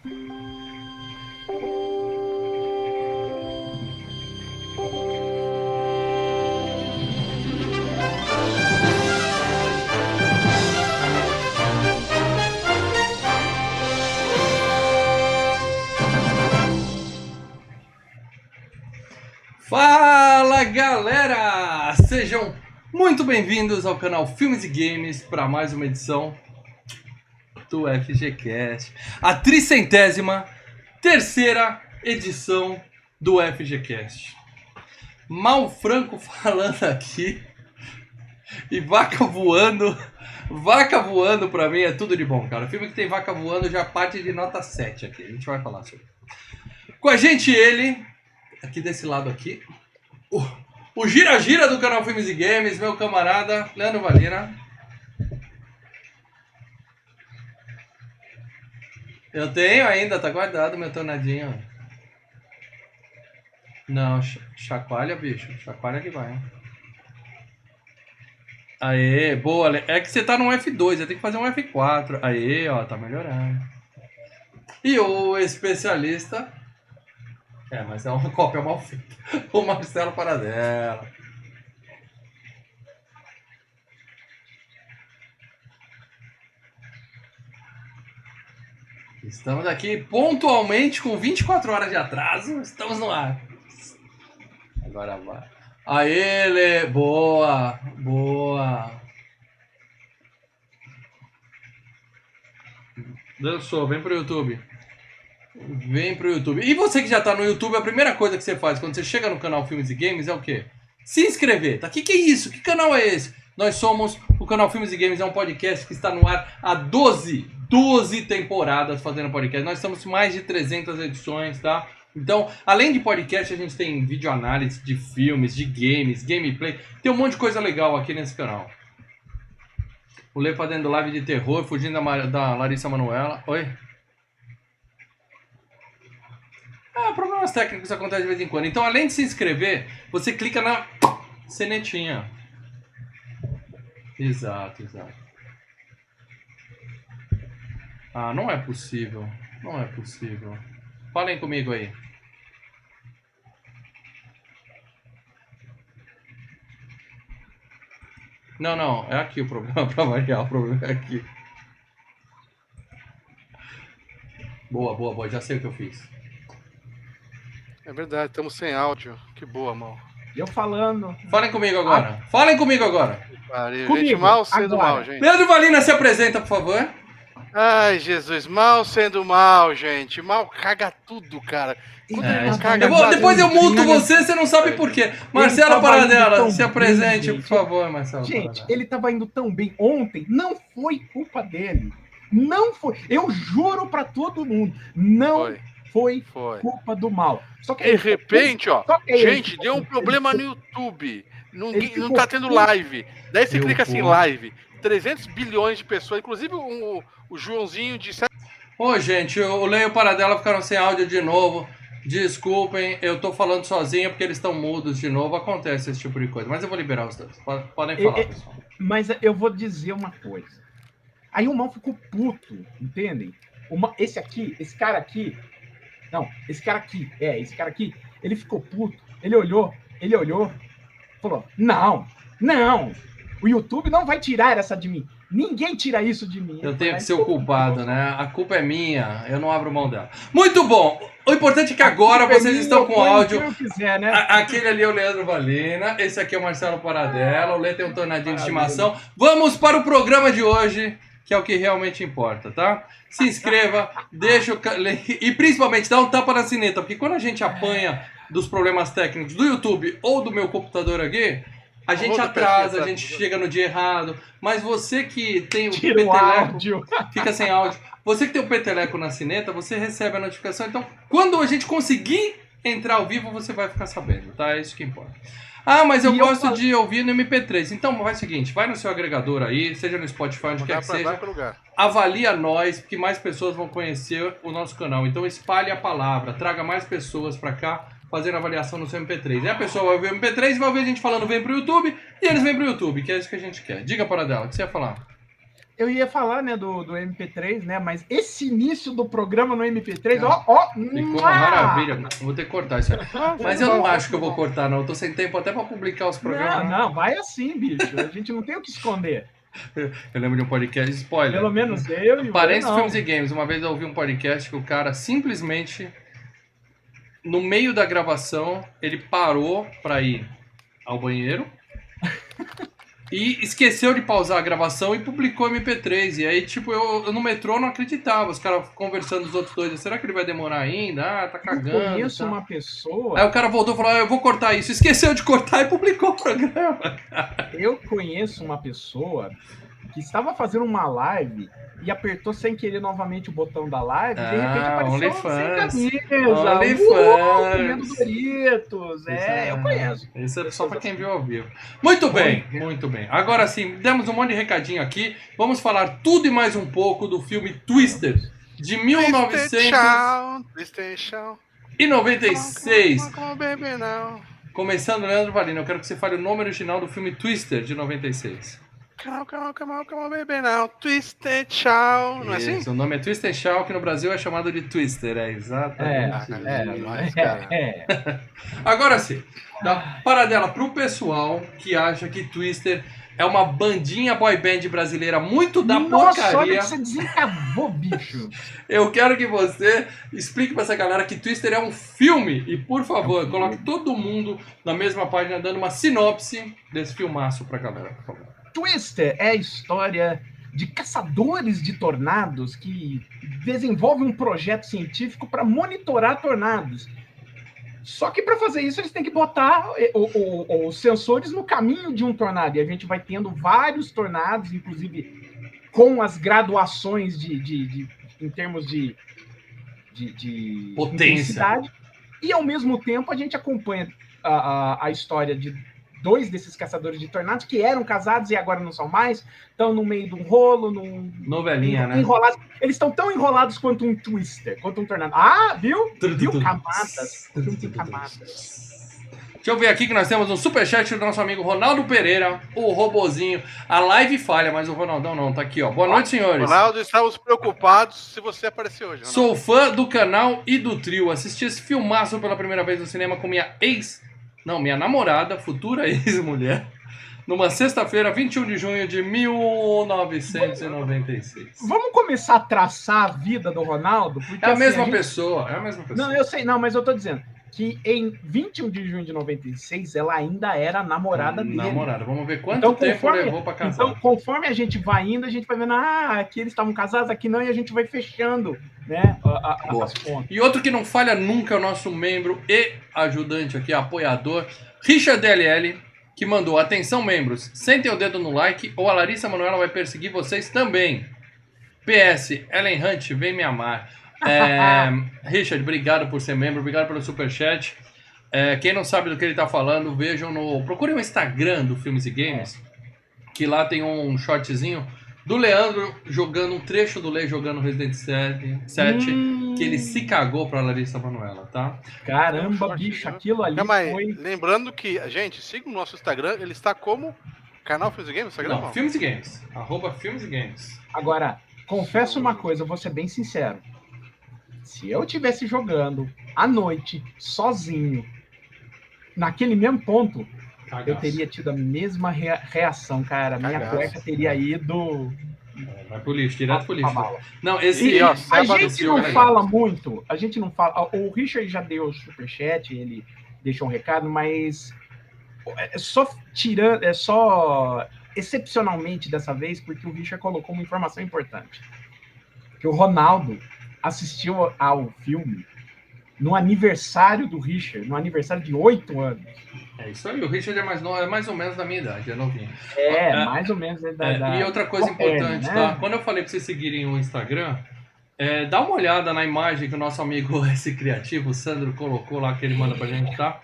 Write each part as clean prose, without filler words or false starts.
Fala galera! Sejam muito bem-vindos ao canal Filmes e Games para mais uma edição do FGCast, a 303ª edição do FGCast. Mal Franco falando aqui e vaca voando pra mim é tudo de bom, cara. Filme que tem vaca voando já parte de nota 7 aqui, a gente vai falar sobre. Com a gente ele, aqui desse lado aqui, o gira-gira do canal Filmes e Games, meu camarada Leandro Valina. Eu tenho ainda, tá guardado meu tornadinho. Não, chacoalha, bicho. Chacoalha que vai. Aê, boa. É que você tá no F2, você tem que fazer um F4. Aê, ó, tá melhorando. E o especialista... mas é uma cópia mal feita. O Marcelo Paradela. Estamos aqui pontualmente com 24 horas de atraso. Estamos no ar. Agora vai. Aê, Lê. Boa. Boa. Dançou. Vem pro YouTube. Vem pro YouTube. E você que já tá no YouTube, a primeira coisa que você faz quando você chega no canal Filmes e Games é o quê? Se inscrever, tá? Que é isso? Que canal é esse? Nós somos o canal Filmes e Games, é um podcast que está no ar há 12 temporadas fazendo podcast. Nós estamos mais de 300 edições, tá? Então, além de podcast, a gente tem videoanálise de filmes, de games, gameplay. Tem um monte de coisa legal aqui nesse canal. O Lê fazendo live de terror, fugindo da Larissa Manoela. Oi? Problemas técnicos acontecem de vez em quando. Então, além de se inscrever, você clica na senetinha. Exato. Não é possível. Não é possível. Falem comigo aí. Não. É aqui o problema, pra variar. O problema é aqui. Boa. Já sei o que eu fiz. É verdade, estamos sem áudio. Que boa, mal. Eu falando. Falem comigo agora. Falem comigo agora. Gente, mal sendo agora. mal, gente. Leandro Valina, se apresenta, por favor. Ai, Jesus, mal sendo mal, gente. Mal caga tudo, cara. Depois eu multo você não sabe por quê. Marcelo Paradela, se apresente, por favor, Marcelo. Gente, ele tava indo tão bem ontem, não foi culpa dele. Não foi. Eu juro pra todo mundo. Não foi culpa do mal. Só que de repente, ó, gente, deu um problema no YouTube. Não tá tendo live. Daí você clica assim, live. 300 bilhões de pessoas, inclusive o Joãozinho de... Gente, o Lê e o Paradela ficaram sem áudio de novo. Desculpem, eu tô falando sozinho porque eles estão mudos de novo. Acontece esse tipo de coisa, mas eu vou liberar os dois. Podem falar, pessoal. Mas eu vou dizer uma coisa. Aí o mal ficou puto, entendem? Esse cara aqui, ele ficou puto. Ele olhou, falou, não, o YouTube não vai tirar essa de mim. Ninguém tira isso de mim. Eu tenho que ser o culpado, né? A culpa é minha, eu não abro mão dela. Muito bom! O importante é que agora vocês estão com áudio. Né? Aquele ali é o Leandro Valina, esse aqui é o Marcelo Paradela, o Lê tem um tornadinho de estimação. Vamos para o programa de hoje, que é o que realmente importa, tá? Se inscreva, deixa o... E principalmente dá um tapa na sineta, porque quando a gente apanha dos problemas técnicos do YouTube ou do meu computador aqui, a gente atrasa, a gente chega no dia errado. Mas você que tem o peteleco, fica sem áudio. Você que tem o peteleco na sineta, você recebe a notificação. Então, quando a gente conseguir entrar ao vivo, você vai ficar sabendo, tá? É isso que importa. Mas eu gosto de ouvir no MP3. Então, faz o seguinte, vai no seu agregador aí, seja no Spotify, onde quer que seja. Avalia nós, porque mais pessoas vão conhecer o nosso canal. Então, espalhe a palavra, traga mais pessoas pra cá, fazendo avaliação no seu MP3. E a pessoa vai ouvir o MP3 e vai ouvir a gente falando vem pro YouTube, e eles vêm pro YouTube, que é isso que a gente quer. Diga, Paradela, o que você ia falar? Eu ia falar, né, do MP3, né? Mas esse início do programa no MP3, ficou uma maravilha. Vou ter que cortar isso aí. Mas eu não acho que eu vou cortar, não. Eu tô sem tempo até pra publicar os programas. Não, vai assim, bicho. A gente não tem o que esconder. Eu lembro de um podcast, spoiler. Pelo menos eu e Parentes, Filmes e Games. Uma vez eu ouvi um podcast que o cara simplesmente, no meio da gravação, ele parou pra ir ao banheiro e esqueceu de pausar a gravação e publicou MP3. E aí, tipo, eu no metrô não acreditava. Os caras conversando os outros dois. Será que ele vai demorar ainda? Ah, tá cagando. Eu conheço uma pessoa... Aí o cara voltou e falou, eu vou cortar isso. Esqueceu de cortar e publicou o programa. Eu conheço uma pessoa que estava fazendo uma live e apertou sem querer novamente o botão da live, e de repente apareceu sem camisa, comendo Doritos. Eu conheço. Isso é só para quem viu ao vivo. Muito bem. Agora sim, demos um monte de recadinho aqui. Vamos falar tudo e mais um pouco do filme Twister, de 1996. Começando, Leandro Valina, eu quero que você fale o nome original do filme Twister, de 96. Come on, baby now. Twisted Shout. Não é assim? O nome é Twisted Shout, que no Brasil é chamado de Twister, exatamente. Agora sim, dá paradela pro pessoal que acha que Twister é uma bandinha boy band brasileira muito da porcaria. Olha que você desencavou, bicho. Eu quero que você explique pra essa galera que Twister é um filme. E, por favor, coloque todo mundo na mesma página dando uma sinopse desse filmaço pra galera, por favor. Twister é a história de caçadores de tornados que desenvolvem um projeto científico para monitorar tornados. Só que para fazer isso eles têm que botar os sensores no caminho de um tornado. E a gente vai tendo vários tornados, inclusive com as graduações em termos de potência. E ao mesmo tempo a gente acompanha a história de dois desses caçadores de tornados que eram casados e agora não são mais, estão no meio de um rolo, novelinha, né? Enrolados. Eles estão tão enrolados quanto um Twister, quanto um tornado. Viu? Camadas. Deixa eu ver aqui que nós temos um superchat do nosso amigo Ronaldo Pereira, o robozinho. A live falha, mas o Ronaldão não, tá aqui, ó. Boa noite, senhores. Ronaldo, estamos preocupados se você aparecer hoje. Ronaldo. Sou fã do canal e do trio. Assisti esse filmaço pela primeira vez no cinema com minha namorada, futura ex-mulher, numa sexta-feira, 21 de junho de 1996. Vamos começar a traçar a vida do Ronaldo? Porque, é a mesma pessoa. Não, eu sei, mas eu tô dizendo que em 21 de junho de 96 ela ainda era namorada dele. Vamos ver quanto tempo levou pra casar. Então, conforme a gente vai indo, a gente vai vendo, aqui eles estavam casados, aqui não, e a gente vai fechando, né, as pontas. E outro que não falha nunca é o nosso membro e ajudante aqui, apoiador, Richard DLL, que mandou, atenção membros, sentem o dedo no like ou a Larissa Manoela vai perseguir vocês também. PS, Ellen Hunt, vem me amar. Richard, obrigado por ser membro, obrigado pelo superchat. Quem não sabe do que ele tá falando, procurem o Instagram do Filmes e Games, que lá tem um shortzinho do Leandro jogando um trecho do Lei jogando Resident 7 que ele se cagou pra Larissa Manoela, tá? Caramba, bicho, aquilo ali foi... Lembrando que, gente, siga o nosso Instagram, ele está como canal Filmes e Games? Instagram, não, Filmes e Games, @Filmes e Games. Agora, confesso uma coisa, eu vou ser bem sincero. Se eu estivesse jogando à noite, sozinho, naquele mesmo ponto, eu teria tido a mesma reação, cara. Minha cueca teria ido... Vai pro lixo, direto pro lixo. Não, a gente não fala muito, a gente não fala... O Richard já deu o superchat, ele deixou um recado, mas é só excepcionalmente dessa vez, porque o Richard colocou uma informação importante. Que o Ronaldo assistiu ao filme no aniversário do Richard, no aniversário de 8 anos. É isso aí, o Richard é mais ou menos da minha idade, é novinho. Mais ou menos da idade. E outra coisa importante, né? Tá? Quando eu falei pra vocês seguirem o Instagram, dá uma olhada na imagem que o nosso amigo esse criativo, o Sandro, colocou lá, que ele manda pra gente, tá?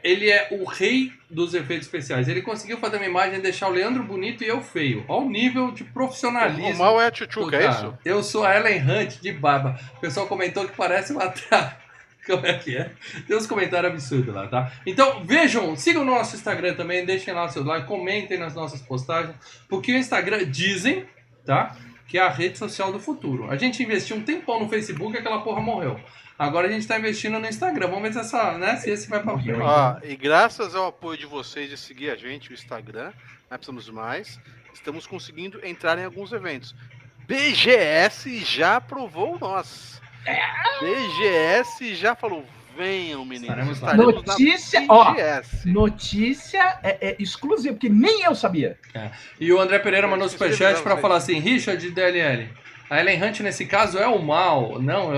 Ele é o rei dos efeitos especiais. Ele conseguiu fazer uma imagem e deixar o Leandro bonito e eu feio. Olha o nível de profissionalismo. O mal é a tchutchuca, é isso? Eu sou a Ellen Hunt de barba. O pessoal comentou que parece uma... Como é que é? Tem uns comentários absurdos lá, tá? Então, vejam, sigam o nosso Instagram também, deixem lá o seu like, comentem nas nossas postagens, porque o Instagram, dizem tá? Que é a rede social do futuro. A gente investiu um tempão no Facebook e aquela porra morreu. Agora a gente tá investindo no Instagram. Vamos ver se esse vai pra frente. E graças ao apoio de vocês de seguir a gente, o Instagram, nós precisamos mais, estamos conseguindo entrar em alguns eventos. BGS já aprovou nós. BGS já falou, venham, meninos. Estaremos notícia, notícia exclusiva, porque nem eu sabia. E o André Pereira mandou superchat pra falar assim, Richard de DLL, a Ellen Hunt nesse caso é o mal. Não,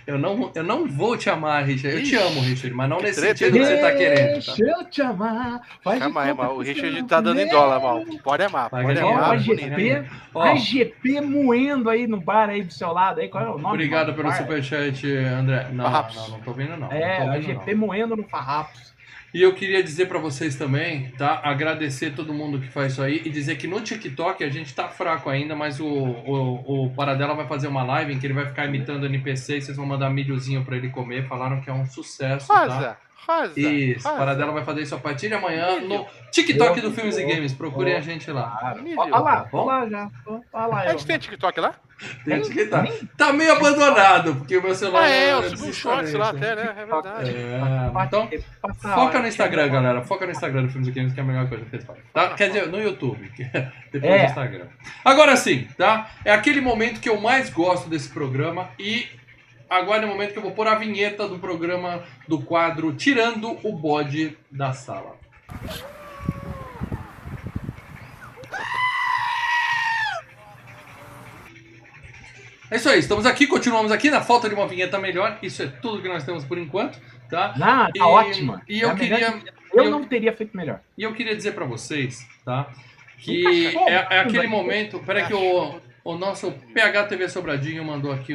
eu não vou te amar, Richard. Eu te amo, Richard, mas não nesse sentido que você tá querendo. Tá? Deixa eu te amar. Calma aí, o Richard tá dando em dólar, mal. Pode amar, pode amar. A GP moendo aí no bar aí do seu lado. Aí, qual é o nome? Obrigado pelo superchat, André. Não tô vendo não. A GP moendo no Farrapos. E eu queria dizer pra vocês também, tá? Agradecer todo mundo que faz isso aí e dizer que no TikTok a gente tá fraco ainda, mas o Paradela vai fazer uma live em que ele vai ficar imitando NPC e vocês vão mandar milhozinho pra ele comer. Falaram que é um sucesso, tá? Isso, Paradela vai fazer isso a partir de amanhã no TikTok do Filmes e Games. Procurem a gente lá. Olha lá já. A gente tem TikTok lá? Tem TikTok. Tá meio abandonado, porque o meu celular... eu subi um shorts lá até, né? É verdade. Então, foca no Instagram, galera. Foca no Instagram do Filmes e Games, que é a melhor coisa que vocês fazem. Tá? Quer dizer, no YouTube, depois do Instagram. Agora sim, tá? É aquele momento que eu mais gosto desse programa e... Agora é o momento que eu vou pôr a vinheta do programa, do quadro Tirando o Bode da Sala. É isso aí, continuamos aqui na falta de uma vinheta melhor. Isso é tudo que nós temos por enquanto, tá? Tá ótima. E eu queria... Eu não teria feito melhor. E eu queria dizer pra vocês, tá? Que é aquele momento... Peraí que o nosso PH TV Sobradinho mandou aqui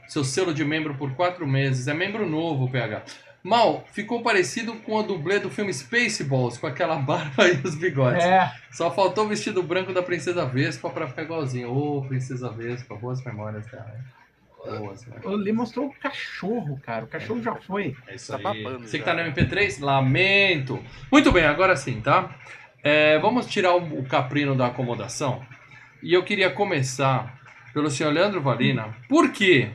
seu selo de membro por 4 meses. É membro novo, PH. Mal, ficou parecido com a dublê do filme Spaceballs, com aquela barba e os bigodes. Só faltou o vestido branco da Princesa Vespa pra ficar igualzinho. Princesa Vespa, boas memórias, cara. Ele mostrou o cachorro, cara. O cachorro já foi. É isso aí. Você que tá no MP3? Lamento. Muito bem, agora sim, tá? Vamos tirar o caprino da acomodação. E eu queria começar pelo senhor Leandro Valina. Por quê?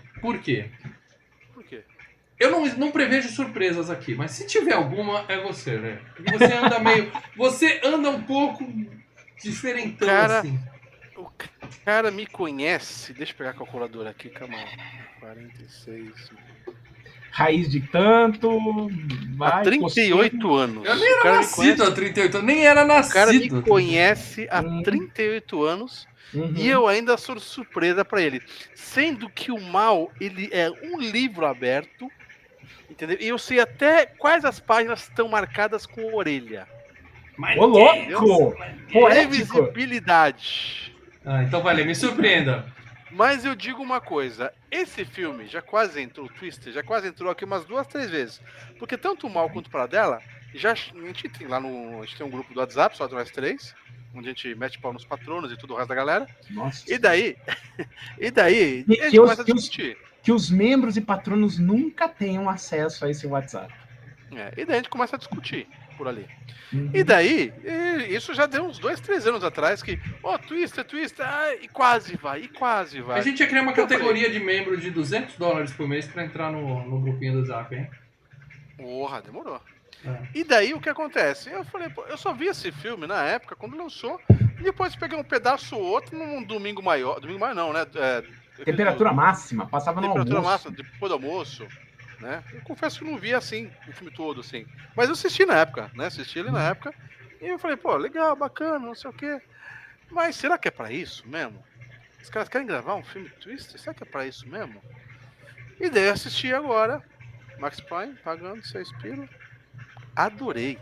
Eu não prevejo surpresas aqui, mas se tiver alguma, é você, né? Porque você anda um pouco diferentão, assim. O cara me conhece. Deixa eu pegar a calculadora aqui, calma aí. 46. Raiz de tanto. Há 38 anos. Eu nem era nascido há 38 anos, nem era nascido. O cara me conhece há 38 anos. E eu ainda sou surpresa pra ele. Sendo que o Mal, ele é um livro aberto, entendeu? E eu sei até quais as páginas estão marcadas com orelha. Ô, louco! Previsibilidade. Então valeu, me surpreenda. Mas eu digo uma coisa, esse filme já quase entrou, o Twister, já quase entrou aqui umas 2, 3 vezes. Porque tanto o Mal quanto o Paradela, a gente tem lá a gente tem um grupo do WhatsApp, só nós 3, onde a gente mete pau nos patronos e tudo o resto da galera. Nossa. E daí a gente começa a discutir. Que os membros e patronos nunca tenham acesso a esse WhatsApp. E daí a gente começa a discutir por ali. E daí, isso já deu uns 2, 3 anos atrás, que, Twister, e quase vai. A gente ia criar uma categoria de membro de $200 por mês pra entrar no grupinho do Zap, hein? Porra, demorou. E daí o que acontece? Eu falei, eu só vi esse filme na época, quando lançou, e depois peguei um pedaço ou outro num domingo maior não, né? Temperatura máxima, passava no almoço. Temperatura máxima, depois do almoço, né? Eu confesso que não vi assim, o filme todo, assim. Mas eu assisti na época, né? Assisti ele na época, e eu falei, legal, bacana, não sei o quê. Mas será que é pra isso mesmo? Os caras querem gravar um filme Twister? Será que é pra isso mesmo? E daí eu assisti agora, Max Prime, pagando 6 pila. Adorei.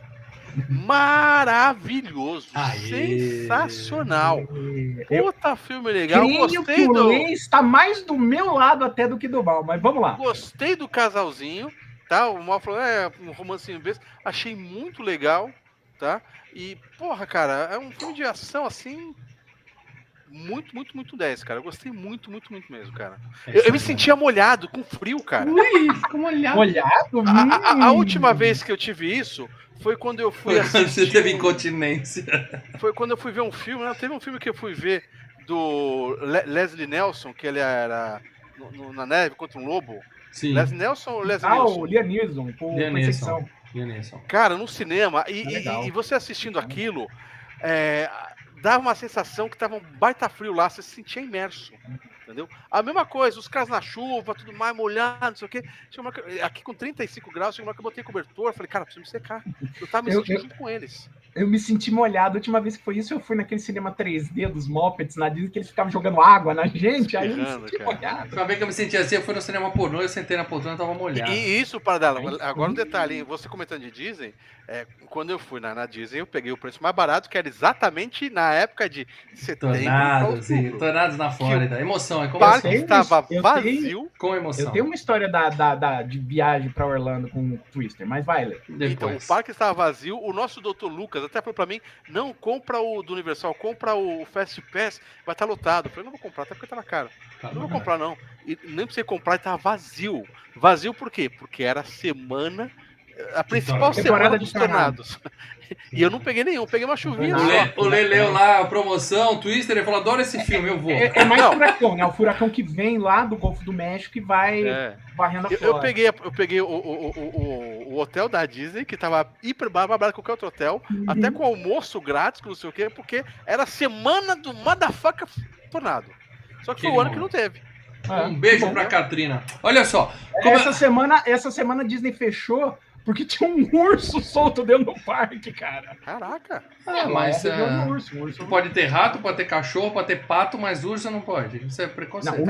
Maravilhoso. Sensacional. Puta filme legal. Gostei do... está mais do meu lado até do que do Mal, mas vamos lá. Gostei do casalzinho, tá? O Mal falou, um romancinho besta. Achei muito legal, tá? E, porra, cara, é um filme de ação, assim... Muito, muito, muito 10, cara. Eu gostei muito, muito, muito mesmo, cara. Eu me sentia molhado, com frio, cara. Ui, ficou molhado. Molhado? A última vez que eu tive isso foi quando eu fui assistir... Você teve incontinência. Foi quando eu fui ver um filme. Teve um filme que eu fui ver Leslie Nelson, que ele era na neve contra um lobo. Sim. Leslie Nelson ou Leslie Ah, Nielsen? o Liam Neeson, por Liam Perseguição. Neeson. Cara, no cinema, legal. e você assistindo aquilo, dava uma sensação que tava um baita frio lá, você se sentia imerso. Entendeu? A mesma coisa, os caras na chuva, tudo mais molhado, não sei o quê. Aqui com 35 graus, chegou uma hora que eu botei cobertor, falei, cara, preciso me secar. Eu tava me sentindo junto com eles. Eu me senti molhado. A última vez que foi isso, eu fui naquele cinema 3D dos Muppets na Disney, que eles ficavam jogando água na gente, aí eu me senti molhado. Pra ver que eu me senti assim, eu fui no cinema pornô, eu sentei na poltrona e tava molhado. E isso, Paradela, agora um detalhe, você comentando de Disney, quando eu fui na Disney, eu peguei o preço mais barato, que era exatamente na época de setembro. Tornados na Flórida. Emoção, é O como parque estava vazio. Com emoção. Eu tenho uma história de viagem pra Orlando com o Twister, mas vai, Lê. Então, o parque estava vazio, o nosso doutor Lucas até falou pra mim, não compra o do Universal, compra o Fast Pass, vai estar lotado. Eu falei, não vou comprar, até porque tava caro. Não vou comprar, não. E nem pra você comprar, ele tava vazio. Vazio por quê? Porque era a principal semana dos tornados. E eu não peguei nenhum, peguei uma chuvinha só. O Lê leu lá a promoção, Twister, ele falou, adoro esse filme, eu vou. É mais furacão, né? O furacão que vem lá do Golfo do México e vai varrendo a Flórida. Eu peguei o hotel da Disney, que tava hiper barato que qualquer outro hotel, até com almoço grátis, não sei o quê, porque era a semana do motherfucker tornado. Só que foi o ano que não teve. Um beijo pra Katrina. Olha só. Essa semana a Disney fechou porque tinha um urso solto dentro do parque, cara. Caraca. Mas urso. Pode ter rato, pode ter cachorro, pode ter pato, mas urso não pode. Isso é preconceito.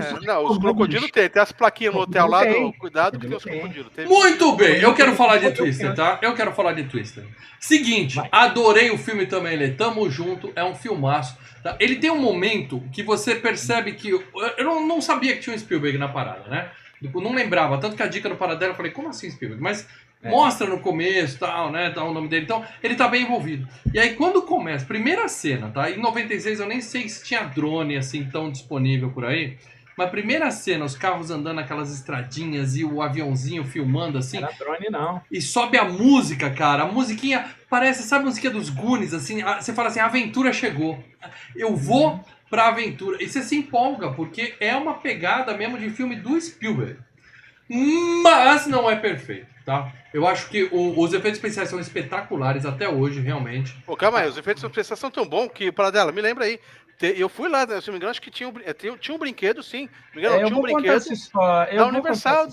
Os crocodilos tem as plaquinhas no hotel lá, cuidado que tem os crocodilos. Muito bem, eu quero falar de Twister, tá? Eu quero falar de Twister. Seguinte, adorei o filme também, Lê. Tamo junto, é um filmaço. Tá? Ele tem um momento que você percebe que... Eu não sabia que tinha um Spielberg na parada, né? Não lembrava, tanto que a dica do Paradela eu falei, como assim Spielberg? Mas mostra no começo, tal, né, tal, o nome dele, então ele tá bem envolvido. E aí quando começa, primeira cena, tá? Em 96 eu nem sei se tinha drone assim tão disponível por aí, mas primeira cena, os carros andando naquelas estradinhas e o aviãozinho filmando assim. Não era drone não. E sobe a música, cara, a musiquinha parece, sabe a musiquinha dos Goonies, assim, você fala assim, a aventura chegou. Eu vou pra aventura. E você se empolga, porque é uma pegada mesmo de filme do Spielberg. Mas não é perfeito, tá? Eu acho que os efeitos especiais são espetaculares até hoje, realmente. Pô, calma aí, os efeitos especiais são tão bons que, Paradela, me lembra aí. Eu fui lá, né, se não me engano, acho que tinha um brinquedo, sim. Me engano, tinha um brinquedo da Universal um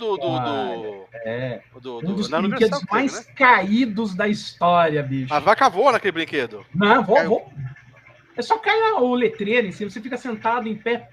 dos brinquedos mais caídos da história, bicho. A vaca voa naquele brinquedo. Não, vou. É só cair o letreiro em cima, você fica sentado em pé.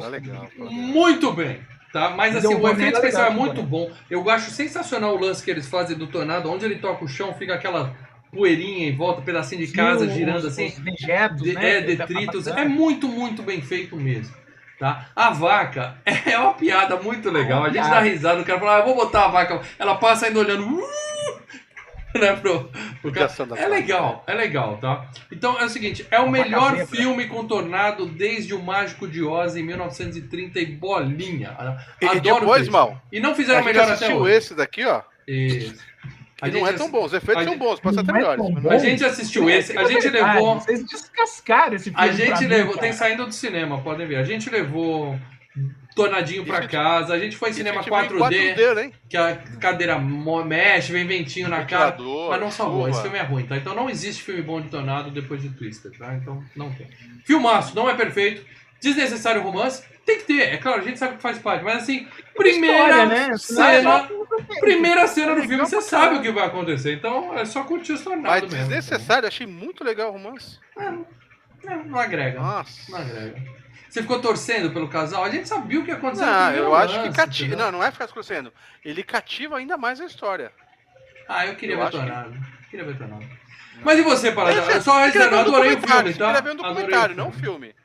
Legal. Muito bem. Tá? Mas assim, o efeito especial é muito bom. Eu acho sensacional o lance que eles fazem do tornado, onde ele toca o chão, fica aquela poeirinha em volta, pedacinho de casa girando assim. Os dejetos, né? Detritos. É muito, muito bem feito mesmo. Tá? A vaca é uma piada muito legal. A gente dá risada, o cara fala, eu vou botar a vaca. Ela passa ainda olhando. Né, é legal, tá? Então é o seguinte, é o melhor filme com tornado desde o Mágico de Oz em 1930 e bolinha. Adoro depois, mal. E não fizeram melhor até hoje. Esse daqui, ó. Isso. Não é tão bom, os efeitos são bons, pode ser até melhores. A gente assistiu esse, a gente levou... Vocês descascaram esse filme. A gente levou, tem saindo do cinema, podem ver. A gente levou tornadinho pra casa, a gente foi em cinema 4D, né? que a cadeira mexe, vem ventinho na cara, mas não salvou, esse filme é ruim, tá? Então não existe filme bom de tornado depois de Twister, tá? Então não tem. Filmaço, não é perfeito, desnecessário romance, tem que ter, é claro, a gente sabe que faz parte, mas assim, primeira cena do filme, você sabe o que vai acontecer, então é só curtir os tornados mesmo. Mas desnecessário, achei muito legal o romance. Não agrega, Nossa. não agrega. Você ficou torcendo pelo casal? A gente sabia o que ia acontecer. Não, eu acho que cativa. Não é ficar torcendo. Ele cativa ainda mais a história. Eu queria ver tornado. Queria ver tornado. Mas e você, Paradela? Eu só adorei o filme, tá? Eu queria ver um documentário, não um filme.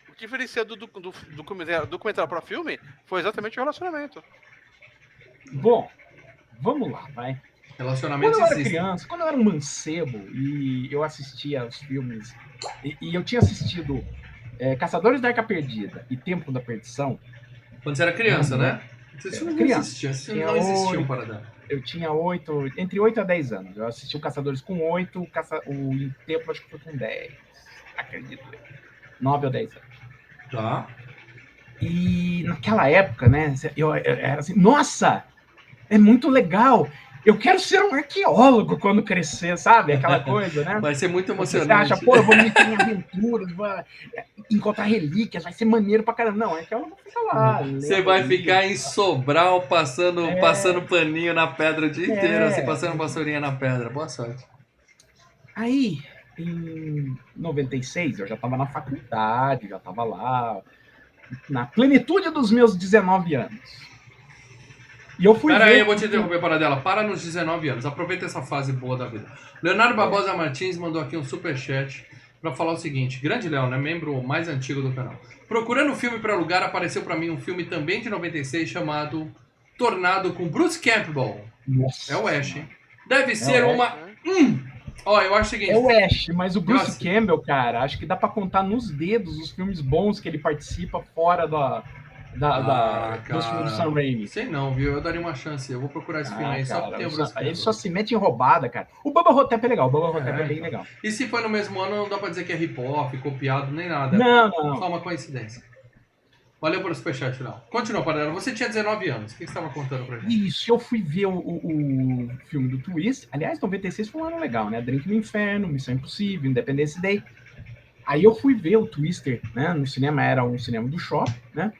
O que diferencia do documentário para filme foi exatamente o relacionamento. Bom, vamos lá, vai. Relacionamento Quando eu era criança, quando eu era um mancebo e eu assistia os filmes, e eu tinha assistido Caçadores da Arca Perdida e Tempo da Perdição. Quando você era criança, né? Você não existia, não existia um Paradela. Eu tinha entre 8 a 10 anos. Eu assisti o Caçadores com 8, o Tempo acho que foi com 10. acredito. 9 ou 10 anos. Tá. E naquela época, né, eu era assim, nossa, é muito legal. Eu quero ser um arqueólogo quando crescer, sabe? Aquela coisa, né? Vai ser muito Você emocionante. acha, pô, eu vou me meter em aventuras, vou encontrar relíquias, vai ser maneiro pra caramba. Não, arqueólogo fica lá. Você vai ficar em Sobral passando paninho na pedra o dia inteiro, assim, passando vassourinha na pedra. Boa sorte. Aí, em 96, eu já estava na faculdade, já estava lá, na plenitude dos meus 19 anos. E eu fui Pera ver... aí, eu vou te interromper, Paradela. Para nos 19 anos. Aproveita essa fase boa da vida. Leonardo Barbosa Martins mandou aqui um superchat para falar o seguinte. Grande Léo, né? Membro mais antigo do canal. Procurando filme para alugar, apareceu para mim um filme também de 96 chamado Tornado com Bruce Campbell. Nossa, é o Ash, hein? Deve ser uma... Ó, eu acho o seguinte... É o Ash, mas o Bruce Campbell, cara, acho que dá pra contar nos dedos os filmes bons que ele participa fora dos filmes do Sam Raimi. Sei não, viu? Eu daria uma chance. Eu vou procurar esse filme aí, cara, só que tem o Bruce Campbell. Ele só se mete em roubada, cara. O Bubba Hotep é legal, o Bubba Hotep é bem então. legal. E se foi no mesmo ano, não dá pra dizer que é hip-hop, copiado, nem nada. Não. Só uma coincidência. Valeu pelo superchat, Léo. Continua, Paradela. Você tinha 19 anos. O que você estava contando pra gente? Isso, eu fui ver o filme do Twist. Aliás, 96 foi um ano legal, né? Drink no Inferno, Missão Impossível, Independence Day. Aí eu fui ver o Twister, né? No cinema, era um cinema do shopping, né?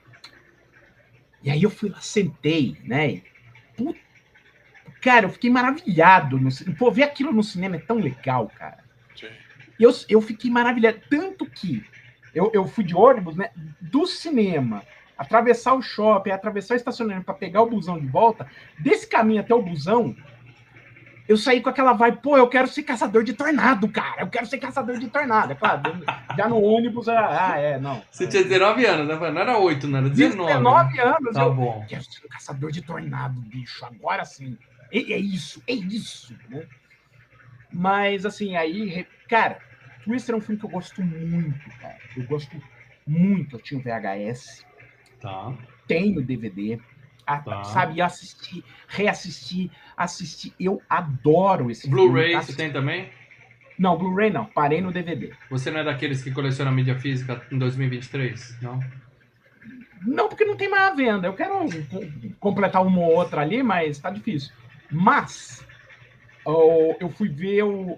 E aí eu fui lá, sentei, né? Puta, cara, eu fiquei maravilhado. Pô, ver aquilo no cinema é tão legal, cara. Sim. Eu fiquei maravilhado. Tanto que eu fui de ônibus, né? Do cinema, atravessar o shopping, atravessar o estacionamento para pegar o busão de volta. Desse caminho até o busão, eu saí com aquela vibe, pô, eu quero ser caçador de tornado, cara. Eu quero ser caçador de tornado. É claro, já no ônibus era, não. Você tinha 19 anos, né? Não era 8, não era 19. 19 anos. Tá bom. Quero ser um caçador de tornado, bicho. Agora sim. É isso, né? Mas, assim, aí, cara, Twister é um filme que eu gosto muito, cara. Eu gosto muito. Eu tinha o VHS. Tá. Tenho DVD. Sabe, assistir, reassistir, assistir. Eu adoro esse Blu-ray filme. você tem também? Não, Blu-ray não. Parei no DVD. Você não é daqueles que coleciona mídia física em 2023? Não? Não, porque não tem mais à venda. Eu quero completar uma ou outra ali, mas tá difícil. Mas eu fui ver eu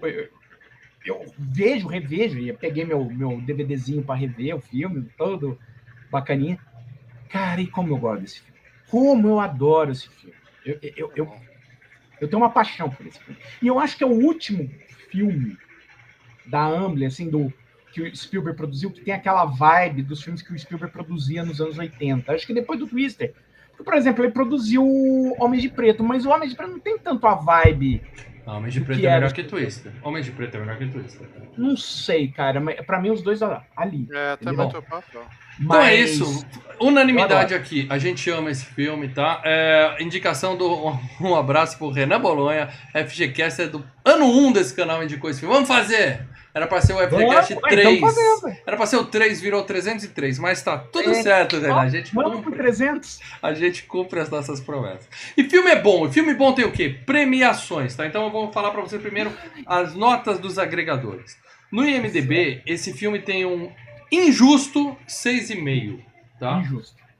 revejo, e peguei meu DVDzinho para rever o filme, todo bacaninha. Cara, e como eu gosto desse filme. Como eu adoro esse filme. Eu tenho uma paixão por esse filme. E eu acho que é o último filme da Amblin, assim, que o Spielberg produziu, que tem aquela vibe dos filmes que o Spielberg produzia nos anos 80. Acho que depois do Twister. Por exemplo, ele produziu Homens de Preto, mas o Homem de Preto não tem tanto a vibe... Homem de Preto é melhor que Twister. Homem de Preto é melhor que Twister. Não sei, cara. Mas pra mim, os dois ali. Também tô papel. Então é isso. Unanimidade aqui. A gente ama esse filme, tá? Indicação um abraço pro Renan Bolonha. FGCast é do ano 1 desse canal, indicou esse filme. Vamos fazer! Era pra ser o FGCast 3. Era pra ser o 3, virou 303. Mas tá tudo certo, Renan. A gente cumpre 300. A gente cumpre as nossas promessas. E filme é bom. E filme bom tem o quê? Premiações, tá? Então eu vou falar pra você primeiro as notas dos agregadores. No IMDB, esse filme tem um injusto 6,5, tá?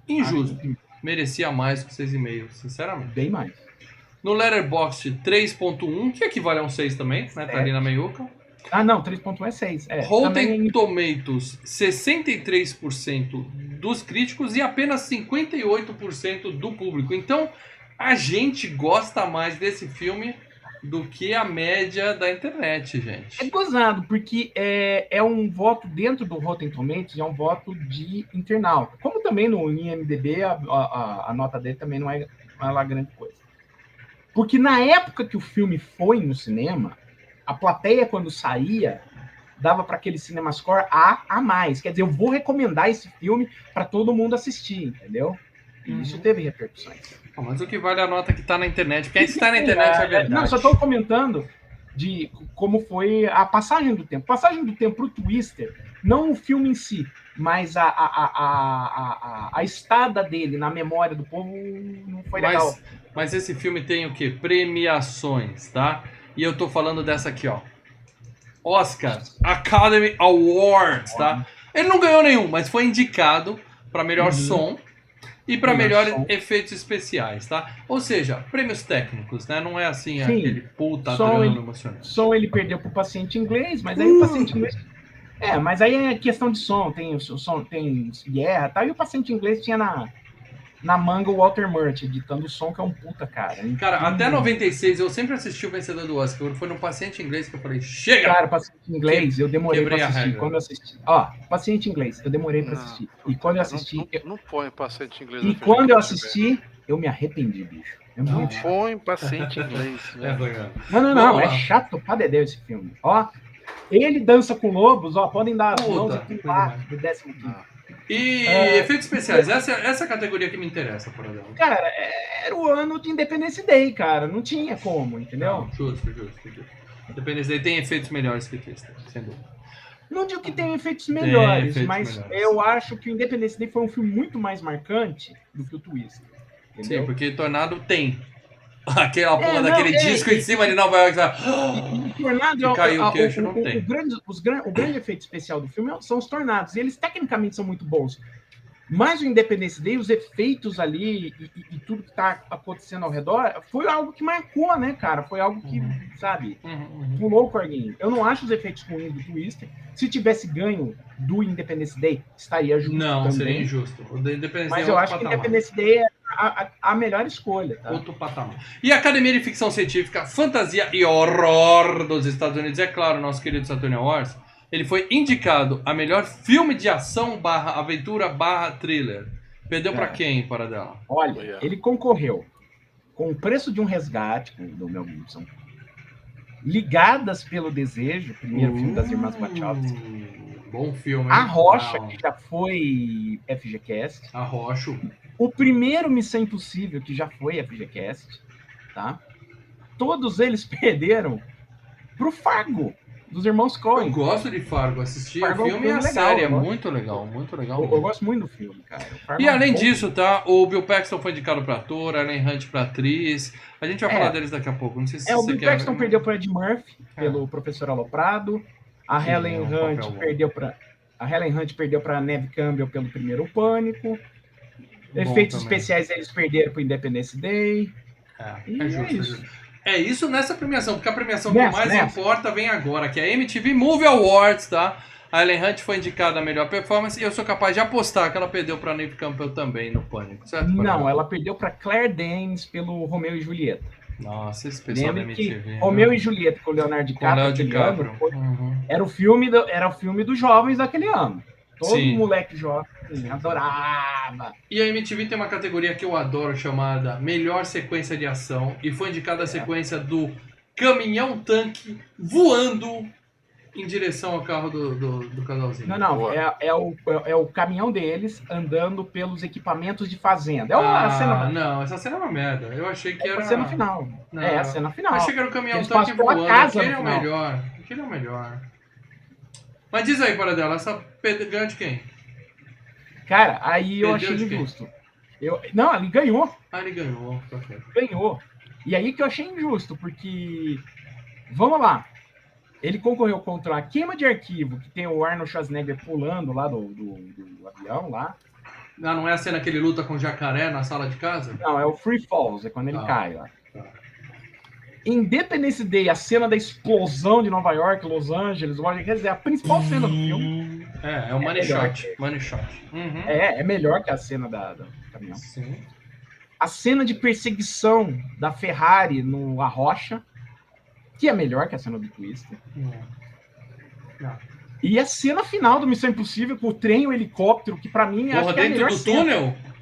Injusto. Merecia mais que 6,5, sinceramente. Bem mais. No Letterboxd, 3,1, que equivale a um 6 também, né? Tá ali na meiuca. Não, 3,1 é 6. Rotten Tomatoes, 63% dos críticos e apenas 58% do público. Então, a gente gosta mais desse filme do que a média da internet, gente. É gozado, porque é um voto dentro do Rotten Tomatoes, é um voto de internauta. Como também no IMDb, a nota dele também não é lá grande coisa. Porque na época que o filme foi no cinema, a plateia, quando saía, dava para aquele CinemaScore a mais. Quer dizer, eu vou recomendar esse filme para todo mundo assistir, entendeu? E isso teve repercussões. Mas o que vale é a nota que tá na internet, porque aí está na internet é verdade. Não, só estou comentando de como foi a passagem do tempo. Passagem do tempo pro Twister, não o filme em si, mas a estada dele na memória do povo não foi legal. Mas esse filme tem o quê? Premiações, tá? E eu tô falando dessa aqui, ó. Oscar Academy Awards, tá? Ele não ganhou nenhum, mas foi indicado para melhor som e para melhor efeitos especiais, tá? Ou seja, prêmios técnicos, né? Não é assim aquele puta drama emocionante. Som ele perdeu pro Paciente Inglês, mas aí o Paciente Inglês... mas aí é questão de som, tem guerra, tá? E o Paciente Inglês tinha na manga o Walter Murch, editando o som, que é um puta, cara. Cara, até 96 eu sempre assisti o vencedor do Oscar. Foi no Paciente Inglês que eu falei, chega! Cara, Paciente Inglês, eu demorei pra assistir. Quando eu assisti... Paciente Inglês, eu demorei pra assistir. E quando eu assisti... Não põe Paciente Inglês. E quando eu assisti, eu me arrependi, bicho. Não põe Paciente Inglês. Não, é chato pra dedéu esse filme. Ele dança com lobos, podem dar as mãos e pular do 15º. E efeitos especiais, essa categoria que me interessa, por exemplo. Cara, era o ano de Independence Day, cara. Não tinha como, entendeu? Não, justo. Independence Day tem efeitos melhores que Twister, sem dúvida. Não digo que tem efeitos melhores, mas eu acho que o Independence Day foi um filme muito mais marcante do que o Twister. Entendeu? Sim, porque Tornado tem aquela porra daquele disco em cima de Nova York. O Tornado caiu o queixo, não tem. O grande efeito especial do filme são os tornados. E eles tecnicamente são muito bons. Mas o Independence Day, os efeitos ali e tudo que tá acontecendo ao redor, foi algo que marcou, né, cara? Foi algo que, sabe, pulou o corguinho. Eu não acho os efeitos ruins do Twister. Se tivesse ganho do Independence Day, estaria justo também. Seria injusto. O Independence Mas Day eu acho que o Independence Day é a melhor escolha, tá? Outro patamar. E a Academia de Ficção Científica, Fantasia e Horror dos Estados Unidos, é claro, nosso querido Saturn Awards, ele foi indicado a melhor filme de ação / aventura / thriller. Perdeu pra quem, para dela? Olha, ele concorreu com O Preço de um Resgate, do Mel Gibson, Ligadas pelo Desejo, o primeiro filme das Irmãs Wachowski. Bom filme, hein? A Rocha, que já foi FGCast. A Rocha. O primeiro Missão Impossível, que já foi FGCast, tá? Todos eles perderam pro Fargo, dos irmãos Coen. Eu gosto de Fargo, assisti o filme e a série, é muito legal, muito legal. Eu gosto muito do filme, cara. E além disso, tá, o Bill Paxton foi indicado pra ator, a Ellen Hunt pra atriz. A gente vai falar deles daqui a pouco, não sei se o você Bill quer... Paxton perdeu pro Ed Murphy, pelo Professor Aloprado. A Helen Hunt perdeu pra Neve Campbell pelo Primeiro Pânico. Efeitos especiais eles perderam pro Independence Day. Justo. É isso nessa premiação, porque a premiação que mais importa vem agora, que é a MTV Movie Awards, tá? A Ellen Hunt foi indicada a melhor performance e eu sou capaz de apostar que ela perdeu pra Neve Campbell também no Pânico, certo? Não, ela perdeu pra Claire Danes pelo Romeu e Julieta. Nossa, esse pessoal da MTV. Romeu e Julieta com o Leonardo DiCaprio. Era o filme dos jovens daquele ano. Todo moleque jovem adorava. E a MTV tem uma categoria que eu adoro chamada Melhor Sequência de Ação. E foi indicada a sequência do caminhão-tanque voando em direção ao carro do casalzinho. Não. É o caminhão deles andando pelos equipamentos de fazenda. A cena... Não, essa cena é uma merda. Eu achei que era... a cena final. Não, a cena final. Eu achei que era o caminhão-tanque voando. Aquele é o melhor. Aquele é o melhor. Mas diz aí, Paradela, essa ganhou de quem? Cara, aí eu achei injusto. Não, ele ganhou. Ele ganhou. Ganhou. E aí que eu achei injusto, porque... Vamos lá. Ele concorreu contra a Queima de Arquivo, que tem o Arnold Schwarzenegger pulando lá do avião lá. Não é a cena que ele luta com o jacaré na sala de casa? Não, é o Free Falls, é quando ele cai lá. Independence Day, a cena da explosão de Nova York, Los Angeles, quer dizer, a principal cena do filme. É o Money Shot. Money Shot. É melhor que a cena do caminhão. Sim. A cena de perseguição da Ferrari no A Rocha, que é melhor que a cena do Twister. Não. E a cena final do Missão Impossível, com o trem e o helicóptero, que pra mim acho que é a melhor cena. Dentro do túnel?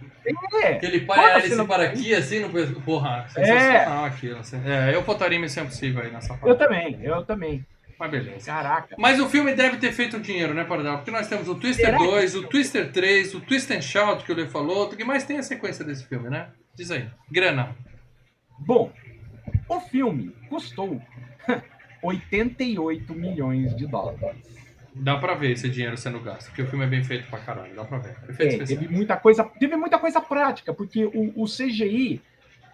Que ele para aqui, assim, no... Porra, sensacional aquilo. Assim. Eu votaria em Missão Impossível aí nessa parte. Eu também. Mas beleza. Caraca. Mas o filme deve ter feito dinheiro, né, Paradela? Porque nós temos o Twister 2, o Twister 3, o Twist and Shout, que o Lê falou. O que mais tem a sequência desse filme, né? Diz aí. Grana. Bom, o filme custou 88 milhões de dólares. Dá pra ver esse dinheiro sendo gasto, porque o filme é bem feito pra caralho, dá pra ver. Teve muita coisa prática, porque o CGI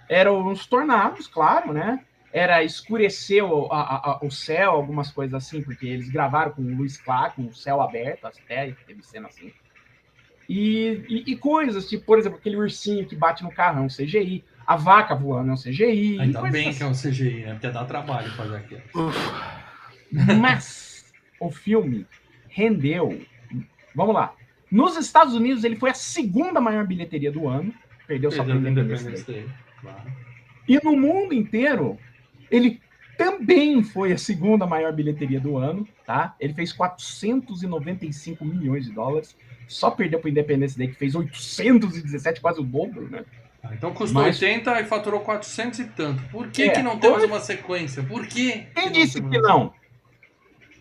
eram uns tornados, claro, né? era escurecer o céu, algumas coisas assim, porque eles gravaram com luz clara, com o céu aberto, até teve cena assim. E coisas, tipo, por exemplo, aquele ursinho que bate no carro é um CGI, a vaca voando é um CGI. Ainda bem que é um CGI, né? Porque dá trabalho fazer aquilo. Mas o filme rendeu. Vamos lá. Nos Estados Unidos, ele foi a segunda maior bilheteria do ano. Perdeu só para Independence Day. Claro. E no mundo inteiro, ele também foi a segunda maior bilheteria do ano, tá? Ele fez 495 milhões de dólares. Só perdeu para Independence Day, que fez 817, quase o dobro, né? Então custou 80 e faturou 400 e tanto. Por que, que não temos uma sequência? Por quê? Quem disse que não?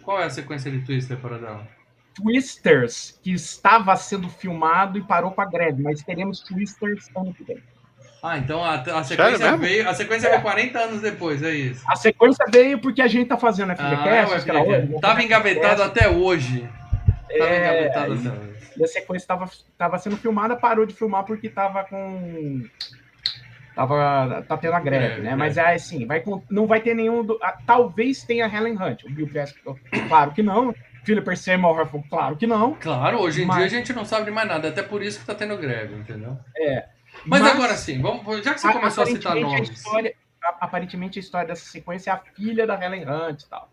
Qual é a sequência de Twister, Paradela? Twisters, que estava sendo filmado e parou com a greve, mas teremos Twisters ano que vem. Então a sequência veio. A sequência veio 40 anos depois, é isso. A sequência veio porque a gente tá fazendo a FGCast. Tava engavetado até hoje. Tava engavetado até hoje. E a sequência estava sendo filmada, parou de filmar porque tá tendo a greve, né? Mas assim, não vai ter nenhum. Talvez tenha Helen Hunt. O Bill Press, claro que não. Philip Seymour, claro que não. Claro, hoje em dia a gente não sabe de mais nada. Até por isso que tá tendo greve, entendeu? Mas agora sim, já que você começou a citar nomes. Aparentemente a história dessa sequência é a filha da Helen Hunt e tal.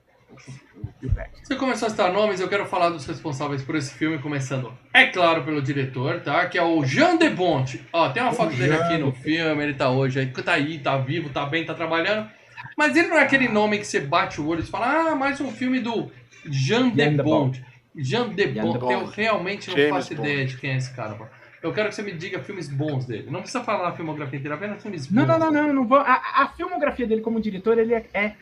Você começou a citar nomes, eu quero falar dos responsáveis por esse filme, começando, é claro, pelo diretor, tá? Que é o Jean de Bont. Ó, tem uma foto dele aqui no filme, ele tá hoje, tá vivo, tá bem, tá trabalhando. Mas ele não é aquele nome que você bate o olho e fala, mais um filme do Jean de Bont. Jean de Bont, eu realmente não faço ideia de quem é esse cara, pô. Eu quero que você me diga filmes bons dele. Não precisa falar a filmografia inteira, apenas filmes bons. Não vou. A filmografia dele como diretor, ele é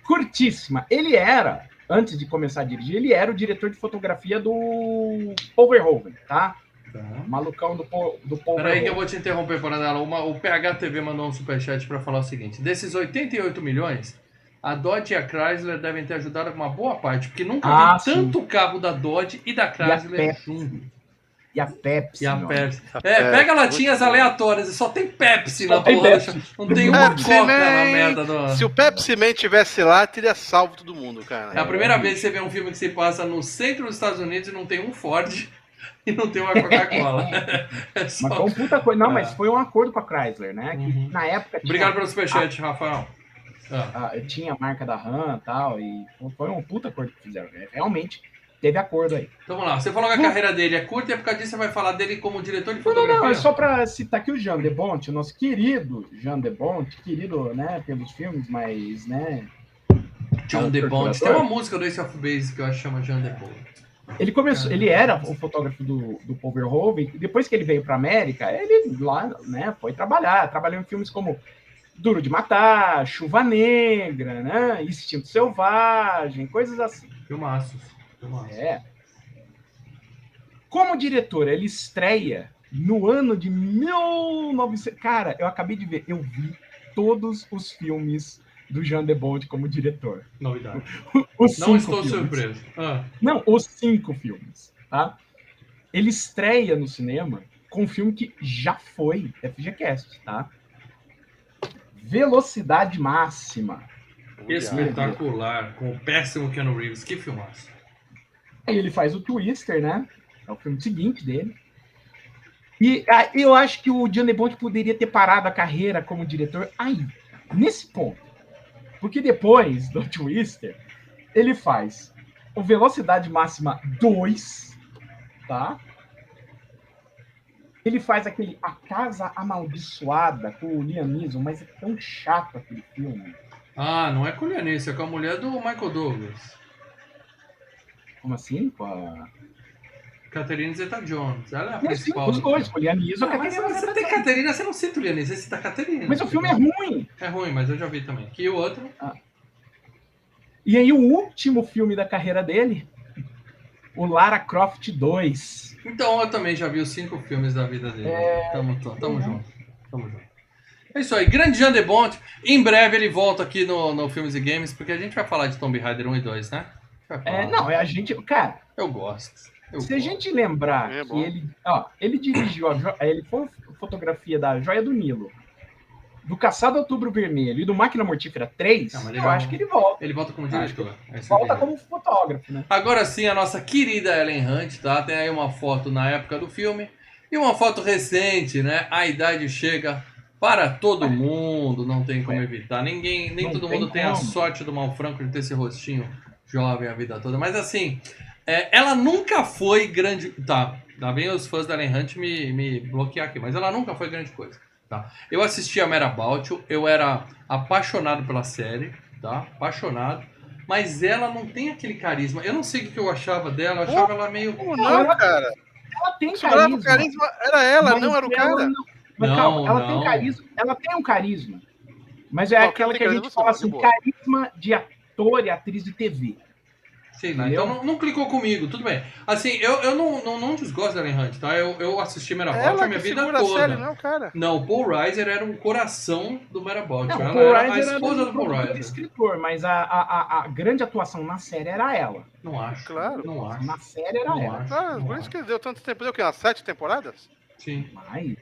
curtíssima. Ele era, antes de começar a dirigir, ele era o diretor de fotografia do Paul Verhoeven, tá? Malucão do Paul Verhoeven. Peraí que eu vou te interromper, Paranela. O PHTV mandou um superchat para falar o seguinte. Desses 88 milhões, a Dodge e a Chrysler devem ter ajudado com uma boa parte, porque nunca vi tanto carro da Dodge e da Chrysler junto. E a Pepsi. Pega latinhas aleatórias e só tem Pepsi na porra. Não tem uma Coca na merda. Se o Pepsi Man tivesse lá, teria salvo todo mundo, cara. É a primeira vez que você vê um filme que se passa no centro dos Estados Unidos e não tem um Ford e não tem uma Coca-Cola. Mas foi um puta coisa. Não, mas foi um acordo com a Chrysler, né? Que na época. Obrigado pelo superchat, Rafael. Tinha a marca da RAM e tal, e foi um puta acordo que fizeram. Realmente. Teve acordo aí. Então vamos lá. Você falou que a carreira dele é curta e é por causa disso você vai falar dele como diretor de fotografia? Não, é só pra citar aqui o Jean de Bont, o nosso querido Jean de Bont, querido, né, pelos filmes, mas, né... Jean de Bont. Tem uma música do Ace of Base que eu acho que chama Jean de Bont. Ele era o fotógrafo do Paul Verhoeven, e depois que ele veio pra América, ele lá, né, foi trabalhou em filmes como Duro de Matar, Chuva Negra, né, Instinto Selvagem, coisas assim. Filmaços. Como diretor, ele estreia no ano de 1900. Cara, eu acabei de ver, eu vi todos os filmes do Jean de Bont como diretor. Novidade. Não estou surpreso. Não, os 5 filmes, tá? Ele estreia no cinema com um filme que já foi FGCast, tá? Velocidade Máxima. Espetacular, com o péssimo Keanu Reeves. Que filmaço. Aí ele faz o Twister, né? É o filme seguinte dele. E eu acho que o Jean de Bont poderia ter parado a carreira como diretor aí, nesse ponto. Porque depois do Twister, ele faz o Velocidade Máxima 2, tá? Ele faz aquele A Casa Amaldiçoada com o Liam Neeson, mas é tão chato aquele filme. Não é com o Liam Neeson, é com a mulher do Michael Douglas. Como assim? Com a... Catherine Zeta-Jones. Ela é a principal. Os dois, com o Liam Neeson. Você tem Caterina, você não cita o Liam Neeson, você cita a Caterina. Mas o filme é ruim. É ruim, mas eu já vi também. E o outro? E aí o último filme da carreira dele, o Lara Croft 2. Então eu também já vi os 5 filmes da vida dele. Tamo junto. É isso aí, grande Jean de Bont. Em breve ele volta aqui no Filmes e Games, porque a gente vai falar de Tomb Raider 1 e 2, né? A gente... Cara... Eu gosto. A gente lembrar que ele dirigiu, ele foi fotografia da Joia do Nilo, do Caçado Outubro Vermelho e do Máquina Mortífera 3, Ah, mas eu acho que ele volta. Ele volta como diretor. Volta como fotógrafo, né? Agora sim, a nossa querida Ellen Hunt, tá? Tem aí uma foto na época do filme e uma foto recente, né? A idade chega para todo mundo, não tem como evitar. Nem Não todo tem mundo tem a como. sorte do Malfranco de ter esse rostinho jovem a vida toda. Mas assim, ela nunca foi grande... Tá, lá vem os fãs da Ellen Hunt me bloquear aqui, mas ela nunca foi grande coisa. Tá? Eu assisti a Mad About You, eu era apaixonado pela série, tá? Apaixonado. Mas ela não tem aquele carisma. Eu não sei o que eu achava dela, eu achava ela meio... Como não, cara? Ela tem O carisma era ela, mas não era o cara. Mas Não, calma, ela não. tem carisma. Ela tem um carisma. Mas é Não, aquela tem que a carisma, gente você fala fala, assim, de boa. carisma de ator e atriz de TV. Sei lá, Entendeu? então não clicou comigo, tudo bem. Assim, eu não desgosto da Ellen Hunt, tá? Eu assisti Mad About You Ela a minha que vida segura a toda. série, não é o cara. Não, o Paul Reiser era o coração do Mad About You. Não, o Ela Paul era a Reiser era esposa um do Paul produtor e Reiser. escritor, mas a grande atuação na série era ela. Não acho. Claro. Não acho. Na série era Não ela. acho. Ah, por isso que deu tanto tempo. Deu o quê? Umas 7 temporadas? Sim. Mas,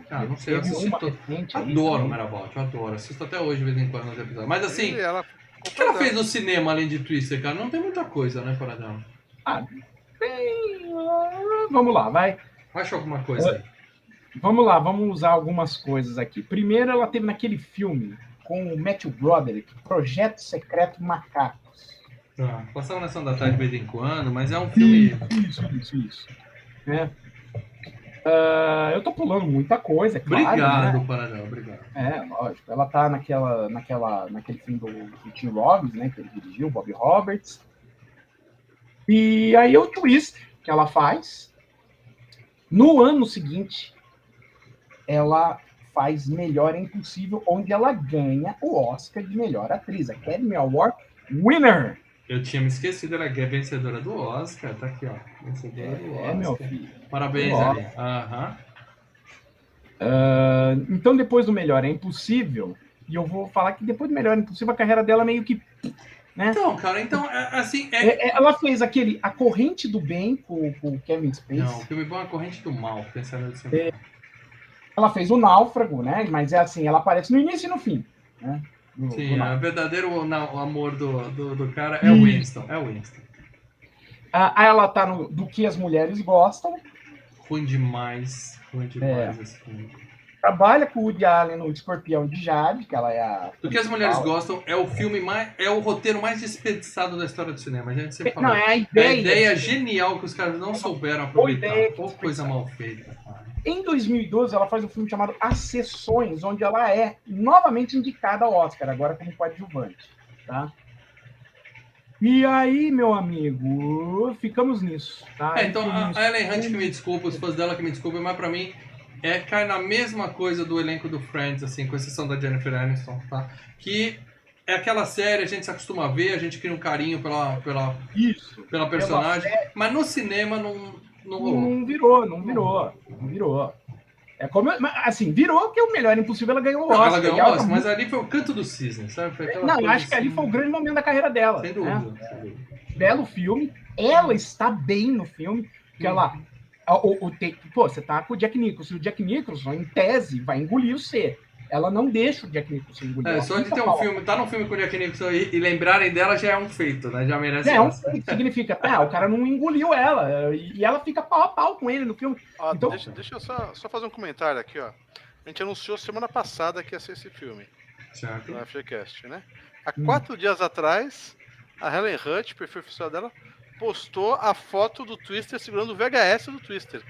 Ah, não sei, eu teve assisti uma todo. recente aí Adoro o também. Mad About You, adoro. Assisto até hoje, de vez em quando, nos episódios. Mas assim, E ela o que ela fez no cinema além de Twister, cara? Não tem muita coisa, né, para dela. Ah, vamos lá, vai. Acha alguma coisa aí. Vamos lá, vamos usar algumas coisas aqui. Primeiro, ela teve naquele filme com o Matthew Broderick, Projeto Secreto Macacos. Tá. Passava na Sessão da Tarde de vez em quando, mas é um filme... Isso. É. Eu tô pulando muita coisa, é claro. Obrigado, Né? Paradão, obrigado. Lógico. Ela tá naquele filme do Tim Robbins, né? Que ele dirigiu, Bob Roberts. E aí o twist que ela faz. No ano seguinte, ela faz Melhor é Impossível, onde ela ganha o Oscar de melhor atriz, Academy Award winner. Eu tinha me esquecido, ela é vencedora do Oscar, tá aqui, ó. Vencedora do Oscar. Meu filho. Parabéns, Ali. Aham. Então, depois do Melhor é Impossível, e eu vou falar que depois do Melhor é Impossível, a carreira dela meio que... Né? Então, cara, assim... Ela fez aquele A Corrente do Bem com o Kevin Spacey. Não, o filme bom é a Corrente do Mal, pensando assim. Ela fez o Náufrago, né? Mas é assim, ela aparece no início e no fim. Né? Sim, o verdadeiro amor do cara é o Winston. É o Winston. Aí ela tá no Do Que as Mulheres Gostam. Ruim demais esse filme. Trabalha com o Woody Allen no Escorpião de Jade, que ela é a... Do Que as Mulheres Gostam é o filme é o roteiro mais desperdiçado da história do cinema. A gente sempre fala. Não, é a É a ideia. ideia genial que os caras não souberam aproveitar. Pô, coisa mal feita, cara. Em 2012, ela faz um filme chamado As Sessões, onde ela é novamente indicada ao Oscar, agora como coadjuvante, tá? E aí, meu amigo, ficamos nisso, tá? Então, a Ellen Hunt que me desculpa, os fãs dela que me desculpem, mas pra mim cai na mesma coisa do elenco do Friends, assim, com exceção da Jennifer Aniston, tá? Que é aquela série, a gente se acostuma a ver, a gente cria um carinho pela personagem, mas no cinema não rolou. Não virou. É como, assim, virou que o Melhor Impossível, ela ganhou o Oscar. Ela ganhou o Oscar, mas ali foi o canto do cisne, sabe? Foi aquela eu acho que ali foi o grande momento da carreira dela. Sem dúvida, né? sem dúvida. Belo filme, ela está bem no filme, porque ela... Pô, você tá com o Jack Nicholson, e o Jack Nicholson, em tese, vai engolir você. Ela não deixa o Jack Nicholson engolir. Só de ter um filme, tá num filme com o Jack Nicholson e lembrarem dela já é um feito, né? Já merece. Significa, o cara não engoliu ela, e ela fica pau a pau com ele no filme. Então... Deixa eu só fazer um comentário aqui, ó. A gente anunciou semana passada que ia ser esse filme. Certo. No FGCast, né? Há 4 dias atrás, a Helen Hunt, perfil oficial dela, postou a foto do Twister segurando o VHS do Twister.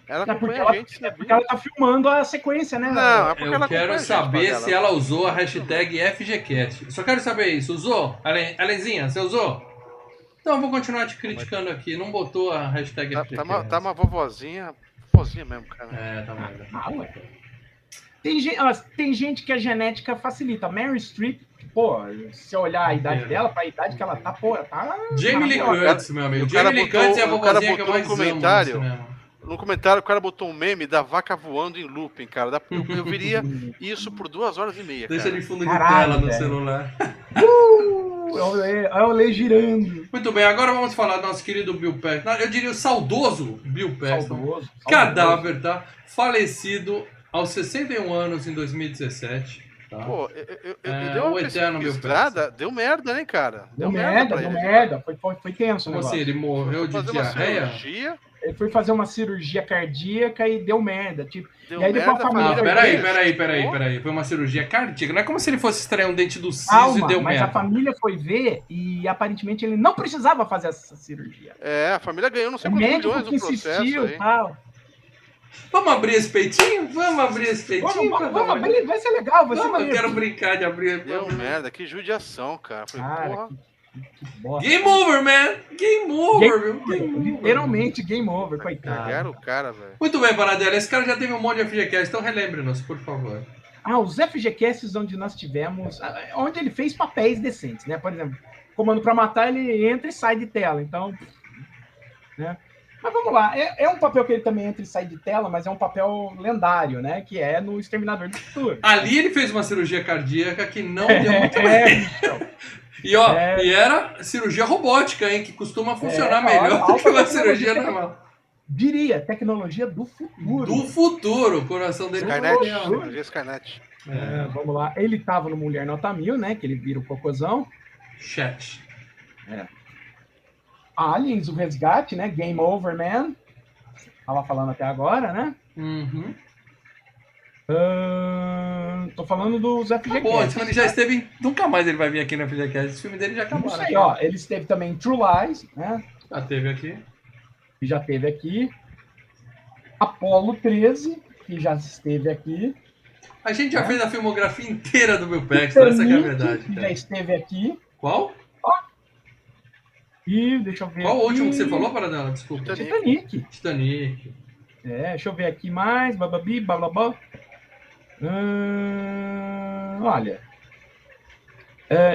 Ela acompanha a gente, porque ela tá filmando a sequência, né? Não, é porque ela quero saber se ela usou a hashtag FGCast. Só quero saber isso. Usou? Alenzinha, você usou? Então eu vou continuar te criticando aqui. Não botou a hashtag FGCast. Tá uma vovozinha mesmo, cara. Tá merda. Tem gente que a genética facilita. Mary Streep, pô, se olhar a idade dela, pra idade que ela tá, pô, ela tá... Jamie Lee Curtis, meu amigo. Jamie Lee Curtis é a vovozinha que eu mais amo no comentário, o cara botou um meme da vaca voando em looping, cara. Eu veria isso por 2h30. Deixa de fundo de tela no celular. É o lei girando. Muito bem, agora vamos falar do nosso querido Bill Paxton. Eu diria o saudoso Bill Paxton. Cadáver, tá? Falecido aos 61 anos em 2017. Tá? Pô, eu É, dei uma o eterno Bill pesquisada, deu merda, né, cara? Deu merda, pra deu ele. merda. Foi tenso o Como assim? negócio. Ele morreu de Fazer uma diarreia? cirurgia, Ele foi fazer uma cirurgia cardíaca e deu merda. Tipo, deu e aí depois merda, a família Ah, foi peraí, ver. peraí. Foi uma cirurgia cardíaca. Não é como se ele fosse extrair um dente do siso e Calma, deu mas merda. a família foi ver e aparentemente ele não precisava fazer essa cirurgia. a família ganhou não sei O quantos médico milhões que no processo insistiu aí. e tal. Vamos abrir esse peitinho? Vamos abrir esse peitinho pra dar Vamos uma olhada? abrir, vai ser legal, vai ser Vamos, eu maneiro. quero brincar de abrir. Deu merda, que judiação, cara. Falei, Cara, porra. que bosta. Game over, man! Game over, meu! Game over. Literalmente game over, coitado. Cagaram o cara, velho. Muito bem, Paradela. Esse cara já teve um monte de FGCast, então relembre-nos, por favor. Os FGCasts onde nós tivemos, onde ele fez papéis decentes, né? Por exemplo, Comando para Matar, ele entra e sai de tela, então, né? Mas vamos lá, é um papel que ele também entra e sai de tela, mas é um papel lendário, né? Que é no Exterminador do Futuro. Ali ele fez uma cirurgia cardíaca que não deu muito bem. E ó, e era cirurgia robótica, hein? Que costuma funcionar melhor do que uma cirurgia normal. Diria, tecnologia do futuro. Do futuro, o coração dele. Skynet. Vamos lá, ele tava no Mulher Nota 1000, né? Que ele vira o cocôzão. Chat. Aliens, o resgate, né? Game over, man. Tava falando até agora, né? Uhum. Tô falando dos FGCast. Bom, então ele já esteve em... Nunca mais ele vai vir aqui no FGCast. Esse filme dele já acabou. Não sei, ó. Ele esteve também em True Lies, né? Já teve aqui. Que já esteve aqui. Apollo 13, que já esteve aqui. A gente já fez a filmografia inteira do Bill Paxton, essa que é a verdade. Que já esteve aqui. Qual? E deixa eu ver. Qual o aqui. último que você falou, Paradela? Desculpa. Titanic. Deixa eu ver aqui mais. Bababi, blá. Olha.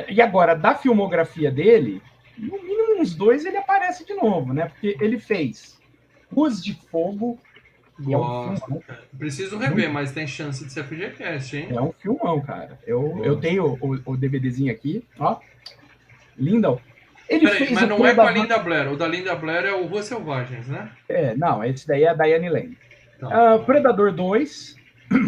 E agora, da filmografia dele, no mínimo uns 2 ele aparece de novo, né? Porque ele fez Ruas de Fogo. Preciso rever, mas tem chance de ser FGCast, hein? É um filmão, cara. Eu tenho o DVDzinho aqui, ó. Lindo. Ele fez mas não é com a Linda Blair. O da Linda Blair é o Ruas Selvagens, né? Não, esse daí é a Diane Lane. Predador 2,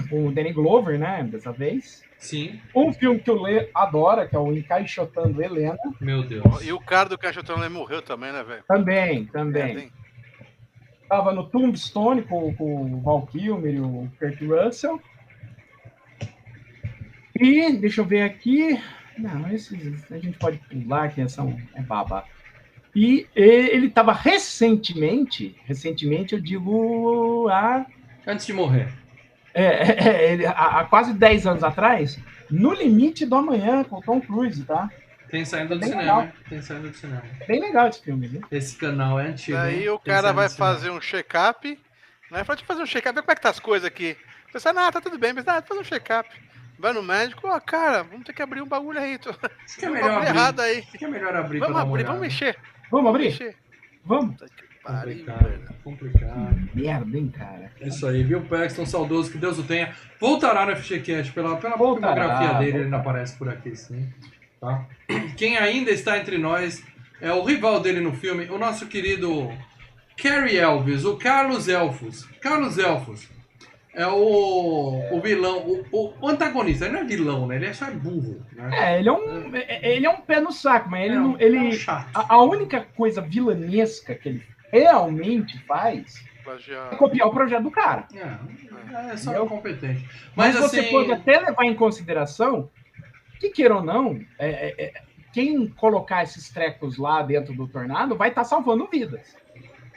com o Danny Glover, né? Dessa vez. Sim. Um filme que o Lê adora, que é o Encaixotando Helena. Meu Deus. E o cara do Encaixotando Helena morreu também, né, velho? Também. Tava no Tombstone com o Val Kilmer e o Kurt Russell. E, deixa eu ver aqui... Não, esses a gente pode pular, que é baba. E ele estava recentemente eu digo antes de morrer. Há quase 10 anos atrás, No Limite do Amanhã, com o Tom Cruise, tá? Tem saindo do cinema, hein? Tem saindo do cinema. É bem legal esse filme, viu? Esse canal é antigo. Aí o cara vai fazer um check-up, né? Fala, deixa eu fazer um check-up, ver como é que tá as coisas aqui. Você fala, tá tudo bem, mas fazer um check-up. Vai no médico, cara, vamos ter que abrir um bagulho aí. Acho que é melhor abrir. Errado aí. Acho que é melhor abrir. Vamos abrir, vamos mexer. Vamos abrir? Vamos. Complicado. Merda, hein, cara. É isso aí, Bill Paxton, saudoso, que Deus o tenha. Voltará no FGCast, pela filmografia dele, ele ainda aparece por aqui, sim. Tá? Quem ainda está entre nós é o rival dele no filme, o nosso querido Cary Elwes, o Carlos Elfos. Carlos Elfos é o vilão, o antagonista. Ele não é vilão, né? Ele é só burro. Né? Ele é um pé no saco, mas ele é um chato. A única coisa vilanesca que ele realmente faz é copiar o projeto do cara. É só incompetente. Mas assim, você pode até levar em consideração que, queira ou não, quem colocar esses trecos lá dentro do Tornado vai estar salvando vidas.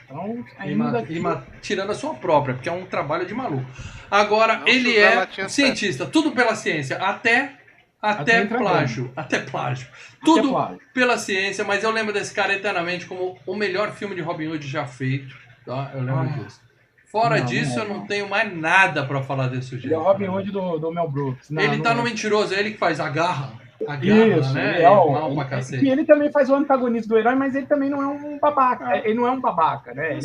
Então, tirando a sua própria, porque é um trabalho de maluco. Agora, ele é cientista, tudo pela ciência, até plágio. Até plágio. Tudo pela ciência, mas eu lembro desse cara eternamente como o melhor filme de Robin Hood já feito. Tá? Eu lembro disso. Fora disso, eu não tenho mais nada pra falar desse sujeito. Ele é o Robin Hood do Mel Brooks. Ele tá no Mentiroso, é ele que faz a garra. Isso, né? E ele também faz o antagonista do herói, mas ele também não é um babaca. Ele não é um babaca, né?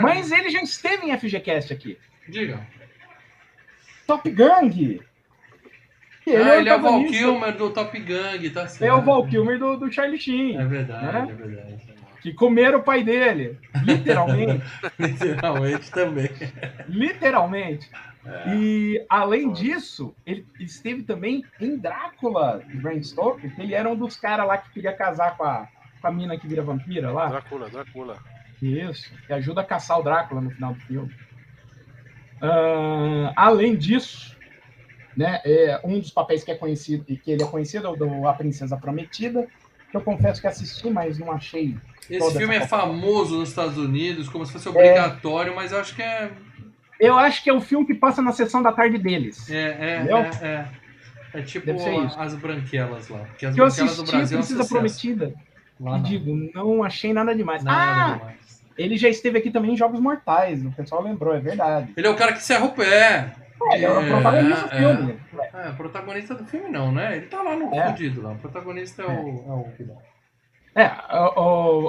Mas ele já esteve em FGCast aqui. Diga. Top Gang. Ele é o Val Kilmer do Top Gang, tá certo. É o Val Kilmer do Charlie Sheen. É verdade, né? É verdade. Que comeram o pai dele. Literalmente. Literalmente também. Literalmente. E, além disso, ele esteve também em Drácula, de Bram Stoker, que ele era um dos caras lá que queria casar com a mina que vira vampira lá. Drácula. Isso, que ajuda a caçar o Drácula no final do filme. Além disso, né, um dos papéis que ele é conhecido é o do A Princesa Prometida, que eu confesso que assisti, mas não achei. Esse filme é famoso nos Estados Unidos, como se fosse obrigatório, mas eu acho que é. Eu acho que é o filme que passa na sessão da tarde deles. É tipo Deve ser isso. As branquelas lá. Porque as Que eu branquelas assisti do Brasil a Princesa Prometida lá e digo, não achei nada demais. Nada demais. Ele já esteve aqui também em Jogos Mortais, o pessoal lembrou, é verdade. Ele é o cara que serra o pé. Ele é o protagonista do filme. Protagonista do filme não, né? Ele tá lá no fudido lá. O protagonista é o vilão.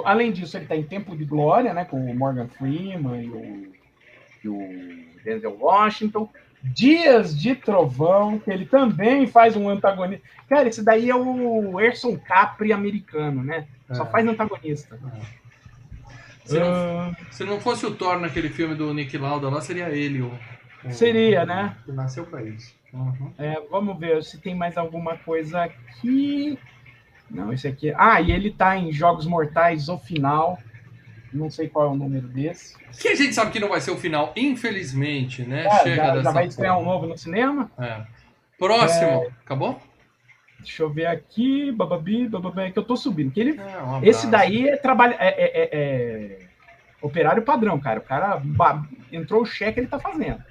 Além disso, ele tá em Tempo de Glória, né? Com o Morgan Freeman e o Denzel Washington. Dias de Trovão, que ele também faz um antagonista. Cara, esse daí é o Erson Capri americano, né? Só faz antagonista. Se não fosse o Thor naquele filme do Nick Lauda lá, seria ele seria, né? Que nasceu pra isso. Vamos ver se tem mais alguma coisa aqui. Não, esse aqui. E ele tá em Jogos Mortais, o final. Não sei qual é o número desse. Que a gente sabe que não vai ser o final, infelizmente, né? Já vai estrear um novo no cinema. Próximo. Acabou? Deixa eu ver aqui. Bababi, que eu tô subindo. Que ele, esse daí é operário padrão, cara. O cara entrou o cheque, ele tá fazendo.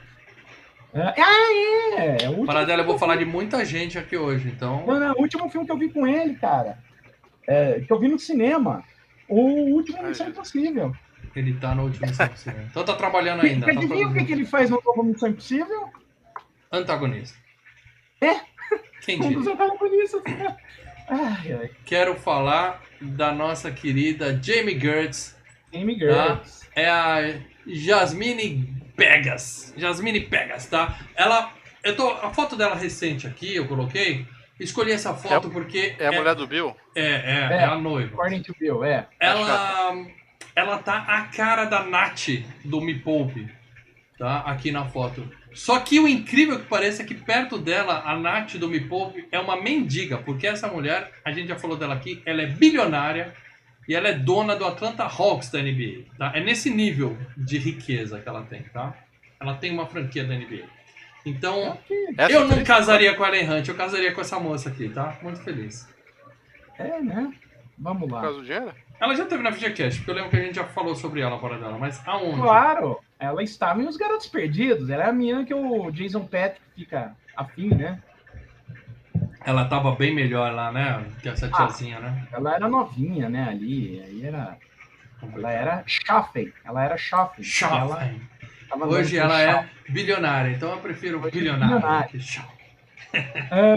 O Paradela, eu vou falar de muita gente aqui hoje, então. Não, o último filme que eu vi com ele, cara. Que eu vi no cinema. O último Missão Impossível. Ele tá no último Missão Impossível. Então tá trabalhando ainda. Adivinha o que ele faz no novo Missão Impossível? Antagonista. Quem Um dos diria? antagonistas. Quero falar da nossa querida Jamie Gertz. Jamie Gertz. É a Jasmine Pegas, tá? A foto dela recente aqui, eu coloquei. Escolhi essa foto porque... É a mulher do Bill? É a noiva. According to Bill, Ela tá a cara da Nath do Me Poupe, tá? Aqui na foto. Só que o incrível que parece é que perto dela, a Nath do Me Poupe é uma mendiga, porque essa mulher, a gente já falou dela aqui, ela é bilionária e ela é dona do Atlanta Hawks da NBA, tá? É nesse nível de riqueza que ela tem, tá? Ela tem uma franquia da NBA. Então, eu não casaria com a Ellen Hunt, eu casaria com essa moça aqui, tá? Muito feliz. Né? Vamos lá. Por causa do dinheiro? Ela já teve na VideoCast, porque eu lembro que a gente já falou sobre ela fora dela, mas aonde? Claro, ela estava em Os Garotos Perdidos. Ela é a menina que o Jason Patrick fica afim, né? Ela tava bem melhor lá, né? Que essa tiazinha, né? Ela era novinha, né? Ali. Aí era. Ela era Schaffen. Hoje ela é bilionária, então eu prefiro bilionária.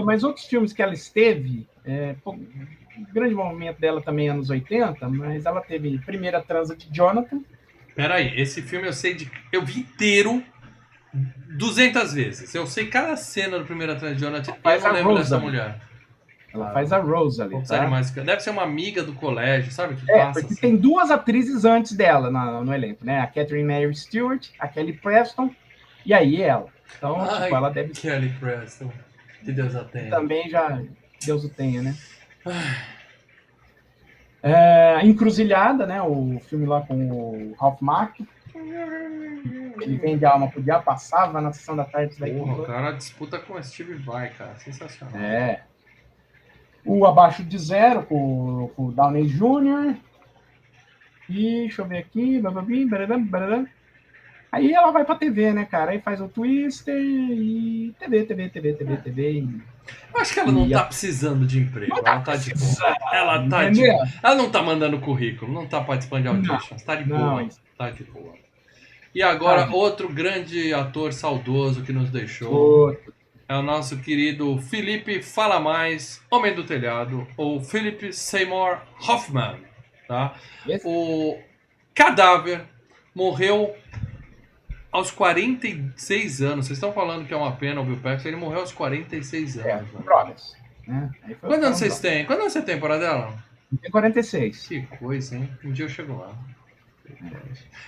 Mas outros filmes que ela esteve, o grande momento dela também é anos 80, mas ela teve Primeira Transa de Jonathan. Peraí, esse filme eu vi inteiro 200 vezes. Eu sei cada cena do Primeira Transa de Jonathan e eu não lembro dessa mulher. Ela faz a Rose ali, tá? Deve ser uma amiga do colégio, sabe? Que passa, porque assim. Tem duas atrizes antes dela no elenco, né? A Catherine Mary Stewart, a Kelly Preston, e aí ela. Então, ela deve... Kelly Preston, que Deus a tenha. Também já, Deus o tenha, né? Encruzilhada, né? O filme lá com o Ralph Macchio. Ele vende a alma pro diabo, passava na sessão da tarde. O cara disputa com o Steve Vai, cara. Sensacional. O Abaixo de Zero com o Downey Jr. E deixa eu ver aqui. Aí ela vai pra TV, né, cara? Aí faz o Twister e TV. Eu acho que ela não tá precisando de emprego. Ela tá de boa. Ela não tá mandando currículo, não tá participando de auditions. Tá de boa. Tá de boa. E agora, outro grande ator saudoso que nos deixou. É o nosso querido Felipe Fala Mais, Homem do Telhado, ou Philip Seymour Hoffman, tá? O cadáver morreu aos 46 anos. Vocês estão falando que é uma pena o Bill Paxton, ele morreu aos 46 anos. Brothers. Quantos anos vocês têm? Quantos anos você tem, Paradela? Tem 46. Que coisa, hein? Um dia eu chego lá.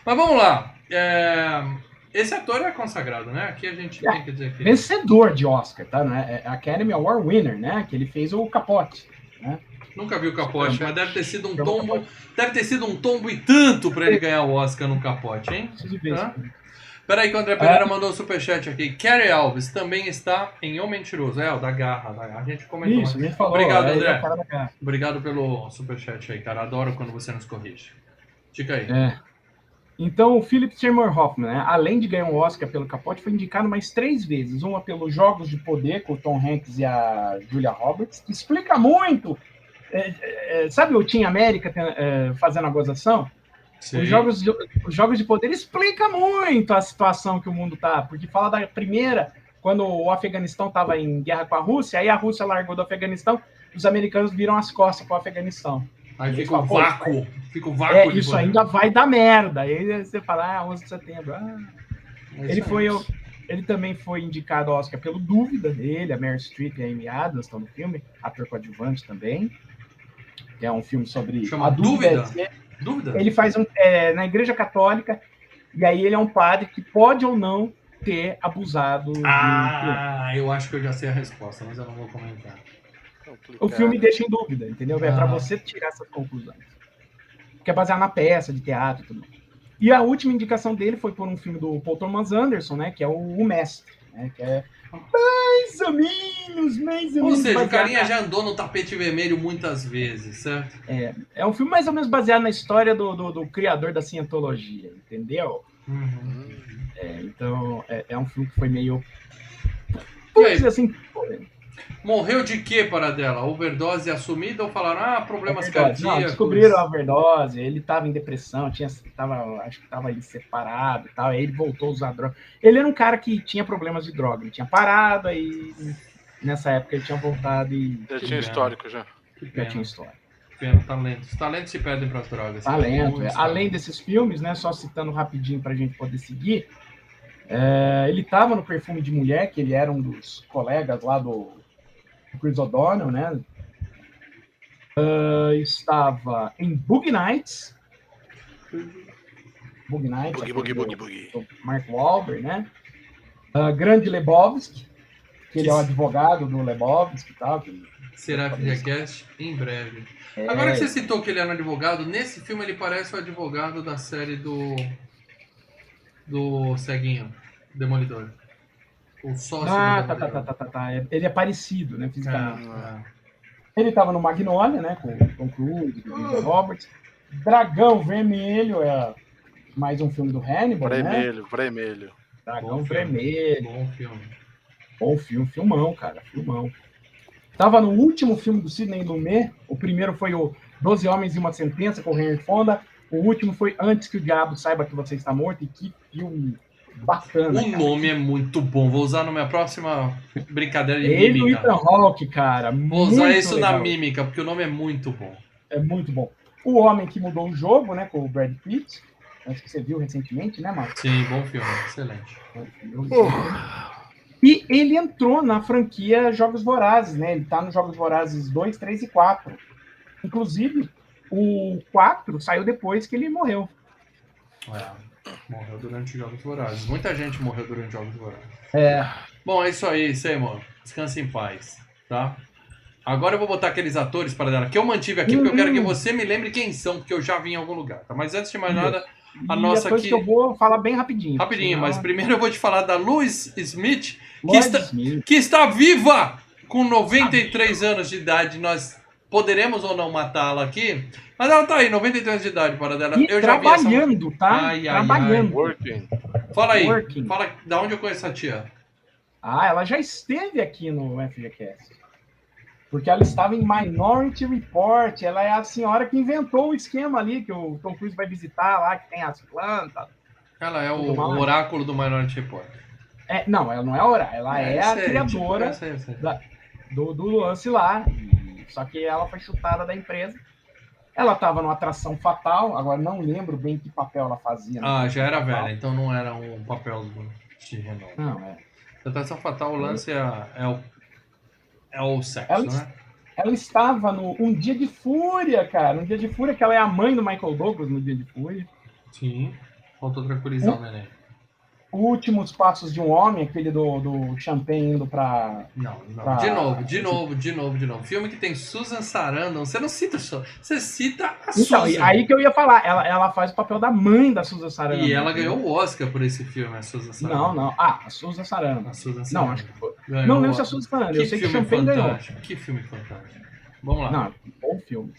Mas vamos lá. Esse ator é consagrado, né? Aqui a gente tem que dizer que... Vencedor de Oscar, tá? Né? É Academy Award winner, né? Que ele fez o Capote, né? Nunca vi o Capote, mas deve ter sido um tombo. Deve ter sido um tombo e tanto pra ele ganhar o Oscar no Capote, hein? Preciso ver Hã? isso. Peraí que o André Pereira mandou um superchat aqui. Cary Elves também está em O Mentiroso. É, o da Garra. A gente comentou. Isso, a gente falou. Obrigado, ele é André. o cara da Garra. Obrigado pelo superchat aí, cara. Adoro quando você nos corrige. Dica aí. Então, o Philip Seymour Hoffman, né, além de ganhar um Oscar pelo Capote, foi indicado mais 3 vezes. Uma pelos Jogos de Poder, com o Tom Hanks e a Julia Roberts, que explica muito. Sabe o Team América fazendo a gozação? Os Jogos de Poder explica muito a situação que o mundo tá, porque fala da primeira, quando o Afeganistão estava em guerra com a Rússia, aí a Rússia largou do Afeganistão, os americanos viram as costas para o Afeganistão. Aí fica o vácuo. Fica o vácuo de isso poder. ainda vai dar merda. Aí você fala, 11 de setembro. Ele também foi indicado ao Oscar pelo Dúvida dele, a Meryl Streep e a Amy Adams estão no filme, ator coadjuvante também, que é um filme sobre Chama a dúvida. Dúvida? Ele faz na Igreja Católica, e aí ele é um padre que pode ou não ter abusado. Eu acho que eu já sei a resposta, mas eu não vou comentar. O filme deixa em dúvida, entendeu? É para você tirar essas conclusões. Porque é baseado na peça de teatro e tudo mais. E a última indicação dele foi por um filme do Paul Thomas Anderson, né? Que é o Mestre, né? Que é mais ou menos. Ou seja, o carinha já andou no tapete vermelho muitas vezes, certo? É um filme mais ou menos baseado na história do criador da cientologia, entendeu? Uhum. Então, é um filme que foi meio... E aí? Assim, Morreu de quê, Paradela? Overdose assumida ou falaram, problemas cardíacos? Não, descobriram a overdose, ele estava em depressão, acho que estava aí separado e tal, aí ele voltou a usar droga. Ele era um cara que tinha problemas de droga, ele tinha parado, aí nessa época ele tinha voltado e... Já tinha histórico, já. Já tinha histórico. Pena, talentos. Os talentos se perdem para as drogas. Talento. Além desses filmes, né, só citando rapidinho para a gente poder seguir, ele estava no Perfume de Mulher, que ele era um dos colegas lá do Chris O'Donnell, né? Estava em Boogie Nights. Boogie do Mark Wahlberg, né? Grande Lebowski, que ele é o advogado do Lebowski e tal. Será FGCast em breve. Agora que você citou que ele era um advogado, nesse filme ele parece o advogado da série do Ceguinho, Demolidor. O sócio do Demolidor. Tá. Ele é parecido, né, fisicamente. Ele estava no Magnolia, né, com o Tom Cruise, com o Julia Roberts. Dragão Vermelho é mais um filme do Hannibal, Vermelho. Dragão Vermelho. Bom filme, filmão, cara, filmão. Tava no último filme do Sidney Lumet. O primeiro foi o 12 Homens e uma Sentença, com o Henry Fonda. O último foi Antes que o Diabo Saiba que Você Está Morto. E que filme bacana. O nome é muito bom. Vou usar na minha próxima brincadeira de Ele mímica. e o Ethan Hawke, cara. Vou usar isso legal. na mímica, porque o nome é muito bom. É muito bom. O Homem que Mudou o Jogo, né, com o Brad Pitt. Acho que você viu recentemente, né, Marcos? Sim, bom filme. Excelente. E ele entrou na franquia Jogos Vorazes, né? Ele tá nos Jogos Vorazes 2, 3 e 4. Inclusive, o 4 saiu depois que ele morreu. Morreu durante Jogos Vorazes. Muita gente morreu durante Jogos Vorazes. Bom, é isso aí, Seymour. Descanse em paz, tá? Agora eu vou botar aqueles atores para dela que eu mantive aqui, porque eu quero que você me lembre quem são, porque eu já vi em algum lugar, tá? Mas antes de mais nada, a nossa aqui... que eu vou falar bem rapidinho. Rapidinho, senão... mas primeiro eu vou te falar da Louise Smith, Smith, que está viva com 93 anos de idade. Nós poderemos ou não matá-la aqui, mas ela tá aí, 93 anos de idade, para dela. E eu trabalhando, já vi tá? Trabalhando. Working. Fala aí, Working. fala da onde eu conheço essa tia. Ela já esteve aqui no FGCast. Porque ela estava em Minority Report. Ela é a senhora que inventou o esquema ali, que o Tom Cruise vai visitar lá, que tem as plantas. Ela é o oráculo do Minority Report. Não, ela não é oráculo. Ela é a criadora do lance lá. Só que ela foi chutada da empresa. Ela estava numa Atração Fatal. Agora não lembro bem que papel ela fazia. Já era velha, então não era um papel de renome. Não, Atração Fatal, o lance é o sexo, né? Ela estava no Um Dia de Fúria, cara. Um Dia de Fúria, que ela é a mãe do Michael Douglas no Dia de Fúria. Sim. Faltou tranquilizar o neném. Últimos Passos de um Homem, aquele do Champagne indo pra... Não. Pra- De novo. Filme que tem Susan Sarandon. Você não cita só. Você cita a Então, Susan. aí que eu ia falar. Ela faz o papel da mãe da Susan Sarandon. E ela ganhou o Oscar por esse filme, a Susan Sarandon. Não. Ah, a Susan Sarandon. A Susan Não, Sarandon. acho que foi. Ganhou Não o lembro se a Oscar. Susan Sarandon. Eu sei que filme Champagne ganhou. fantástico. Que filme fantástico. Vamos lá. Não, bom filme.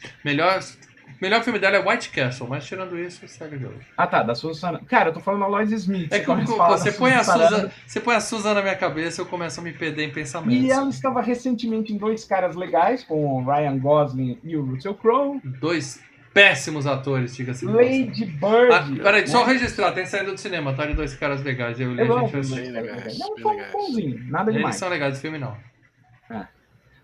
Melhor filme dela é White Castle, mas tirando isso, segue o jogo. Ah, tá, da Susan Sarandon. Cara, eu tô falando da Lois Smith. É que começa a falar você da põe a Sarandon. Susan, você põe a Susan na minha cabeça, eu começo a me perder em pensamentos. E ela estava recentemente em Dois Caras Legais, com o Ryan Gosling e o Russell Crowe. Dois péssimos atores, diga-se de passagem. Lady Bird. Peraí, né? só registrar, tem saído do cinema, tá? De Dois Caras Legais. Eu li, Eu a amo gente Dois assistiu. Caras Bem Legais. legais, Não, bem foi legais. bonzinho, nada Eles demais. são legais, esse filme não.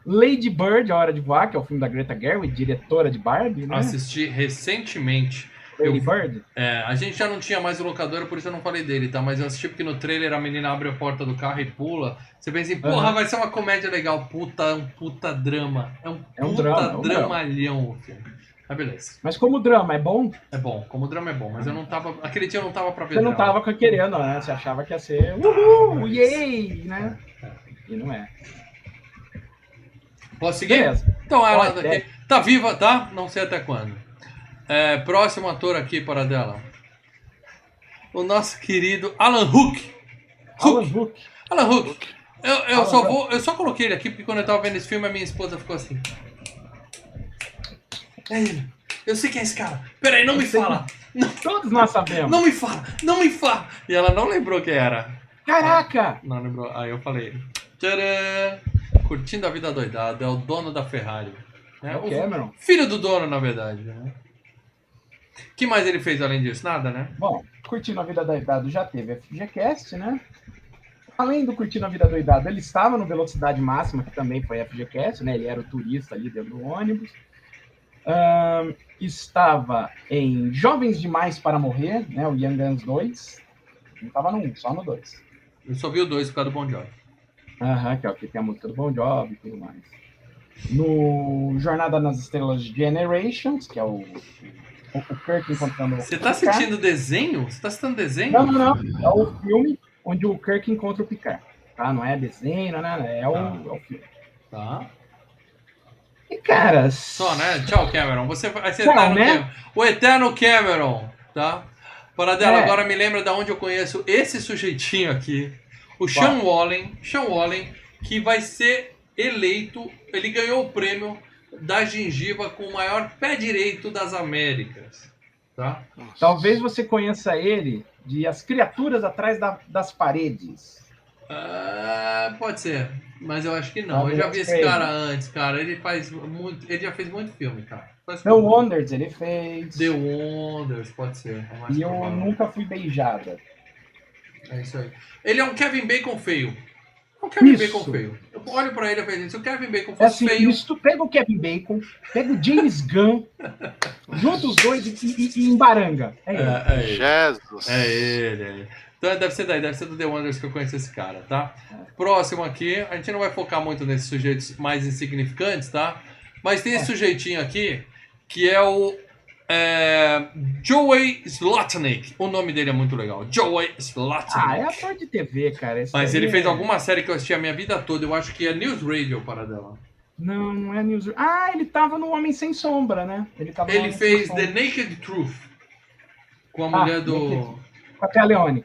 Lady Bird, A Hora de Voar, que é o filme da Greta Gerwig, diretora de Barbie, né? Assisti recentemente. Lady Bird. A gente já não tinha mais o locador, por isso eu não falei dele, tá? Mas eu assisti porque no trailer a menina abre a porta do carro e pula. Você pensa assim, porra, vai ser uma comédia legal. É um puta drama. É um drama. dramalhão o filme. Mas beleza. Mas como drama é bom, É bom, como drama é bom, mas eu não tava. Aquele dia eu não tava pra ver. você não drama. tava querendo, né? Você achava que ia ser uhul, yay, né? E não é. Posso seguir? Beleza. Então ela Pode, daqui tá viva, tá? Não sei até quando. Próximo ator aqui para dela. O nosso querido Alan Hook. Alan Hook. Alan Hook. Alan Eu só coloquei ele aqui porque quando eu tava vendo esse filme a minha esposa ficou assim. É ele. Eu sei quem é esse cara. Peraí, não me fala. Todos nós sabemos. Não me fala. E ela não lembrou quem era. Caraca! Não lembrou. Aí eu falei. Tcharam! Curtindo a vida doidada. É o dono da Ferrari. Né? É o Cameron. Filho do dono, na verdade. Né? O que mais ele fez além disso? Nada, né? Bom, Curtindo a Vida Doidado já teve FGCast, né? Além do Curtindo a Vida Doidado, ele estava no Velocidade Máxima, que também foi FGCast, né? Ele era o turista ali dentro do ônibus. Estava em Jovens Demais para Morrer, né? O Young Guns 2. Não estava no 1, só no 2. Eu só vi o 2 por causa do Bon Jovi. Que é o que tem a música do Bon Jovi e tudo mais. No Jornada nas Estrelas Generations, que é o Kirk encontrando Você tá o Picard. assistindo desenho? Você tá assistindo desenho? Não. É o filme onde o Kirk encontra o Picard. Tá? Não é desenho, é o filme. Tá. E, cara... Só, né? Tchau, Cameron. Você vai ser Tchau, eterno né? Cameron. O eterno Cameron, tá? Para dela, É. agora me lembra de onde eu conheço esse sujeitinho aqui. O Sean Wallen, que vai ser eleito, ele ganhou o prêmio da gengiva com o maior pé direito das Américas, tá? Talvez você conheça ele de As Criaturas Atrás das Paredes. Pode ser, mas eu acho que não. Eu já vi esse cara antes, cara. Ele já fez muito filme, cara. The Wonders ele fez. The Wonders, pode ser. É mais E eu provável. nunca fui beijada. É isso aí. Ele é um Kevin Bacon feio. É um Kevin Isso. Bacon feio. Eu olho pra ele e falo, se o Kevin Bacon É fosse assim, feio... isso, pega o Kevin Bacon, pega o James Gunn, junta os dois e embaranga. É ele. É ele. Jesus. É ele. Então deve ser do The Wonders que eu conheço esse cara, tá? Próximo aqui, a gente não vai focar muito nesses sujeitos mais insignificantes, tá? Mas tem esse sujeitinho aqui, que é o Joey Slotnick. O nome dele é muito legal. Joey Slotnick. É ator de TV, cara. Esse Mas aí ele fez alguma série que eu assisti a minha vida toda. Eu acho que é News Radio para dela. Não é News. Ele tava no Homem Sem Sombra, né? Ele Ele fez The Naked Truth. Com a mulher do... Com a Thea Leone.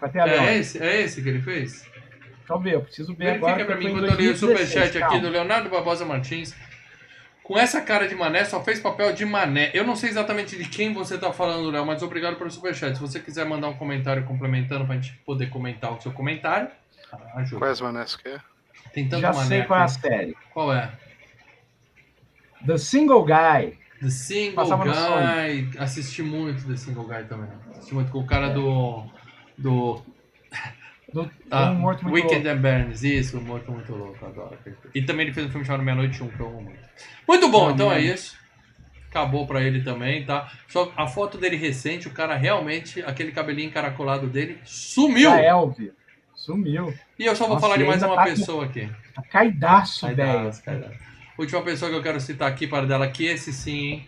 É esse que ele fez? Deixa eu ver, eu preciso ver agora. Verifica pra mim foi em enquanto eu li o 2016, superchat aqui calma. do Leonardo Barbosa Martins. Com essa cara de mané, só fez papel de mané. Eu não sei exatamente de quem você tá falando, Léo, mas obrigado pelo superchat. Se você quiser mandar um comentário complementando pra gente poder comentar o seu comentário, ajuda. Quais mané que é? Tem tanto Já mané sei qual é a aqui. série. Qual é? The Single Guy. The Single Passava no Guy. Assisti muito The Single Guy também. Assisti muito com o cara do Um Morto Muito Weekend Louco. and Burns, isso, Morto Muito Louco, adoro. E também ele fez um filme chamado Meia-Noite 1, que eu amo muito. Muito bom, então é isso. Acabou pra ele também, tá? Só a foto dele recente, o cara realmente, aquele cabelinho encaracolado dele, sumiu! Da Elvio. Sumiu. E eu só vou Nossa, falar de e mais ainda uma tá pessoa aqui. Tá caidaço, velho. Caidaço. Última pessoa que eu quero citar aqui para dela, que esse sim, hein?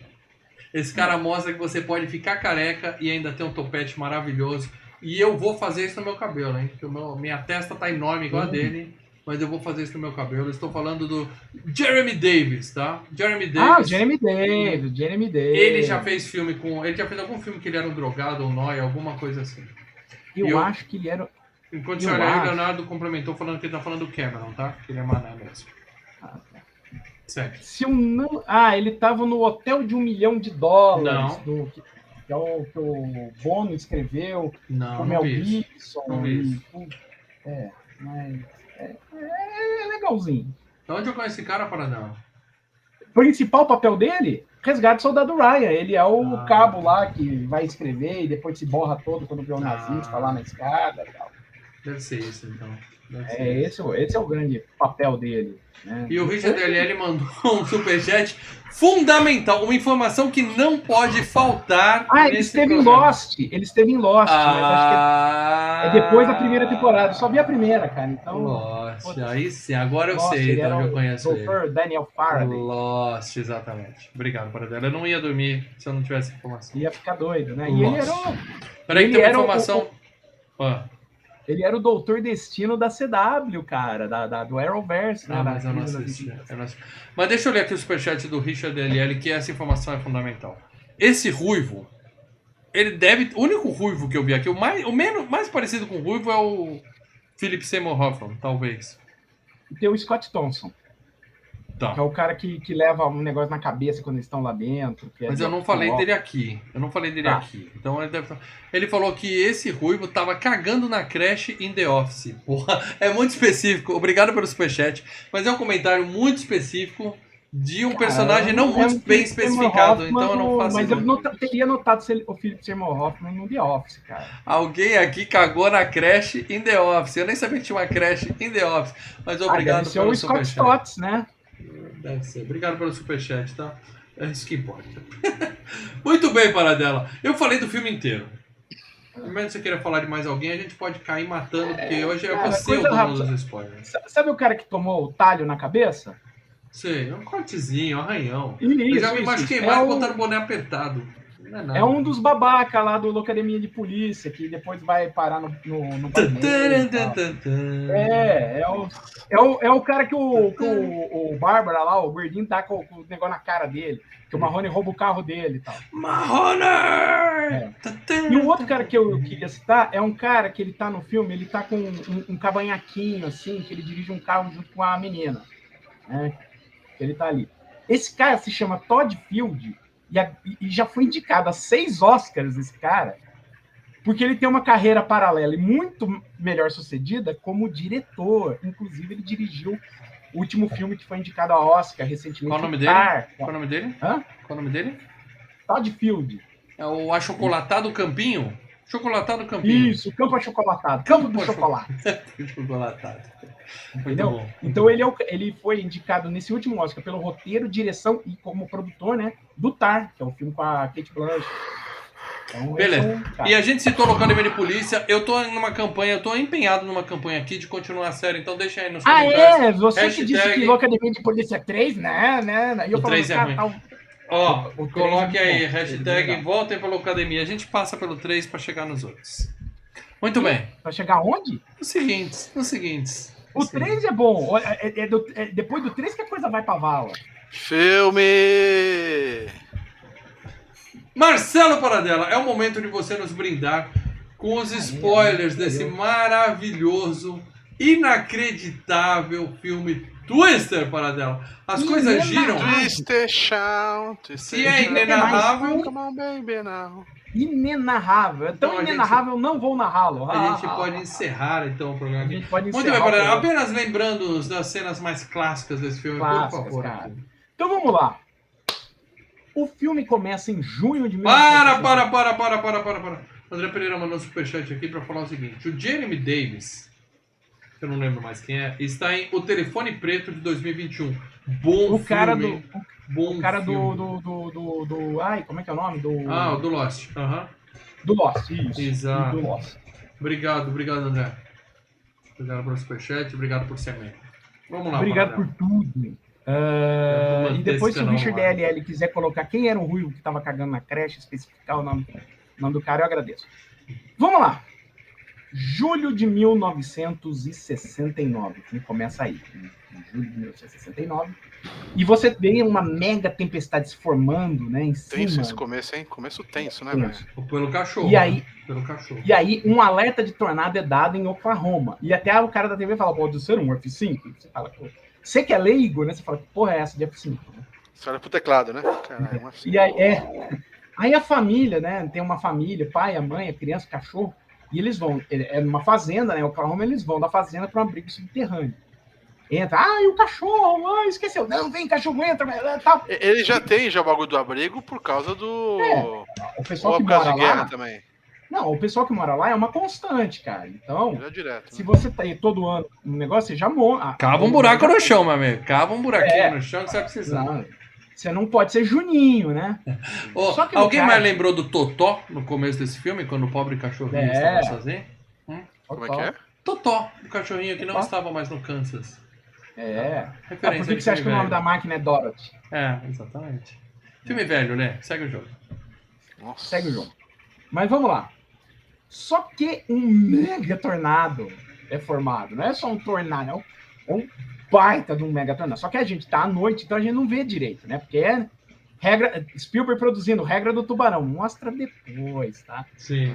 Esse cara mostra que você pode ficar careca e ainda ter um topete maravilhoso. E eu vou fazer isso no meu cabelo, hein? Porque minha testa tá enorme igual a dele, mas eu vou fazer isso no meu cabelo. Eu estou falando do Jeremy Davis, tá? Jeremy Davis. o Jeremy Davis. Ele já fez filme com... Ele já fez algum filme que ele era um drogado ou nóia, alguma coisa assim. Eu acho que ele era... Enquanto o Leonardo complementou falando que ele tá falando do Cameron, tá? Que ele é mané mesmo. Certo. Se eu não... ele tava no Hotel de $1 Milhão. Não. Que é o que o Bono escreveu. Não, o Mel vi Gibson. Não vi isso. Mas... É legalzinho. De onde eu conheço esse cara, Paradão? O principal papel dele, Resgate do Soldado Ryan. Ele é o cabo lá que vai escrever e depois se borra todo quando vê o nazista lá na escada e tal. Deve ser isso, então. Esse é o grande papel dele. Né? E o Richard LL mandou um superchat fundamental, uma informação que não pode faltar. Ele esteve em Lost. Mas acho que é depois da primeira temporada. Eu só vi a primeira, cara. Então, Lost, aí sim, agora eu sei de onde eu conheço ele. Dr. Daniel Faraday. Lost, exatamente. Obrigado, Paradela. Eu não ia dormir se eu não tivesse informação. Ia ficar doido, né? E ele era o... Peraí, tem uma informação. Ele era o Doutor Destino da CW, cara, do Arrowverse. Né? Mas eu não assisti. Mas deixa eu ler aqui o superchat do Richard LL, que essa informação é fundamental. Esse ruivo, ele deve... O único ruivo que eu vi aqui, o mais parecido com o ruivo é o Philip Seymour Hoffman, talvez. E tem o Scott Thompson. Tá. Que é o cara que leva um negócio na cabeça quando eles estão lá dentro. Mas eu não falei dele aqui. Aqui. Então ele falou que esse ruivo tava cagando na creche em The Office. Porra, é muito específico. Obrigado pelo superchat. Mas é um comentário muito específico de um personagem não muito bem especificado. Então eu não faço. Mas eu teria notado o Philip Seymour Hoffman no The Office, cara. Alguém aqui cagou na creche em The Office. Eu nem sabia que tinha uma creche em The Office. Mas obrigado pelo superchat. Deve ser o Scott Stotts, né? Deve ser. Obrigado pelo superchat, tá? É isso que importa. Muito bem, Paradela. Eu falei do filme inteiro. Primeiro, se você queira falar de mais alguém, a gente pode cair matando, porque hoje é você o dono dos spoilers. Sabe o cara que tomou o talho na cabeça? Sei, é um cortezinho, um arranhão. Eu já me machuquei mais botar o boné apertado. Não é nada. É um dos babaca lá do Academia de Polícia, que depois vai parar no É o cara que o Bárbara lá, o gordinho, tá com o negócio na cara dele. Que o Marrone rouba o carro dele e tal. Marrone! E o outro cara que eu queria citar é um cara que ele tá no filme, ele tá com um cavanhaquinho, assim, que ele dirige um carro junto com a menina. Né? Ele tá ali. Esse cara se chama Todd Field e já foi indicado a 6 Oscars, esse cara, porque ele tem uma carreira paralela e muito melhor sucedida como diretor. Inclusive, ele dirigiu o último filme que foi indicado a Oscar recentemente. Qual o nome dele? Qual o nome dele? Hã? Qual o nome dele? Todd Field. É o Achocolatado Campinho? Chocolatado Campinho. Isso, Campo Achocolatado. Campo do Chocolate. Chocolatado. Entendeu? Então ele foi indicado nesse último Oscar pelo roteiro, direção e como produtor, né, do Tar, que é um filme com a Kate Blanchett. Então, beleza. E a gente citou no Academia de Polícia. Eu tô numa campanha, eu tô empenhado numa campanha aqui de continuar a série, então deixa aí nos comentários. Você hashtag... que disse que o Academia de Polícia 3, né? E eu o 3 é ruim. Coloque aí, hashtag voltem pela Academia. A gente passa pelo 3 para chegar nos outros. Muito bem. Para chegar onde? Nos seguintes. O 3 é bom. Depois do 3 que a coisa vai pra vala. Filme! Marcelo Paradela, é o momento de você nos brindar com os spoilers desse maravilhoso, inacreditável filme Twister, Paradela. As coisas giram. Twister shout. Se é inenarrável. Come on, baby, now. Inenarrável. É tão inenarrável, eu não vou narrá-lo. A gente pode encerrar então o programa aqui. Muito bem, Paradela. Apenas lembrando das cenas mais clássicas desse filme, por favor. Cara. Então vamos lá. O filme começa em junho de 1960. Para. André Pereira mandou um superchat aqui para falar o seguinte. O Jeremy Davis, que eu não lembro mais quem é, está em O Telefone Preto de 2021. Bom o cara filme. O cara do... Ai, como é que é o nome? O do Lost. Do Lost, isso. Exato. Do Lost. Obrigado, André. Obrigado pelo superchat, obrigado por ser membro. Vamos lá. Obrigado por tudo. E depois, se o Richard DLL quiser colocar quem era o ruivo que estava cagando na creche, especificar o nome do cara, eu agradeço. Vamos lá. julho de 1969. O filme começa aí, em julho de 1969. E você vê uma mega tempestade se formando, né, em cima. Tenso esse começo, hein? Começo tenso, né, velho? Pelo cachorro. E aí, né? Pelo cachorro. E aí, um alerta de tornado é dado em Oklahoma. E até o cara da TV fala, pode ser um F5? Você fala, pô, você que é leigo, né? Você fala, que porra é essa de F5? Você olha pro teclado, né? Caralho, uma E aí a família, né? Tem uma família, o pai, a mãe, a criança, o cachorro. E eles vão, é numa fazenda, né? Oklahoma, eles vão da fazenda para um abrigo subterrâneo. Entra, e o cachorro, esqueceu. Não, vem, cachorro, entra, tal. Ele já tem o bagulho do abrigo por causa do... O pessoal Ou que por causa mora de guerra lá... também. Não, o pessoal que mora lá é uma constante, cara. Então, Já direto. se você tá aí todo ano no negócio, você já morre. Cava um buraco no chão, meu amigo. Cava um buraquinho no chão que você vai precisar. Não, você não pode ser Juninho, né? Ô, Só que alguém o cara- mais lembrou do Totó no começo desse filme, quando o pobre cachorrinho estava sozinho? Como é que é? Totó, o cachorrinho que não Totó. estava mais no Kansas. Por Referência que de você acha que o filme nome da velho. máquina é Dorothy? É, exatamente. Filme velho, né? Segue o jogo. Nossa. Segue o jogo. Mas vamos lá. Só que um mega tornado é formado. Não é só um tornado, é um baita de um mega tornado. Só que a gente tá à noite, então a gente não vê direito, né? Porque é regra. Spielberg produzindo, regra do tubarão. Mostra depois, tá? Sim.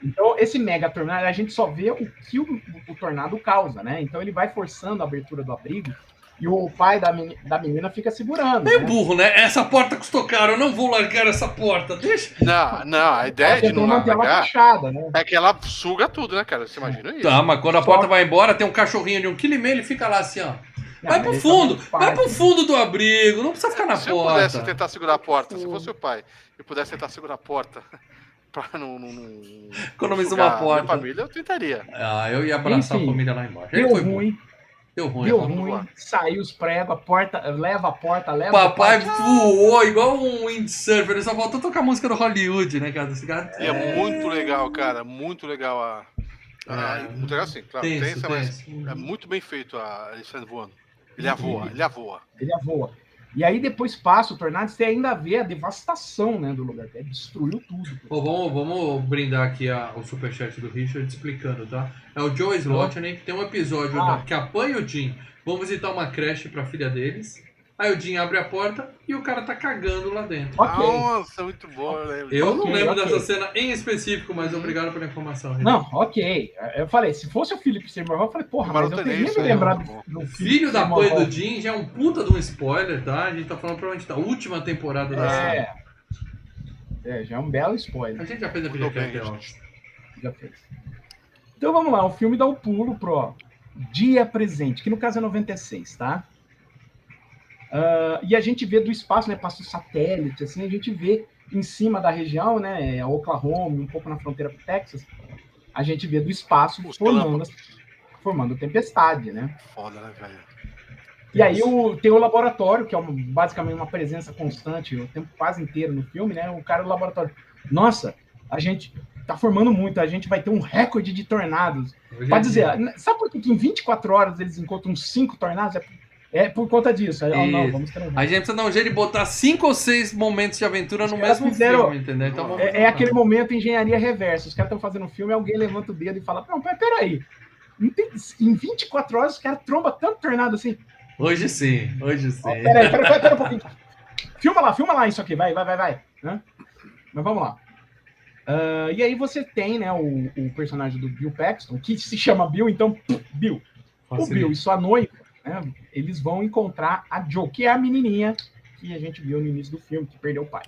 Então, esse mega tornado, a gente só vê o que o tornado causa, né? Então, ele vai forçando a abertura do abrigo e o pai da menina fica segurando. Meio né? burro, né? Essa porta custou caro, eu não vou largar essa porta. Deixa. Não, a ideia de Tentou não manter ela largar fechada, né? é que ela suga tudo, né, cara? Você imagina isso? Tá, mas quando a Só- porta vai embora, tem um cachorrinho de 1,5 kg, ele fica lá assim, ó. Vai Não, pro mas fundo, ele tá vai pro fundo do abrigo, não precisa ficar na Se eu pudesse porta. tentar segurar a porta, se fosse o pai, eu pudesse tentar segurar a porta pra não Economiza sugar uma porta. minha família, eu tentaria. Ah, eu ia abraçar Enfim, a família lá embaixo. Ele Deu foi burro. ruim, Deu ruim. deu vamos ruim, voar. saiu os pregos, a porta, leva a porta, leva Papai a porta. voou igual um windsurfer, ele só faltou tocar a música do Hollywood, né, cara? Esse cara... E é muito legal, cara. Muito legal muito legal sim, claro. Tenso, Tensa, mas tenso. é muito bem feito ele saindo voando. Ele avoa. Ele voa. E aí depois passa o tornado, você ainda vê a devastação, né, do lugar. Destruiu tudo. Pô, vamos brindar aqui o superchat do Richard explicando, tá? É o Joe Slotnick, que tem um episódio que apanha o Jim. Vão visitar uma creche pra filha deles. Aí o Jim abre a porta e o cara tá cagando lá dentro. Ok. Nossa, muito bom, eu lembro. Eu não Ok, lembro ok. dessa cena em específico, mas obrigado pela informação, Richard. Não, ok. Eu falei, se fosse o Philip Seymour Hoffman, eu falei, porra, mas eu teria Maratonei, me lembrado isso aí, do Filho da Seymour mãe do Hoffman. Jim já é um puta de um spoiler, tá? A gente tá falando provavelmente da última temporada da série. Já é um belo spoiler. A gente já fez a Mandou vida bem, aqui, ó. gente. Já fez. Então vamos lá, o filme dá o pulo pro dia presente, que no caso é 96, tá? E a gente vê do espaço, né? Passa o satélite, assim, a gente vê em cima da região, né? Oklahoma, um pouco na fronteira com o Texas, a gente vê do espaço Os formando tempestade, né? Foda, né, velho? E aí tem o laboratório, que é basicamente uma presença constante o tempo quase inteiro no filme, né? O cara do laboratório. Nossa, a gente tá formando muito, a gente vai ter um recorde de tornados. Pode dizer, sabe por que em 24 horas eles encontram 5 tornados? É por conta disso. Não, vamos ter um A gente precisa dar um jeito de botar 5 ou 6 momentos de aventura no caras mesmo fizeram- filme, entendeu? Então vamos É aquele momento engenharia reversa. Os caras estão fazendo um filme, alguém levanta o dedo e fala: Não, peraí. Em 24 horas os caras trombam tanto tornado assim. Hoje sim. Pera um pouquinho. Filma lá isso aqui, vai. Né? Mas vamos lá. E aí você tem, né, o personagem do Bill Paxton, que se chama Bill, então, Bill. O Bill e sua noiva, né, eles vão encontrar a Jo, que é a menininha que a gente viu no início do filme, que perdeu o pai.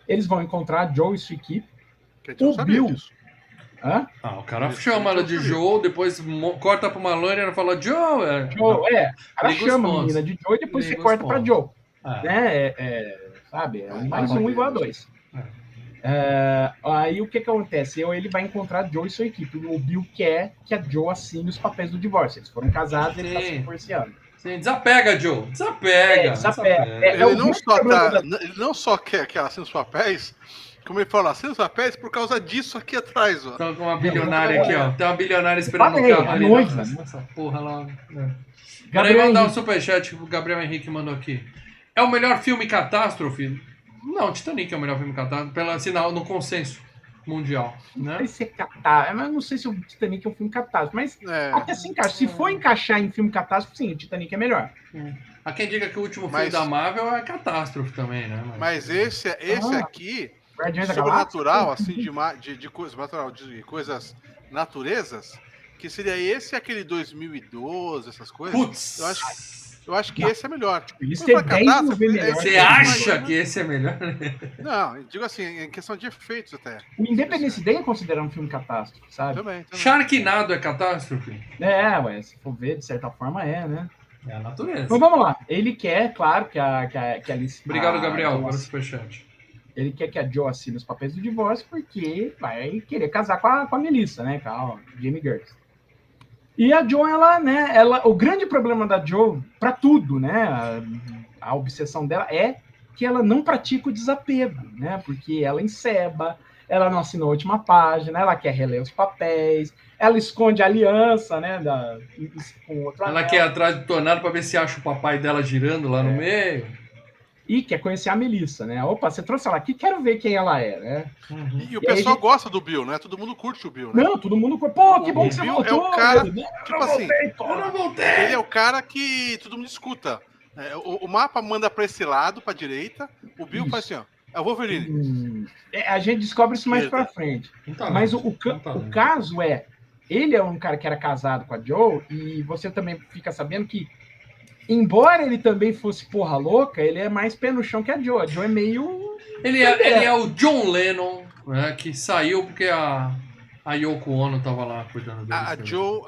Eles vão encontrar a Jo e sua equipe. Porque a gente não O sabia Bill. disso. O cara chama ela de Joe, depois corta pra uma loira e ela fala Joe. Jo, ela Liga os chama a pontos. menina de Jo e depois Liga você os corta pra pontos. Jo. É. Né? Sabe? Mais um igual a 2. Aí o que acontece? Ele vai encontrar a Jo e sua equipe. O Bill quer que a Jo assine os papéis do divórcio. Eles foram casados e ele está se Sim. divorciando. Sim, desapega, Joe. Desapega. Ele não o só problema tá. Ele não só quer que ela assine os papéis, como ele fala, assine os papéis por causa disso aqui atrás, ó. Estão com uma bilionária aqui, ó. Tem uma bilionária esperando Falei, o carro a ali. noiva, Não, né? essa porra lá. Peraí, Gabriel vamos dar um Henrique. superchat que o Gabriel Henrique mandou aqui. É o melhor filme catástrofe? Não, Titanic é o melhor filme catástrofe, pelo sinal, no consenso. mundial, Não né? sei se é catástrofe, mas não sei se o Titanic é um filme catástrofe, mas até se encaixa. Se for encaixar em filme catástrofe, sim, o Titanic é melhor. Há quem diga que o último filme Mas- da Marvel é catástrofe também, né? Mas esse aqui, Guardiões da sobrenatural, Galáxia. assim, de coisas, sobrenatural, de coisas naturezas, que seria esse e aquele 2012, essas coisas. Putz! Eu acho que esse é melhor. Isso Quando é fala 10 catástrofe, vezes melhor. Você você acha imagina- que esse é melhor? Não, eu digo assim, em questão de efeitos até. O Independence Day é considerado um filme catástrofe, sabe? Também. Sharknado é catástrofe? Ué, se for ver, de certa forma é, né? É a natureza. Mas vamos lá. Ele quer, claro, que a Alice... Obrigado, a Gabriel, Jo pelo assine- superchat. Ele quer que a Joe assine os papéis do divórcio porque vai querer casar com a Melissa, né? Com a Jamie Gertz. E a Joe, o grande problema da Joe, pra tudo, né? A obsessão dela é que ela não pratica o desapego, né? Porque ela enceba, ela não assinou a última página, ela quer reler os papéis, ela esconde a aliança, né? Com outro Ela anel, quer ir atrás do tornado pra ver se acha o papai dela girando lá no meio. e quer conhecer a Melissa, né? Opa, você trouxe ela aqui, quero ver quem ela é, né? E o E aí, pessoal gente- gosta do Bill, né? Todo mundo curte o Bill, né? Não, todo mundo... Pô, que bom O que você Bill voltou! é o cara, meu Deus. tipo Eu assim, voltei, Eu porra. não voltei! Ele é o cara que todo mundo escuta. O mapa manda pra esse lado, pra direita. O Bill Isso. faz assim, ó. É o Wolverine. A gente descobre isso mais pra frente. Não tá Mas lendo, o não tá o lendo. caso é, ele é um cara que era casado com a Joe, e você também fica sabendo que, embora ele também fosse porra louca, ele é mais pé no chão que a Joe. A Joe é meio... Ele é o John Lennon, né, que saiu porque a Yoko Ono tava lá cuidando dele. A Joe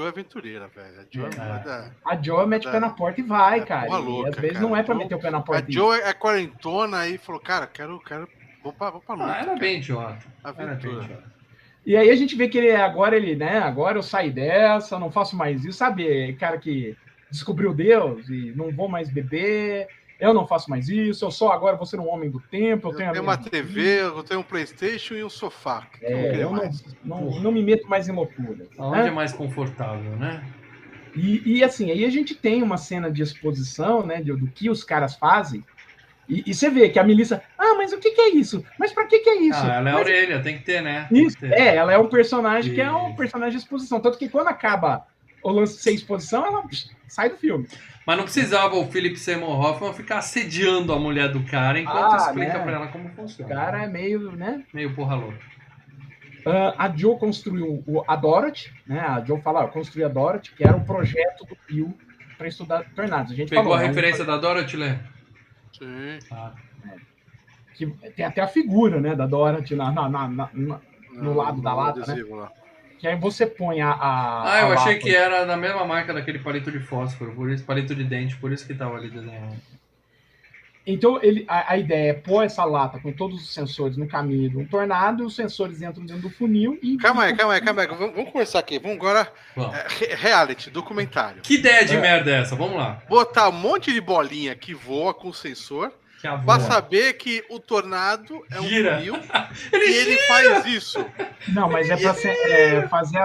é aventureira, velho. A Joe A Joe mete o pé na porta e vai, É cara. porra E louca, às vezes cara. não é pra A Joe- meter o pé na A porta. Joe é quarentona e falou, cara, vou pra luta. Ah, era cara. bem idiota. Era bem Aventura. idiota. E aí a gente vê que agora eu saio dessa, não faço mais isso, sabe? Cara que descobriu Deus e não vou mais beber, eu não faço mais isso, eu só agora vou ser um homem do tempo, Eu tenho a tenho minha uma TV, eu tenho um Playstation e um sofá. Que eu não queria eu mais. não me meto mais em loucura. Onde é Né? mais confortável, né? E assim, aí a gente tem uma cena de exposição, né, do que os caras fazem, e você vê que a Melissa, mas o que é isso? Mas pra que é isso? Ah, ela é a Mas orelha, tem que ter, né? Tem isso, que ter. ela é um personagem que é um Isso. personagem de exposição, tanto que quando acaba o lance de ser exposição, ela sai do filme. Mas não precisava o Philip Seymour Hoffman ficar assediando a mulher do cara enquanto explica né? pra ela como O funciona. cara é meio, né? Meio porra louca. A Joe construiu a Dorothy, né? A Joe fala, eu construí a Dorothy, que era um projeto do Bill para estudar tornados. A gente Pegou falou, a né? referência da Dorothy, Lê? Sim. Ah. Que tem até a figura, né, da Dorothy no lado da lata, né? adesivo lá. Que aí você põe eu a achei lata. que era da mesma marca daquele palito de fósforo, por isso, palito de dente, por isso que tava ali desenhando. Então, a ideia é pôr essa lata com todos os sensores no caminho de um tornado, e os sensores entram dentro do funil e... Calma aí. Vamos conversar aqui. Vamos agora. Vamos. Reality, documentário. Que ideia de merda é essa? Vamos lá. Botar um monte de bolinha que voa com sensor Que a pra voa. saber que o tornado é um Gira. funil Ele e ele faz isso. Não, mas é para fazer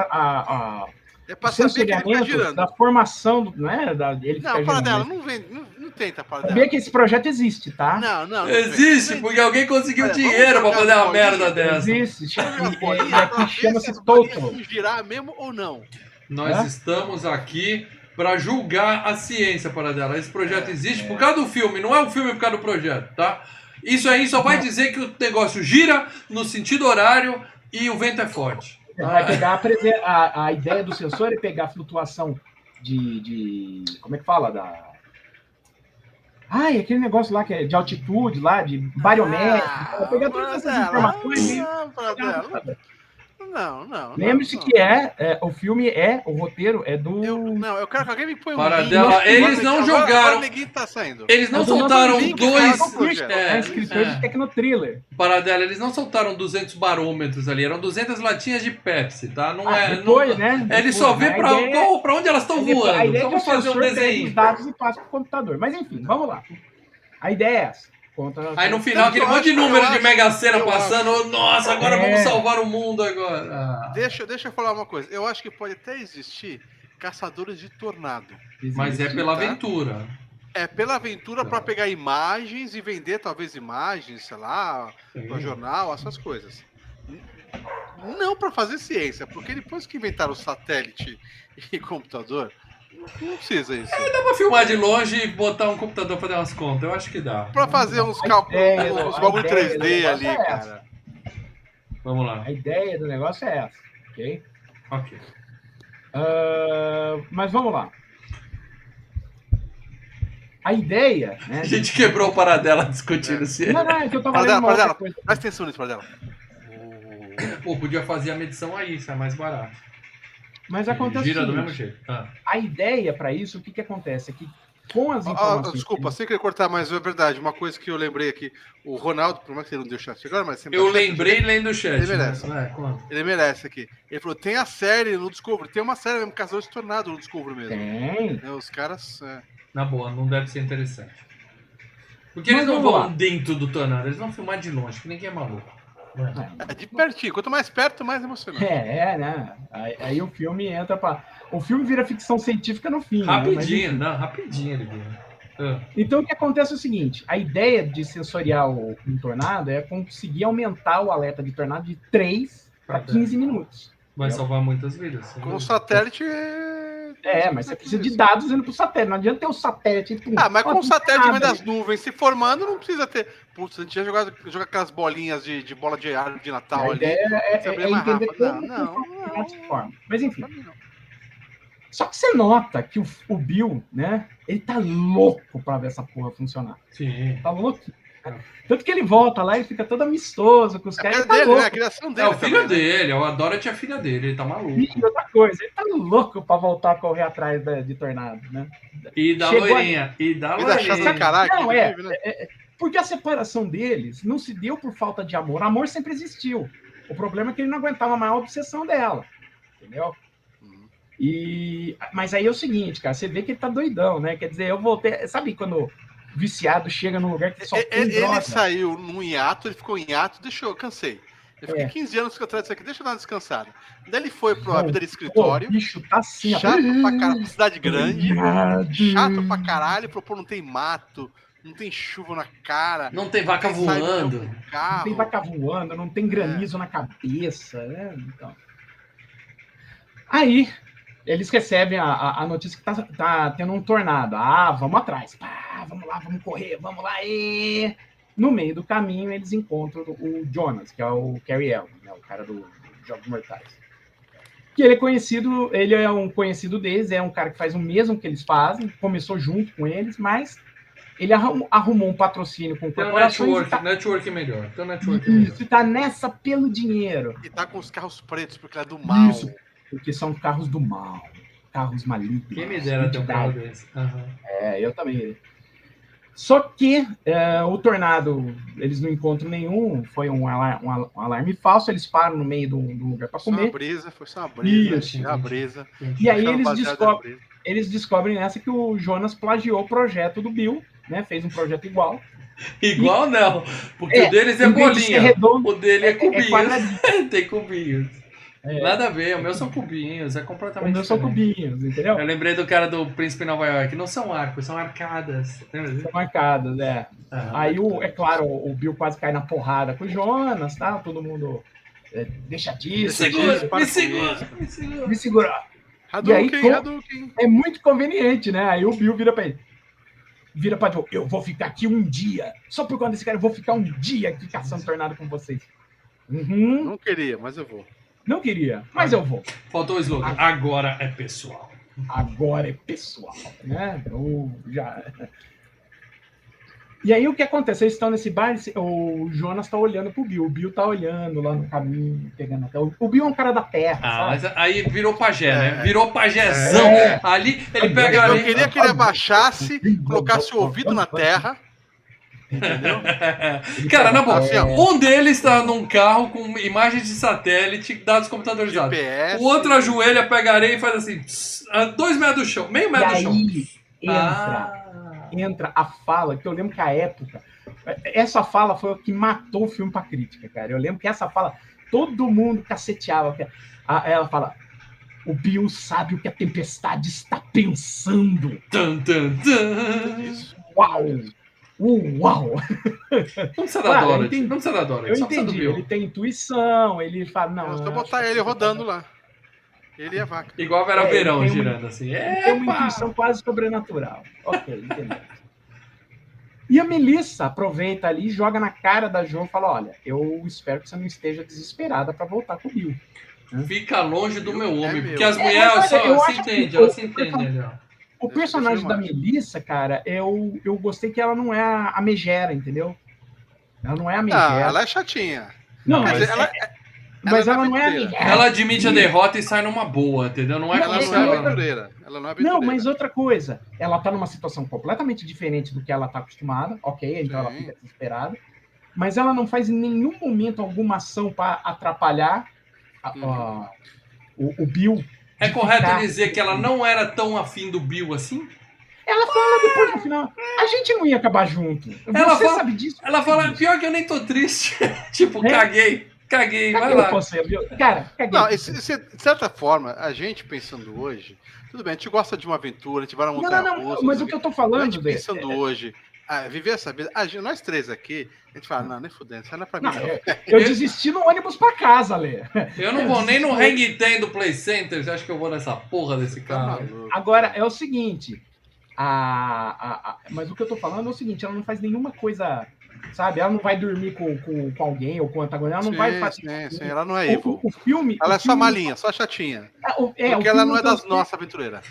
É pra o saber que ele tá sensoriamento girando. da formação, né? Ele Não, fica para girando. dela, não vem, não tenta para dela. Sabia que esse projeto existe, tá? Não Existe, vem. porque alguém conseguiu Olha, dinheiro pra vamos fazer uma jogar merda bolinha. dessa. Existe. Vamos jogar E bolinha pra aqui ver se chama-se as bolinhas Total. vão girar mesmo ou não. Nós É? estamos aqui pra julgar a ciência para dela. Esse projeto É, existe por causa do filme, não é o filme por causa do projeto, tá? Isso aí só vai dizer que o negócio gira no sentido horário e o vento é forte. Vai pegar a ideia do sensor é pegar a flutuação de como é que fala? Aquele negócio lá que é de altitude, lá, de bariométrico. Vai pegar todas essas informações e... Não. Lembre-se que o roteiro é do... Eu quero que alguém me põe um Para link. dela, Agora- eles não agora jogaram. o neguinho tá saindo. Eles não É do nosso soltaram link, dois. cara, do projeto. escritor de Tecnotriller. Para dela, eles não soltaram 200 barômetros ali, eram 200 latinhas de Pepsi, tá? Não é. Depois, não, né? Ele só vê Depois, né? pra onde elas estão A voando. ideia é Só que o pra fazer um sensor pega os desenho. dados e passa para o computador. Mas enfim, vamos lá. A ideia é essa. Aí no final, aquele Eu monte de acho, número eu de acho, Mega Sena eu passando. Nossa, agora É. vamos salvar o mundo agora. Ah. Deixa eu falar uma coisa. Eu acho que pode até existir caçadores de tornado. Mas é pela tá? aventura. É pela aventura Tá. para pegar imagens e vender talvez imagens, sei lá, para jornal, essas coisas. Não para fazer ciência, porque depois que inventaram satélite e computador, não precisa isso. Dá pra filmar de longe e botar um computador pra dar umas contas. Eu acho que dá. Para fazer uns cálculos, uns bagulho 3D ali, cara. Vamos lá. A ideia do negócio é essa, ok? Ok. Mas vamos lá. A ideia, né? A gente quebrou o Paradela discutindo se... Não, é que eu tava lendo uma Paradela, outra coisa. presta atenção nisso, Paradela. Pô, podia fazer a medição aí, isso é mais barato. Mas acontece Gira o do seguinte, mesmo jeito. Tá. a ideia para isso, o que acontece? É que com as informações... Desculpa, sem querer cortar, mas é verdade. Uma coisa que eu lembrei aqui, o Ronaldo, por mais que ele não deu chat agora, mas sempre. Eu lembrei lendo o chat. Ele merece. Né? Ele merece aqui. Ele falou: tem a série no Discovery, tem uma série mesmo, Caçadores de Tornado no Discovery mesmo. Tem. Os caras. Na boa, não deve ser interessante. Porque Mas eles não vamos vão lá. dentro do tornado, eles vão filmar de longe, que ninguém é maluco. É de pertinho. Quanto mais perto, mais emocionante. Né? Aí o filme entra para... O filme vira ficção científica no fim. Rapidinho, né? rapidinho ele vira. Então o que acontece é o seguinte, a ideia de sensoriar um tornado é conseguir aumentar o alerta de tornado de 3 para 15 minutos. Vai salvar muitas vidas. Com o satélite. Mas você precisa de dados indo pro satélite. Não adianta ter o satélite. Mas com o satélite nada. vem das nuvens se formando, não precisa ter. Putz, a gente ia jogar aquelas bolinhas de bola de árvore de Natal A ali. ideia é entender rápido. como se forma. Mas enfim. Só que você nota que o Bill, né? Ele tá louco pra ver essa porra funcionar. Sim. Tá louco. Tanto que ele volta lá e fica todo amistoso com os caras. É dele, né? A criação dele. É o filho dele, eu adoro a filha dele, ele tá maluco. E outra coisa, ele tá louco pra voltar a correr atrás de tornado, né? E da loirinha. E da loirinha. Caralho, não, porque a separação deles não se deu por falta de amor. Amor sempre existiu. O problema é que ele não aguentava mais a obsessão dela. Entendeu? Mas aí é o seguinte, cara, você vê que ele tá doidão, né? Quer dizer, eu voltei. Sabe quando viciado chega num lugar que só tem droga? Ele saiu num hiato, ele ficou em hiato, cansei. Eu fiquei 15 anos atrás disso aqui, deixa eu dar uma descansada. Daí ele foi pra vida de escritório. O bicho tá assim, chato pra caralho, cidade grande. Chato pra caralho, ele falou, pô, não tem mato, não tem chuva na cara. Não tem vaca voando. Não tem vaca voando, não tem granizo na cabeça, né? Então. Aí, eles recebem a notícia que tá tendo um tornado. Vamos atrás. Vamos lá, vamos correr, vamos lá. E... No meio do caminho, eles encontram o Jonas, que é o Cary Elwes, né, o cara dos Jogos Mortais. Que ele é um conhecido deles, é um cara que faz o mesmo que eles fazem, começou junto com eles, mas ele arrumou um patrocínio com corporações. Network melhor. Isso, tá nessa pelo dinheiro. E tá com os carros pretos, porque é do mal. Isso, porque são carros do mal, carros malignos. Quem me dera ter um carro desse. Eu também. Só que o tornado, eles não encontram nenhum, foi um alarme falso, eles param no meio do lugar para comer. Foi só uma brisa. Isso. Uma brisa. E aí eles descobrem nessa que o Jonas plagiou o projeto do Bill, né? Fez um projeto igual. Igual não, porque o deles é bolinha, redondo, o dele é cubinhos, tem cubinhos. Nada a ver, o meu são cubinhos, é completamente diferente. São cubinhos, entendeu? Eu lembrei do cara do Príncipe Nova York, não são arcos, são arcadas. São arcadas, Aí, é claro, o Bill quase cai na porrada com o Jonas, tá? Todo mundo deixa disso. Me segura. E aí, é muito conveniente, né? Aí o Bill vira pra ele. Vira pra Joe, eu vou ficar aqui um dia. Só por conta desse cara, eu vou ficar um dia aqui caçando tornado com vocês. Não queria, mas eu vou. Não queria, mas eu vou. Faltou o slogan. Agora é pessoal. Agora é pessoal, né? E aí o que acontece? Eles estão nesse bar, o Jonas tá olhando pro Bill. O Bill tá olhando lá no caminho, pegando até. O Bill é um cara da terra. Mas aí virou pajé, né? Virou pajézão. Ali, ele pega ali. Eu queria que ele abaixasse, colocasse o ouvido na terra. Entendeu? Cara, na boa, um deles tá num carro com imagens de satélite, dados computadorizados. GPS. O outro ajoelha, pega areia e faz assim, 2 metros do chão, meio metro do chão. Entra a fala, que eu lembro que a época, essa fala foi o que matou o filme pra crítica, cara. Eu lembro que essa fala, todo mundo caceteava. Ela fala, o Bill sabe o que a tempestade está pensando. Tum, tum, tum. Uau! Uau! Não precisa da Claro, eu Dorothy. entendi. Não precisa da Dorothy. Eu Só precisa do entendi, Bill. ele tem intuição, ele fala, não... É só eu botar acho que ele eu vou rodando lá. Ele e a vaca. Igual a Vera ele Verão tem uma- girando assim. Ele tem uma intuição quase sobrenatural. Ok, entendeu. E a Melissa aproveita ali e joga na cara da Jo e fala, olha, eu espero que você não esteja desesperada para voltar com o Bill. Fica longe do meu homem, meu. porque as É, mulheres mas olha, eu só se acho que entendem, o- elas se entendem ali, ó. O Deixa personagem eu da mais. Melissa, cara, eu gostei que ela não é a megera, entendeu? Ela não é a Ah, megera. ela é chatinha. Não, Quer mas, dizer, mas ela não é a aventureira. megera. Ela admite a derrota e sai numa boa, entendeu? Não é Não, como Ela se não é ela... aventureira. Ela não é Não, aventureira. mas outra coisa, ela tá numa situação completamente diferente do que ela tá acostumada, ok? Então ela Sim. fica desesperada. Mas ela não faz em nenhum momento alguma ação para atrapalhar o Bill. É de correto ficar- dizer que ela não era tão afim do Bill assim? Ela fala depois no final, a gente não ia acabar junto. Ela Você fala- sabe disso? Ela fala, pior que eu nem tô triste. Tipo, É. caguei, vai Caguei lá. com você, viu? Cara, caguei. Não, com você. de certa forma, a gente pensando hoje, tudo bem, a gente gosta de uma aventura, a gente vai na montanha Não, russa. mas sei o que quê. eu tô A falando, gente Dê, pensando hoje, viver essa vida, nós três aqui, a gente fala, não, nem fudendo, isso não é pra mim. não, Não. eu desisti no ônibus pra casa, Lê. Eu não vou nem no Hang Ten do Play Center, você acha que eu vou nessa porra desse Tá carro? maluco. Agora, é o seguinte, mas o que eu tô falando é o seguinte, ela não faz nenhuma coisa, sabe? Ela não vai dormir com alguém ou com o antagonista, ela não vai fazer... Sim, ela não é evil. O filme... Ela o é só filme- malinha, só chatinha. o Porque filme ela não é das transforma- nossas aventureiras.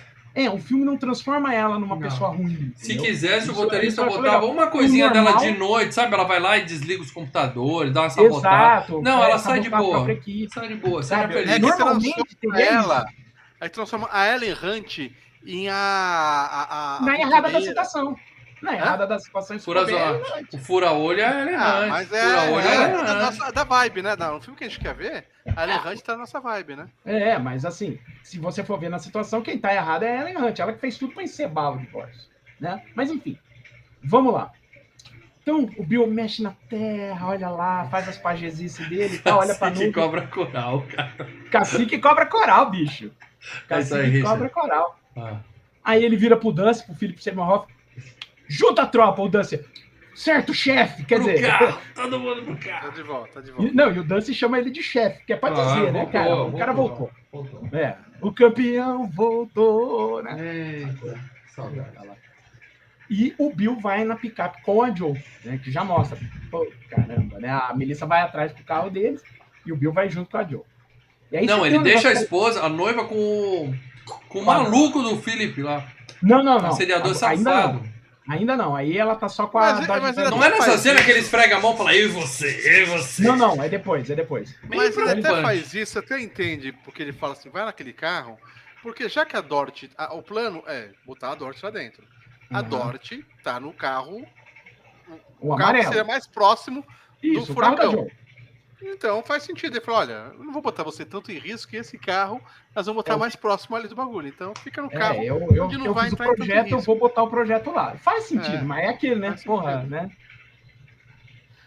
O filme não transforma ela numa Não. pessoa ruim. Se entendeu? quisesse, o Isso- roteirista isso é botava legal. uma coisinha O dela normal- de noite, sabe? Ela vai lá e desliga os computadores, dá uma sabotada. Exato. Não, ela sai de sabotar a boa. própria equipe. Sai de boa, Sabe, seja É feliz. que Normalmente transforma teria ela. Aí transforma a Ellen Hunt em a Na errada da aventureira. situação. Na errada da situação. isso Fura ficou bem- o fura-olho é elegante. Mas Fura-olho é da, elegante. da vibe, né? No filme que a gente quer ver, a Ellen Hunt tá na nossa vibe, né? Mas assim, se você for ver na situação, quem tá errado é a Ellen Hunt. Ela que fez tudo pra encebar o divórcio. Né? Mas enfim, vamos lá. Então, o Bill mexe na terra, olha lá, faz as pagesices dele e tal, olha pra Assim que nuvem. cobra coral, cara. Cacique cobra coral, bicho. É isso aí, Cacique Richard. cobra coral. Ah. Aí ele vira pro Dance, pro Philip Seymour Hoffman. Junta a tropa, o Dance. Certo, chefe. Quer Pro dizer. carro, todo mundo pro Tá carro. de volta, tá de E- volta. Não, e o Dance chama ele de chefe, que é pra dizer, né, cara? O cara voltou. O campeão voltou, né? Eita, saudade. E o Bill vai na picape com a Joe, né? Que já mostra. Pô, caramba, né? A Melissa vai atrás do carro deles e o Bill vai junto com a Joe. E aí Não, você ele tem um deixa a negócio- esposa, a noiva com o maluco do Philip lá. Não. Assediador Ainda safado. não. Ainda não. Aí ela tá só com Mas a ele- Dodge mas Ram. ele Não é nessa faz cena isso. que ele esfrega a mão e fala, eu e você, eu e você. Não, é depois. Mas ele preocupante. até faz isso, até entende, porque ele fala assim, vai naquele carro, porque já que a Dorothy, o plano é botar a Dorothy lá dentro. A Uhum. Dorothy tá no carro, O o carro que amarelo. seria mais próximo. Isso, do o carro da furacão. Joe. Então faz sentido. Ele falou, olha, eu não vou botar você tanto em risco que esse carro nós vamos botar mais próximo ali do bagulho. Então fica no carro. Eu onde não fiz vai o entrar em tanto projeto, eu risco. vou botar o projeto lá. Faz sentido, É, mas é aquele, né? faz Porra, sentido. né?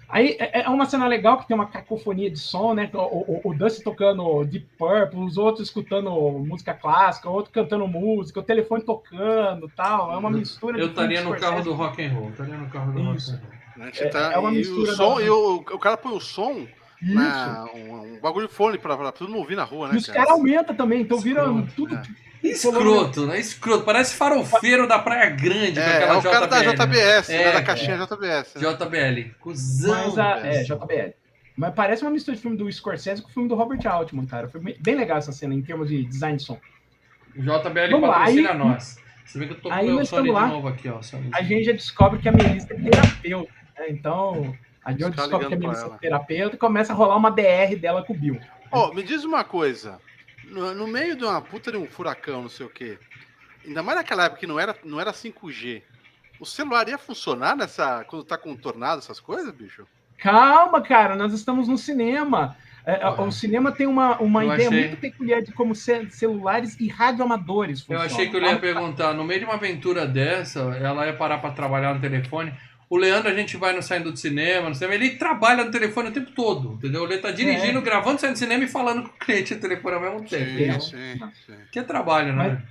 Aí é uma cena legal que tem uma cacofonia de som, né? O Dusty tocando Deep Purple, os outros escutando música clássica, o outro cantando música, o telefone tocando tal. É uma mistura Eu de filme estaria de no carro Scorsese. do rock and roll. Estaria no carro do Isso. rock and roll. A gente tá, é uma e mistura o som, da- e o cara põe o som Isso. um bagulho de fone pra todo mundo ouvir na rua, né? E os caras aumentam também, então vira Escroto, tudo. Escroto, né? Escroto. Parece farofeiro da Praia Grande com É aquela o cara da JBS, né? É, Da caixinha JBS. Né? JBL. Cusão. Mas velho. JBL. Mas parece uma mistura de filme do Scorsese com o filme do Robert Altman, cara. Foi bem legal essa cena em termos de design de som. JBL Vamos lá, patrocina aí- nós. Você vê que eu tô com aí o meu nós Sony de estamos lá. novo aqui, ó. Sony. A gente já descobre que a Melissa é terapeuta, né? Então, a gente Os caras descobre que a ligando pra Melissa ela. é terapeuta e começa a rolar uma DR dela com o Bill. Ó, me diz uma coisa. No meio de uma puta de um furacão, não sei o quê, ainda mais naquela época que não era 5G, o celular ia funcionar quando tá com tornado, essas coisas, bicho? Calma, cara, nós estamos no cinema. Uhum. O cinema tem uma Eu ideia achei- muito peculiar de como celulares e radioamadores Eu funcionam. achei que ele ia perguntar, no meio de uma aventura dessa, ela ia parar pra trabalhar no telefone. O Leandro, a gente vai no saindo do cinema, no cinema, ele trabalha no telefone o tempo todo, entendeu? Ele tá dirigindo, gravando, saindo do cinema e falando com o cliente no telefone ao mesmo tempo. Sim. entendeu? Sim. Que é trabalho, né?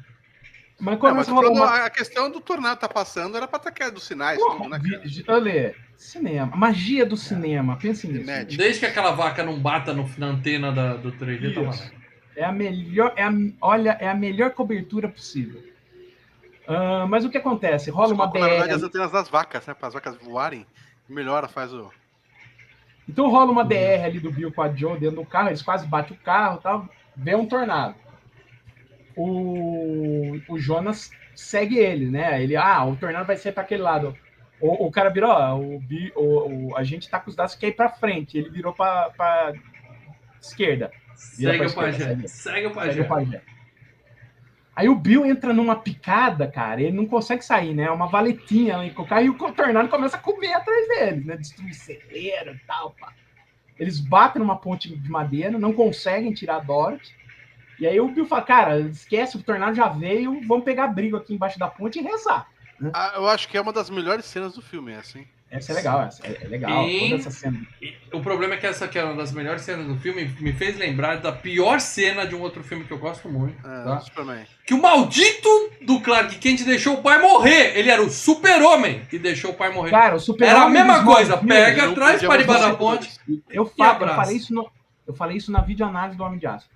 Mas Não, começa mas a rolar uma... a questão do tornado tá passando era pra ter caído dos sinais, tudo, né, cara? Olha, cinema, magia do cinema, pense nisso. Cinético. Desde que aquela vaca não bata na antena do 3D, tá Isso. valendo. É a melhor, olha, é a melhor cobertura possível. Mas o que acontece? Rola uma Na verdade, DR. as antenas das vacas, né? Para as vacas voarem, melhora, faz o. Então rola uma DR ali do Bill com a Joe dentro do carro, eles quase batem o carro e tal, vê um tornado. O Jonas segue ele, né? Ele, o tornado vai ser para aquele lado. O cara virou, a gente tá com os dados que ir para frente, ele virou para esquerda. Vira Segue pra o esquerda, pajé. Segue o segue o pajé. pajé. Aí o Bill entra numa picada, cara, ele não consegue sair, né? É uma valetinha ali com o carro e o tornado começa a comer atrás dele, né? Destruir celeiro e tal, pá. Eles batem numa ponte de madeira, não conseguem tirar a Dorothy. E aí o Bill fala, cara, esquece, o tornado já veio, vamos pegar abrigo aqui embaixo da ponte e rezar. Eu acho que é uma das melhores cenas do filme, essa, hein? Essa é legal, essa é legal, toda essa cena. O problema é que essa que é uma das melhores cenas do filme me fez lembrar da pior cena de um outro filme que eu gosto muito. Tá? Superman. Que o maldito do Clark Kent deixou o pai morrer. Ele era o super-homem que deixou o pai morrer. Cara, o super Era a mesma coisa. Smallville, Pega, traz para debaixo da ponte. Eu falei isso na videoanálise do Homem de Aço.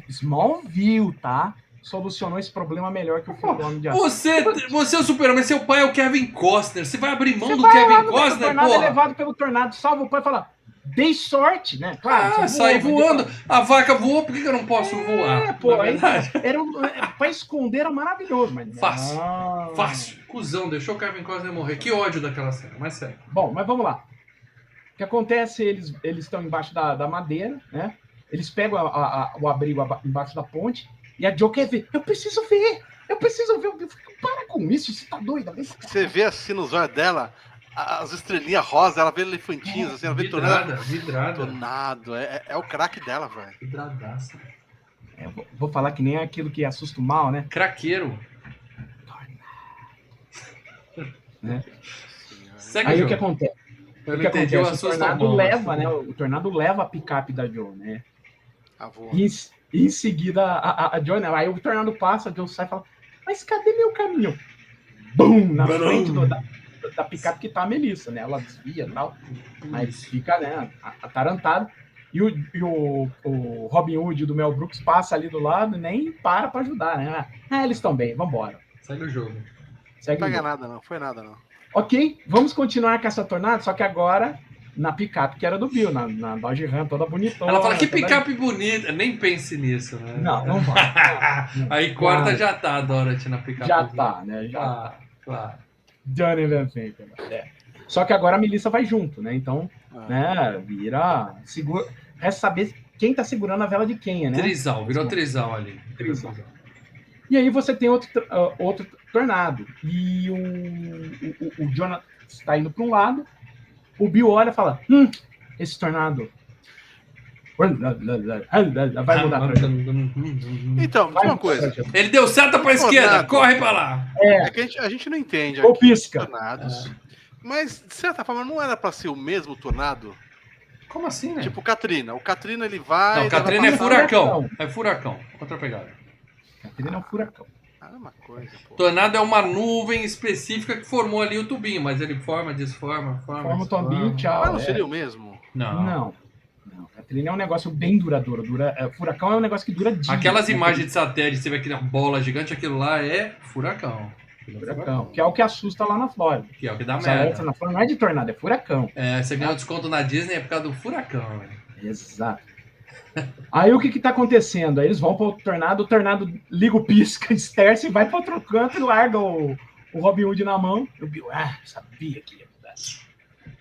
Smallville, tá? Solucionou esse problema melhor que o filme do Homem de Aço. Você é o super-homem, seu pai é o Kevin Costner. Você vai abrir mão do Kevin Costner, O tornado é porra? levado pelo tornado, salva o pai e fala, dei sorte, né? Claro, saí voando. A vaca voou, por que eu não posso voar? Pô, Na aí, verdade. pra esconder era maravilhoso, mas... Fácil. Cusão, deixou o Kevin Costner morrer. Que ódio daquela cena, mas sério. Bom, mas vamos lá. O que acontece, eles estão embaixo da madeira, né? Eles pegam o abrigo embaixo da ponte e a Joe quer ver. Eu preciso ver. Para com isso, você tá doida. Você vê assim nos olhos dela, as estrelinhas rosas, ela vê elefantinhos, assim, ela vê Vidrada. tornado. É o craque dela, velho. Vidradaça. Vou falar que nem aquilo que assusta o mal, né? Craqueiro. Né? Segue Aí o o que jogo. acontece? Eu O que não entendi, acontece? eu O assusto tornado mal, leva, né? O tornado leva a picape da Joe, né? Avô. E em seguida a Joe, né? Aí o tornado passa, a Joe sai e fala, mas cadê meu caminhão? Bum! Na frente da picape que tá a Melissa, né? Ela desvia e tal, mas fica, né, atarantado. E o Robin Hood do Mel Brooks passa ali do lado e nem para ajudar, né? Eles estão bem, vambora. Segue o jogo. Não pega nada, não. Foi nada, não. Ok, vamos continuar com essa tornada, só que agora na picape que era do Bill, na Dodge Ram, toda bonitona. Ela fala, que picape bonita. Nem pense nisso, né? Não vai. Aí corta, já tá a Dorothy na picape. Já tá, né? Claro. Johnny Van Venter. Só que agora a Melissa vai junto, né? Então, né, vira... Resta saber quem tá segurando a vela de quem, né? Trisal, virou trisal ali. Trisal. E aí você tem outro tornado. E o Jonathan está indo para um lado, o Bill olha e fala, esse tornado vai mudar pra gente. Então, diz uma coisa. Ele deu seta pra esquerda, corre pra lá. É que a gente não entende Ou aqui pisca. tornados. Mas, de certa forma, não era pra ser o mesmo tornado? Como assim, né? Tipo o Katrina. O Katrina, ele vai... Não, Katrina é furacão. É furacão. Outra pegada. Katrina é um furacão. Uma coisa, pô. Tornado é uma nuvem específica que formou ali o tubinho, mas ele forma, desforma, forma o tubinho, tchau. Mas não seria o mesmo? Não. Katrina é um negócio bem duradouro. Furacão é um negócio que dura dias. Aquelas imagens de satélite, você vê aquela bola gigante, aquilo lá é furacão. Furacão, que é o que assusta lá na Flórida. Que é o que dá merda. Na Flórida não é de tornado, é furacão. Você ganha um desconto na Disney é por causa do furacão. Né? Exato. Aí o que tá acontecendo? Aí eles vão pro tornado, o tornado liga o pisca, dispersa e vai para outro canto e larga o Robin Hood na mão. O Bill, sabia que ia mudar.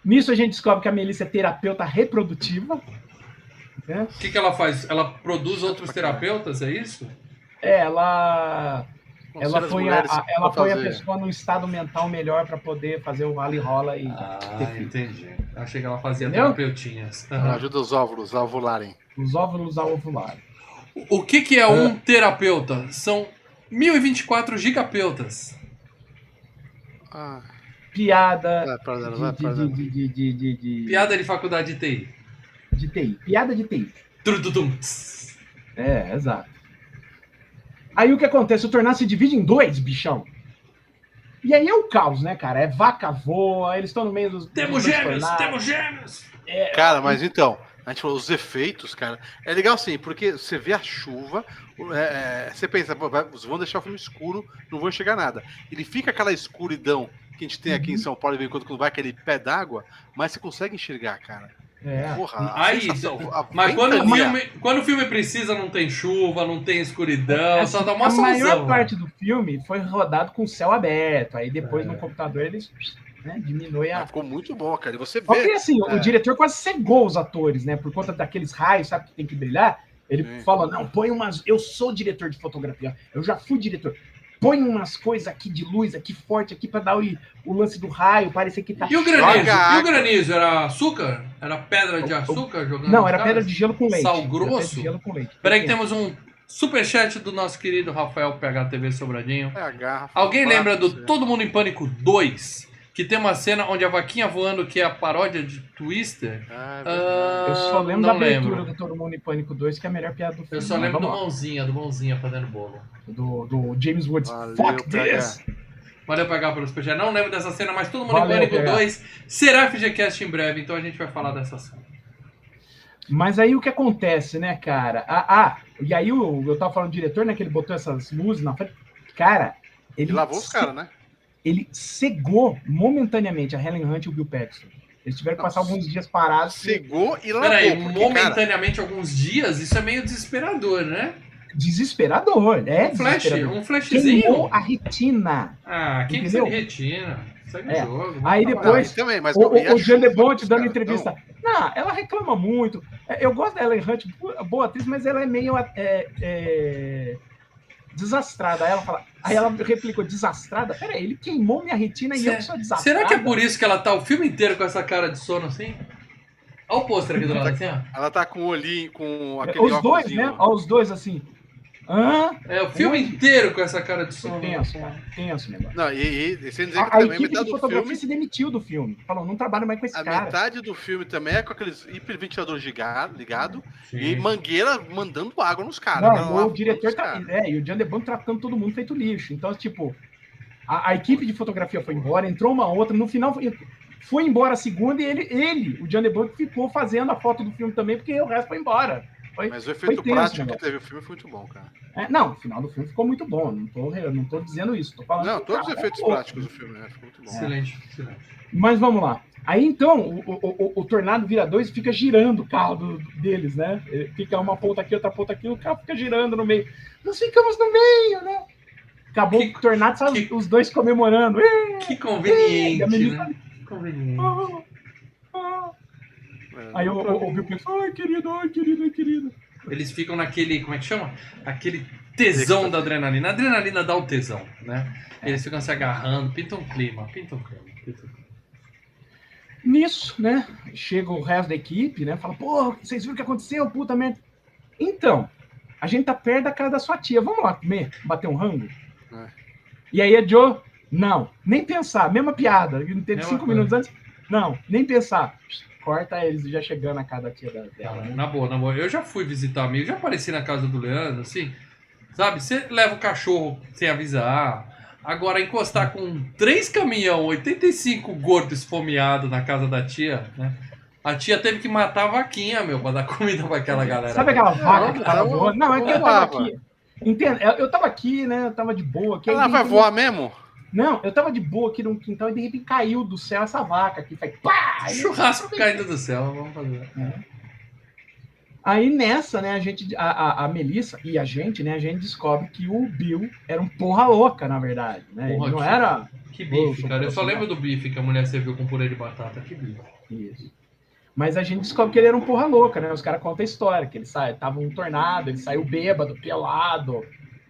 Nisso a gente descobre que a Melissa é terapeuta reprodutiva. O que ela faz? Ela produz outros terapeutas, é isso? Ela foi a pessoa num estado mental melhor para poder fazer o rally rola e... entendi. Achei que ela fazia terapeutinhas. Ela ajuda os óvulos a ovularem. Os óvulos a ovularem. O que é um terapeuta? São 1024 gigapeutas. Piada... Piada de faculdade de TI. De TI. Piada de TI. Trududum. Exato. Aí o que acontece? O tornado se divide em 2, bichão. E aí é o caos, né, cara? É vaca voa, eles estão no meio dos. Temos dos gêmeos, tornados. temos gêmeos. Cara, mas então, a gente falou os efeitos, cara. É legal assim, porque você vê a chuva, você pensa, pô, vão deixar o filme escuro, não vão enxergar nada. Ele fica aquela escuridão que a gente tem aqui em São Paulo, quando vai aquele pé d'água, mas você consegue enxergar, cara. É. Porra, a Aí, sensação, a mas quando ventania. o filme precisa, não tem chuva, não tem escuridão, Assim, só dá uma a maior solução. parte do filme foi rodado com o céu aberto. Aí depois É. no computador eles diminui a. Mas ficou muito bom, cara. E você Porque vê. assim, o diretor quase cegou os atores, né? Por conta daqueles raios, sabe, que tem que brilhar. Ele Sim. fala: não, põe umas. Eu sou diretor de fotografia, eu já fui diretor. Põe umas coisas aqui de luz, aqui forte, aqui pra dar o lance do raio, parecer que tá. E o Joga granizo? E água. o granizo? Era açúcar? Era pedra de açúcar jogando? Não, nos era caras? pedra de gelo com leite. Sal Era pedra grosso? de gelo com leite. Peraí que temos um superchat do nosso querido Rafael PHTV Sobradinho. É a garrafa. Alguém Bate, lembra do você. Todo Mundo em Pânico 2? Que tem uma cena onde a vaquinha voando, que é a paródia de Twister? Ah, é Ah, Eu só lembro não da abertura lembro. do Todo Mundo em Pânico 2, que é a melhor piada do filme. Eu só Mas lembro do vamos lá. mãozinha fazendo bolo. Do James Woods. Valeu, Fuck PH. this! Valeu pegar pelo superchat. Não lembro dessa cena, mas Todo Mundo Valeu, em Pânico PH. 2 será FGCast em breve, então a gente vai falar dessa cena. Mas aí o que acontece, né, cara? E aí eu tava falando do diretor, né, que ele botou essas luzes na frente. Cara, E ele, lavou os caras, né? ele cegou momentaneamente a Helen Hunt e o Bill Paxton. Eles tiveram que passar alguns dias parados. Cegou e lavou. Peraí, porque, cara, momentaneamente alguns dias, isso é meio desesperador, né? Desesperador, é Um flash, desesperador. um flashzinho. Queimou a retina. Ah, quem Entendeu? precisa de retina? Segue É. o jogo. Aí vamos depois- Não, e também, mas O e a John chuva DeBont dos dando caras? entrevista. Não, ela reclama muito. Eu gosto da Helen Hunt, boa atriz, mas ela é meio desastrada. Aí ela replicou, desastrada? Peraí, ele queimou minha retina e eu que sou desastrada. Será que é por isso que ela tá o filme inteiro com essa cara de sono assim? Olha o pôster aqui do lado, assim, ó. Ela tá com o olhinho, com aquele Os dois, óculosinho. né? Ó, os dois assim. Hã? É, o filme Onde? inteiro com essa cara de sono. Tenso, cara. Tenso o negócio. Não, e sem dizer que A também equipe metade de do fotografia filme. se demitiu do filme. Falou, não trabalho mais com esse A cara. metade do filme também é com aqueles hiperventiladores ligado Sim. e mangueira mandando água nos caras. Não, né? o Lavando diretor os tá. caras. E o John DeBont tratando todo mundo feito lixo. Então, tipo, a equipe de fotografia foi embora, entrou uma outra, no final foi embora a segunda e o John DeBont, ficou fazendo a foto do filme também, porque o resto foi embora. Mas o efeito tenso, prático né? que teve o filme foi muito bom, cara. Não, o final do filme ficou muito bom. Não tô dizendo isso. Tô falando Não, que, todos os cara, efeitos é louco. práticos do filme, né? Ficou muito bom. Excelente. Mas vamos lá. Aí então, o tornado vira 2 e fica girando o carro deles, né? Fica uma ponta aqui, outra ponta aqui, o carro fica girando no meio. Nós ficamos no meio, né? Acabou o tornado, só os dois comemorando. Que conveniente, a menina- né? Que conveniente. Aí o Bill pensa, ai, querido. Eles ficam naquele, como é que chama? Aquele tesão da adrenalina. A adrenalina dá o tesão, né? Eles ficam se agarrando, pinta um clima. Nisso, né? Chega o resto da equipe, né? Fala, pô, vocês viram o que aconteceu? Puta merda. Então, a gente tá perto da casa da sua tia. Vamos lá comer? Bater um rango? É. E aí a Joe, não, nem pensar. Mesma piada. Não teve Mesma 5 coisa. minutos antes. Não, nem pensar. Corta eles já chegando na casa da tia dela. Né? Na boa. Eu já fui visitar amigo, já apareci na casa do Leandro, assim. Sabe? Você leva o cachorro sem avisar. Agora, encostar com 3 caminhão, 85 gordo esfomeado na casa da tia, né? A tia teve que matar a vaquinha, meu, pra dar comida pra aquela galera. Sabe aquela vaca que tava então, voando? Não, é que eu vamos tava lá, aqui. Entende? Eu tava aqui, né? Eu tava de boa aqui. Ela aí, vai voar mesmo? Não, eu tava de boa aqui no quintal e de repente caiu do céu essa vaca aqui. Faz pá! Churrasco caindo do céu, vamos fazer. Aí nessa, né, a Melissa e a gente descobre que o Bill era um porra louca, na verdade. Né? Porra, Ele não que- era. Que bife, Poxa, cara. Eu só poxa, lembro do bife que a mulher serviu com purê de batata. Que bife. Isso. Mas a gente descobre que ele era um porra louca, né? Os caras contam a história, que ele tava um tornado, ele saiu bêbado, pelado,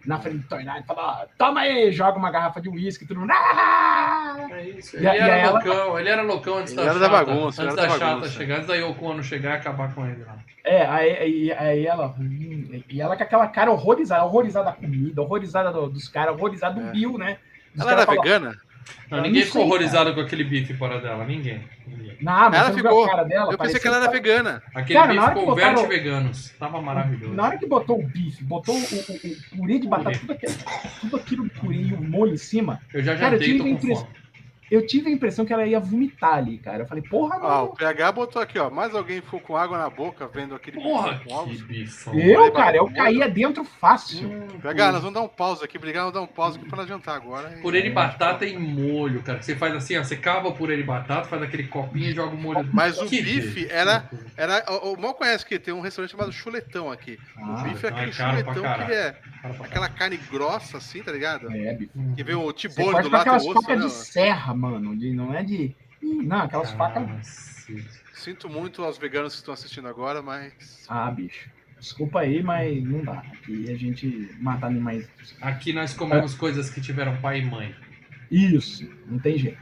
na frente do tornado, e falou, ó, toma aí, joga uma garrafa de uísque, todo mundo. Ah! É isso. E Ele a- era e ela- loucão, ele era loucão antes Ele da era chata. da bagunça, antes ele da era da chata bagunça. chegar, antes da Yoko Ono chegar e acabar com ele lá. Aí ela. E ela com aquela cara horrorizada da comida, horrorizada dos caras, horrorizada do Bill, né? Os Ela era caras falam, vegana? Não, Eu ninguém não ficou sei, horrorizado com aquele bife fora dela. Ninguém. Não, mas Ela você não viu ficou. a cara dela? Eu pensei que Parecia ela era vegana. Aquele Cara, na bife hora que converte botaram- veganos. Tava maravilhoso. Na hora que botou o bife, botou o purê de batata, tudo aquilo de purê e o molho em cima, Eu já Cara, eu jantei, tô tive com impress- fome. eu tive a impressão que ela ia vomitar ali, cara. Eu falei, porra, Ó, o mano. PH botou aqui, ó. Mais alguém ficou com água na boca vendo aquele Porra, bifão com ovos? que bifão. Eu, cara, batata eu com caía molho? dentro fácil. PH, nós vamos dar um pause aqui. Obrigado, vamos dar um pause aqui pra nós jantar agora. Purê de batata e molho, cara. Você faz assim, ó. Você cava o purê de batata, faz aquele copinho e joga o molho. Mas o Que bife delícia. o mal conhece que tem um restaurante chamado Chuletão aqui. O bife é então é aquele caro pra chuletão que ele é Cara, pra caralho. aquela carne grossa assim, tá ligado? Bife. Que vem o Você tibone corta do com lado aquelas do osso, facas né? de serra, mano. Não é de. Não, aquelas facas. Cacete. Sinto muito aos veganos que estão assistindo agora, mas Bicho. Desculpa aí, mas não dá. Aqui a gente mata animais. Aqui nós comemos coisas que tiveram pai e mãe. Isso, não tem jeito.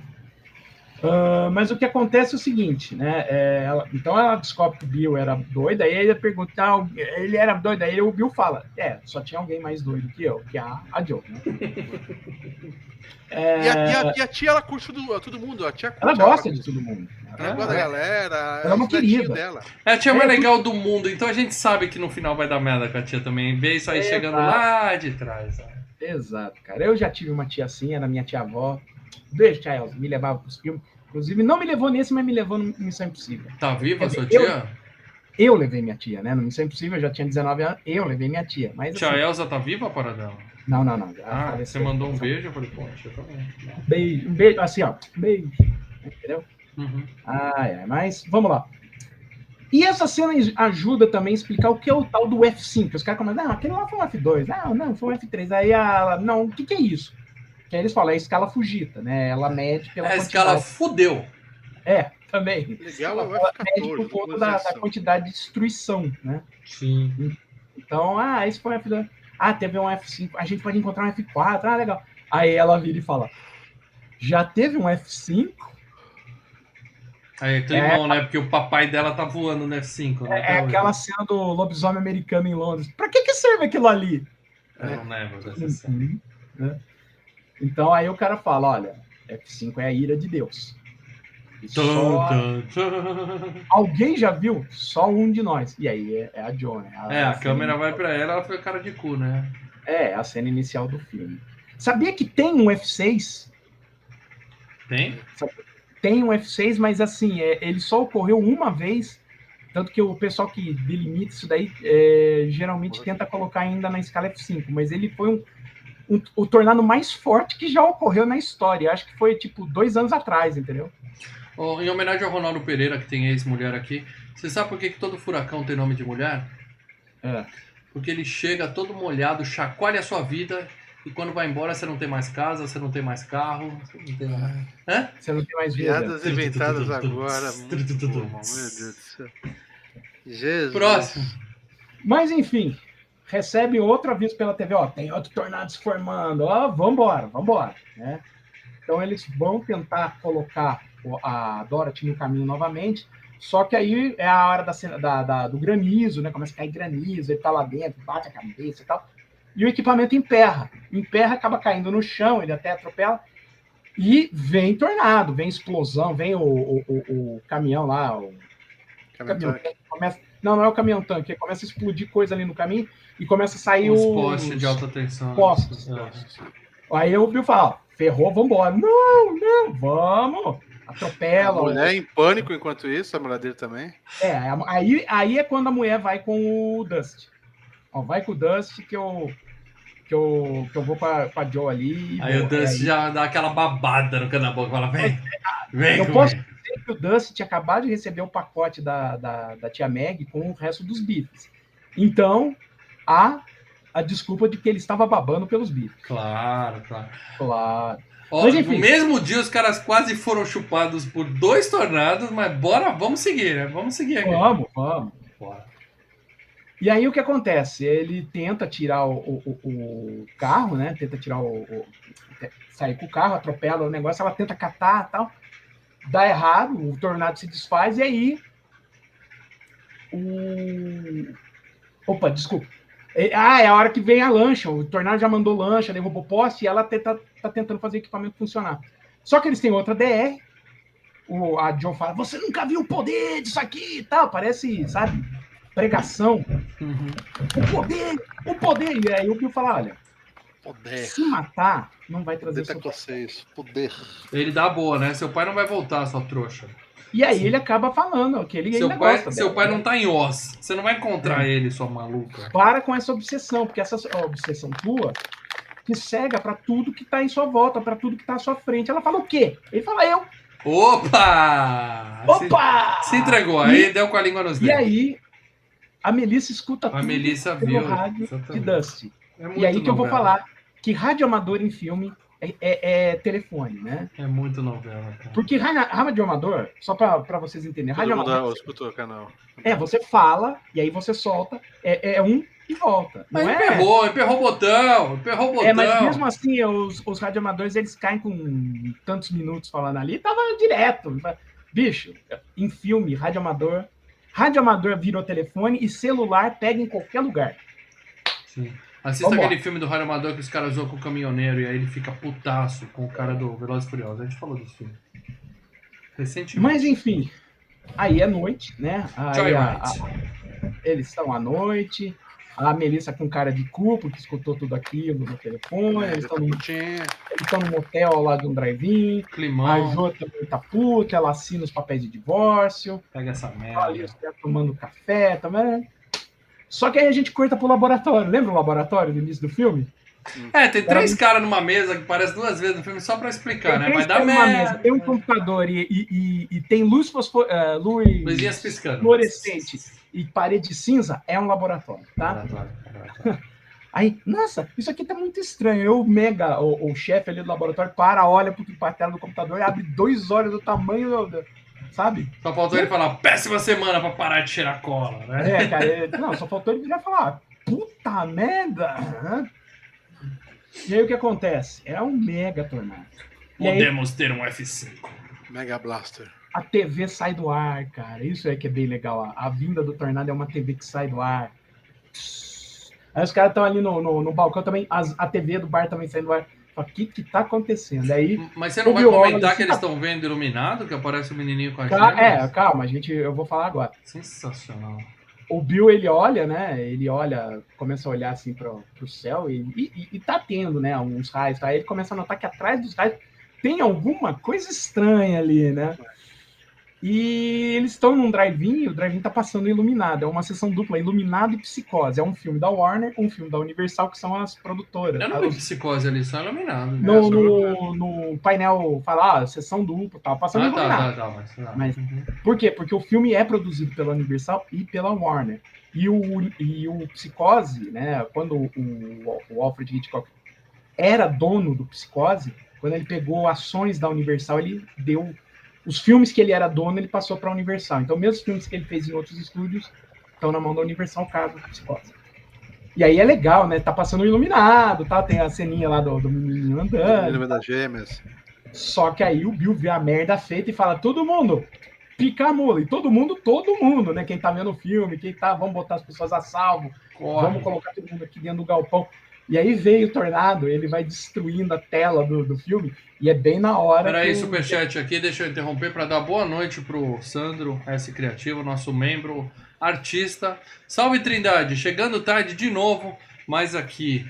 Mas o que acontece é o seguinte, né? Então ela descobre que o Bill era doido, aí ele pergunta, ele era doido, aí o Bill fala, só tinha alguém mais doido que eu, que a Joe, né? E a tia, ela curte todo mundo. A tia curte Ela gosta ela, de todo mundo. ela gosta da galera. Ela é uma os netinhos querida. dela. É a tia mais É, legal do mundo, então a gente sabe que no final vai dar merda com a tia também. Vê isso aí chegando lá de trás. Ó. Exato, cara. Eu já tive uma tia assim, era minha tia-avó. Beijo, tia Elza. Me levava pros filmes. Inclusive, não me levou nesse, mas me levou no Missão Impossível. Tá viva a Quer sua dizer, tia? Eu levei minha tia, né? No Missão Impossível, eu já tinha 19 anos, eu levei minha tia. Mas, Tia assim, Elza tá viva, para dela? Não. Já Ah, faleceu. você mandou um beijo, eu falei, pô, tia tá bem. Um beijo, assim, ó. Beijo. Entendeu? Uhum. Mas vamos lá. E essa cena ajuda também a explicar o que é o tal do F5. Os caras começam, aquele lá foi um F2. Não, foi um F3. Aí não, o que é isso? Que aí eles falam, é a escala Fujita, né? Ela mede pela A quantidade. escala fudeu. Também. Legal é o Ela mede F14. por conta da quantidade de destruição, né? Sim. Então, esse foi um F2. Teve um F5. A gente pode encontrar um F4. Legal. Aí ela vira e fala, já teve um F5? Aí, climão, né? Porque o papai dela tá voando no F5, né? É aquela cena do lobisomem americano em Londres. Pra que serve aquilo ali? Eu não lembro dessa cena. Né? Então aí o cara fala, olha, F5 é a ira de Deus. Alguém já viu? Só um de nós. E aí é a Joe, né? A câmera vai pra ela foi cara de cu, né? É a cena inicial do filme. Sabia que tem um F6? Tem? Tem um F6, mas assim, ele só ocorreu uma vez, tanto que o pessoal que delimita isso daí geralmente tenta colocar ainda na escala F5, mas ele foi o tornado mais forte que já ocorreu na história. Acho que foi tipo 2 anos atrás, entendeu? Em homenagem ao Ronaldo Pereira, que tem ex-mulher aqui, você sabe por que todo furacão tem nome de mulher? Porque ele chega todo molhado, chacoalha a sua vida, e quando vai embora você não tem mais casa, você não tem mais carro, você não tem mais... Hã? Você não tem mais vida. Piadas inventadas agora. Meu Deus do céu. Jesus. Próximo. Mas enfim, recebe outro aviso pela TV, tem outro tornado se formando, vambora, né? Então eles vão tentar colocar a Dorothy no caminho novamente, só que aí é a hora do granizo, né? Começa a cair granizo, ele tá lá dentro, bate a cabeça e tal, e o equipamento emperra, acaba caindo no chão, ele até atropela, e vem tornado, vem explosão, vem o caminhão lá, caminhão começa... Não é o caminhão tanque, começa a explodir coisa ali no caminho e começa a sair os postes de alta tensão. Postes. Aí o Bill fala, ferrou, vambora. Não, vamos. Atropela. A mulher em pânico enquanto isso, a mulher dele também. Aí é quando a mulher vai com o Dusty. Vai com o Dusty que eu vou pra Joe ali. Aí o Dusty já dá aquela babada no canto da boca, fala, vem eu comigo. posso dizer que o Dusty tinha acabado de receber o pacote da tia Meg com o resto dos bifes. Então, a desculpa de que ele estava babando pelos bifes. Claro. Mas, enfim, no mesmo dia os caras quase foram chupados por 2 tornados, mas vamos seguir, né? Vamos seguir aqui. Vamos. E aí o que acontece? Ele tenta tirar o carro, né? Tenta tirar sair com o carro, atropela o negócio, ela tenta catar e tal. Dá errado, o tornado se desfaz e aí Opa, desculpa. É a hora que vem a lancha. O tornado já mandou lancha, derrubou poste e ela tá tentando fazer o equipamento funcionar. Só que eles têm outra DR. A John fala, você nunca viu o poder disso aqui e tal. Parece, sabe, pregação. Uhum. O poder. E aí o Bill fala, olha, Poder. se matar, não vai trazer Poder tá com vocês. Poder. Ele dá boa, né? Seu pai não vai voltar, sua trouxa. E aí ele acaba falando que ele ainda gosta Seu dela, pai né? não tá em Oz. Você não vai encontrar ele, sua maluca. Para com essa obsessão, porque essa obsessão tua te cega pra tudo que tá em sua volta, pra tudo que tá à sua frente. Ela fala o quê? Ele fala eu. Opa! Opa! Se entregou, aí deu com a língua nos E dedos. aí, a Melissa escuta A tudo Melissa pelo viu. rádio de Exatamente. Dusty. É muito E aí que eu vou novela. falar que rádio amador em filme é telefone, né? É muito novela, cara. Porque rádio amador, só pra vocês entenderem, rádio Todo mundo amador, escutou o canal. você fala, e aí você solta, é um e volta. Não Mas é? emperrou o botão. Mas mesmo assim, os radioamadores, eles caem com tantos minutos falando ali, tava direto. Bicho, em filme, radioamador virou telefone e celular pega em qualquer lugar. Sim. Assista Vambora. aquele filme do Rádio Amador que os caras zoam com o caminhoneiro e aí ele fica putaço com o cara do Velozes e Furiosos. A gente falou desse filme. Recentemente. Mas enfim, aí é noite, né? Aí Joyride. eles estão à noite, a Melissa com cara de cu, porque escutou tudo aquilo no telefone, eles estão num motel ao lado de um drive-in, a Climão. Jo também tá puta, ela assina os papéis de divórcio, Pega essa tá ali merda. os caras tomando café também. Só que aí a gente corta pro laboratório. Lembra o laboratório do início do filme? É, tem 3 caras numa mesa que parece 2 vezes no filme só pra explicar, né? Mas dá numa merda. mesa, tem um computador e tem luz Luzinhas piscando. fluorescente e parede cinza, é um laboratório, tá? Aí, nossa, isso aqui tá muito estranho. Eu, o chefe ali do laboratório, olha pra tela do computador e abre 2 olhos do tamanho, sabe? Só faltou ele falar, péssima semana pra parar de cheirar cola, né? Cara, só faltou ele virar e falar, puta merda! Né? E aí o que acontece? É um mega tornado. E aí, Podemos ter um F5. Mega Blaster. a TV sai do ar, cara. Isso é que é bem legal. A vinda do tornado é uma TV que sai do ar. Aí os caras estão ali no balcão também, a TV do bar também sai do ar. O que tá acontecendo? Aí, Mas você não vai comentar que eles estão vendo iluminado, que aparece o menininho com a gente? Calma, eu vou falar agora. Sensacional. O Bill, ele olha, né? Ele olha, começa a olhar assim pro céu e tá tendo, né? Uns raios. Tá? Aí ele começa a notar que atrás dos raios tem alguma coisa estranha ali, né? E eles estão num drive-in, e o drive-in tá passando iluminado. É uma sessão dupla, Iluminado e Psicose. É um filme da Warner, um filme da Universal, que são as produtoras. Eu não vi Psicose ali, só iluminado. Né? No painel fala, sessão dupla, tá passando iluminado. Mas por quê? Porque o filme é produzido pela Universal e pela Warner. E o Psicose, né? Quando o Alfred Hitchcock era dono do Psicose, quando ele pegou ações da Universal, ele deu os filmes que ele era dono, ele passou para a Universal. Então, mesmo os filmes que ele fez em outros estúdios estão na mão da Universal, caso do Psicose. E aí é legal, né? Tá passando iluminado, tá? Tem a ceninha lá do menininho andando. Das gêmeas. Só que aí o Bill vê a merda feita e fala, todo mundo, pica a mula. E todo mundo, né? Quem tá vendo o filme, vamos botar as pessoas a salvo, vamos colocar todo mundo aqui dentro do galpão. E aí veio o tornado, ele vai destruindo a tela do filme, e é bem na hora. Peraí, superchat aqui, deixa eu interromper para dar boa noite pro Sandro S. Criativo, nosso membro artista. Salve, Trindade, chegando tarde de novo, mas aqui.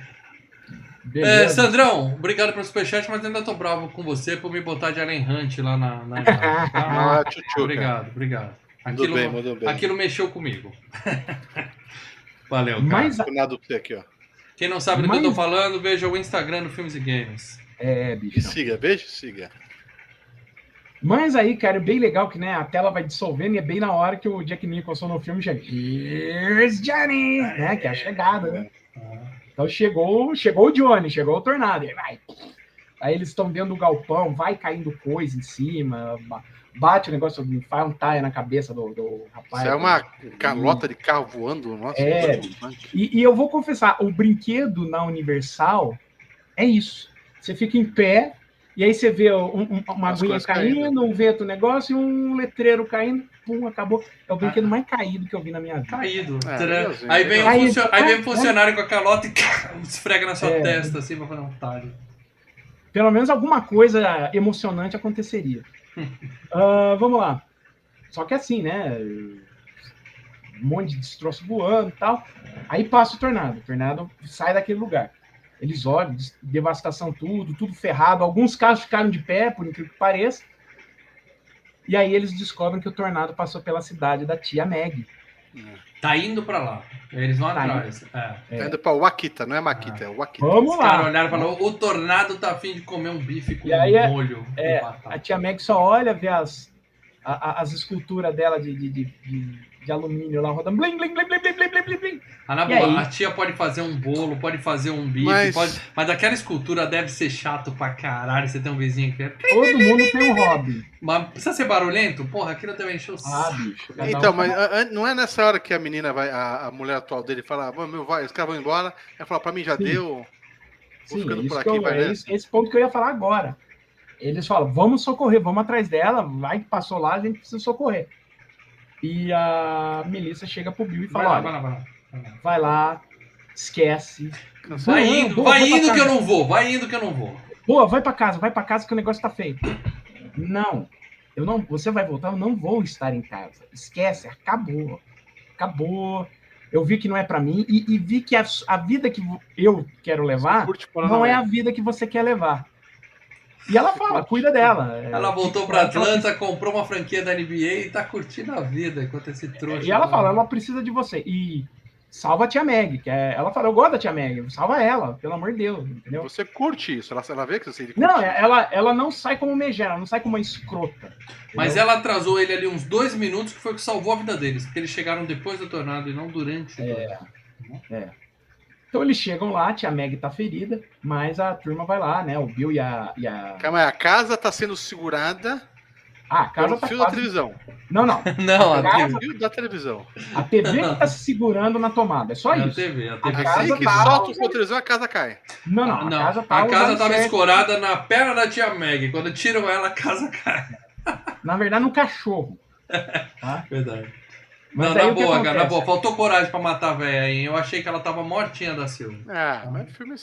Sandrão, obrigado pelo superchat, mas ainda tô bravo com você por me botar de Allen Hunt lá na Obrigado. Aquilo mexeu comigo. Valeu, cara. Mas aqui, ó. Quem não sabe do que eu tô falando, veja o Instagram do Filmes e Games. Bicho. Siga. Mas aí, cara, é bem legal que, né, a tela vai dissolvendo e é bem na hora que o Jack Nicholson no filme chega. Here's Johnny! Né, que é a chegada, né? Então chegou o Johnny, chegou o tornado. Aí eles estão dentro do galpão, vai caindo coisa em cima, bate o negócio, faz um taia na cabeça do rapaz. É uma calota de carro voando. Nossa, e eu vou confessar, o brinquedo na Universal é isso. Você fica em pé, e aí você vê uma aguinha caindo, um vento, negócio, e um letreiro caindo, pum, acabou. É o brinquedo mais caído que eu vi na minha vida. Caído. Aí vem o funcionário com a calota e esfrega na sua testa, assim, pra fazer um talho. pelo menos alguma coisa emocionante aconteceria. Vamos lá. Só que assim, né? Um monte de destroço voando e tal. Aí passa o tornado sai daquele lugar. Eles olham, devastação tudo ferrado. Alguns carros ficaram de pé, por incrível que pareça. E aí eles descobrem que o tornado passou pela cidade da tia Meg. Tá indo pra lá. Eles vão Tá atrás. Tá indo pra Wakita, não é Makita, é Wakita. Vamos Os caras lá. olharam e falaram: o tornado tá afim de comer um bife com E aí molho e A batata. tia Meg só olha, vê as esculturas dela de alumínio lá rodando. Blim, blim, blim, blim, blim, blim, blim, blim. Na E boa, aí? a tia pode fazer um bolo, pode fazer um bife, mas aquela escultura deve ser chato pra caralho. Você tem um vizinho que é. Todo mundo tem um hobby. Mas precisa ser barulhento? Porra, aquilo também encheu o saco. Bicho. Então, mas não é nessa hora que a menina vai, a mulher atual dele fala, meu, vai, os caras vão embora. Ela fala, pra mim já Sim. deu. Vou Sim, ficando isso por que aqui, eu, vai é nessa. esse ponto que eu ia falar agora. Eles falam, vamos socorrer, vamos atrás dela, vai que passou lá, a gente precisa socorrer. E a Melissa chega pro Bill e fala, olha, vai lá, esquece. Vai indo, vai indo que eu não vou, vai indo que eu não vou. Boa, vai pra casa que o negócio tá feio. Não, você vai voltar, eu não vou estar em casa. Esquece, acabou. Eu vi que não é pra mim e vi que a vida que eu quero levar não é a vida que você quer levar. E ela fala, cuida dela. Ela voltou pra Atlanta, comprou uma franquia da NBA e tá curtindo a vida enquanto esse trouxa. E ela fala, ela precisa de você. E salva a tia Meg, que ela fala, eu gosto da tia Meg, salva ela, pelo amor de Deus, entendeu? Você curte isso, ela vê que você curte. Não, ela não sai como megera, ela não sai como uma escrota. Mas ela atrasou ele ali uns 2 minutos, que foi o que salvou a vida deles, porque eles chegaram depois do tornado e não durante o tornado. Então eles chegam lá, a tia Meg tá ferida, mas a turma vai lá, né? O Bill e a... Calma aí, a casa tá sendo segurada a casa pelo tá fio quase... da televisão. Não. Não, a Pelo TV. fio da televisão. A TV que tá se segurando na tomada, é só A isso. TV. A Assim casa que tá... solta o fio da televisão, a casa cai. Não, a casa tá... A casa tava certo. escorada na perna da tia Meg. Quando tiram ela, a casa cai. Na verdade, no cachorro. Tá? Verdade. Mas Não, aí na o que boa, acontece? cara, na boa. Faltou coragem pra matar a velha, hein? Eu achei que ela tava mortinha da Silva. Mas o filme...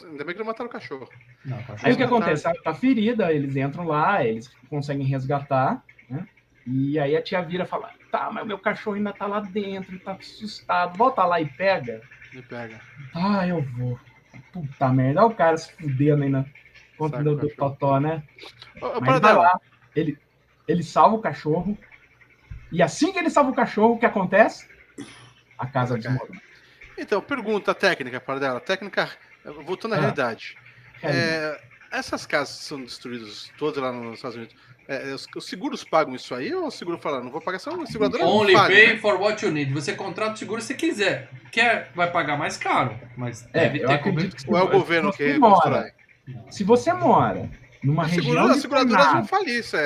Ainda bem que não mataram o cachorro. Não, Aí o que acontece? Ela tá ferida, eles entram lá, eles conseguem resgatar, né? E aí a tia vira e fala, tá, mas meu cachorro ainda tá lá dentro, tá assustado, volta lá e pega. Me pega. Eu vou. Puta merda, olha o cara se fudendo aí na conta do Totó, né? Mas vai lá, ele salva o cachorro, e assim que ele salva o cachorro, o que acontece? A casa desmorona. Então, pergunta técnica para dela. Técnica, voltando à realidade. Essas casas que são destruídas todas lá nos Estados Unidos, os seguros pagam isso aí ou o seguro fala, não vou pagar, só o segurador não Only paga, pay né? for what you need. Você contrata o seguro se quiser. Quer, vai pagar mais caro, mas deve eu ter acredito que Ou é o governo que você reconstrói? Se você mora numa região As de seguradoras tornado... vão falir, isso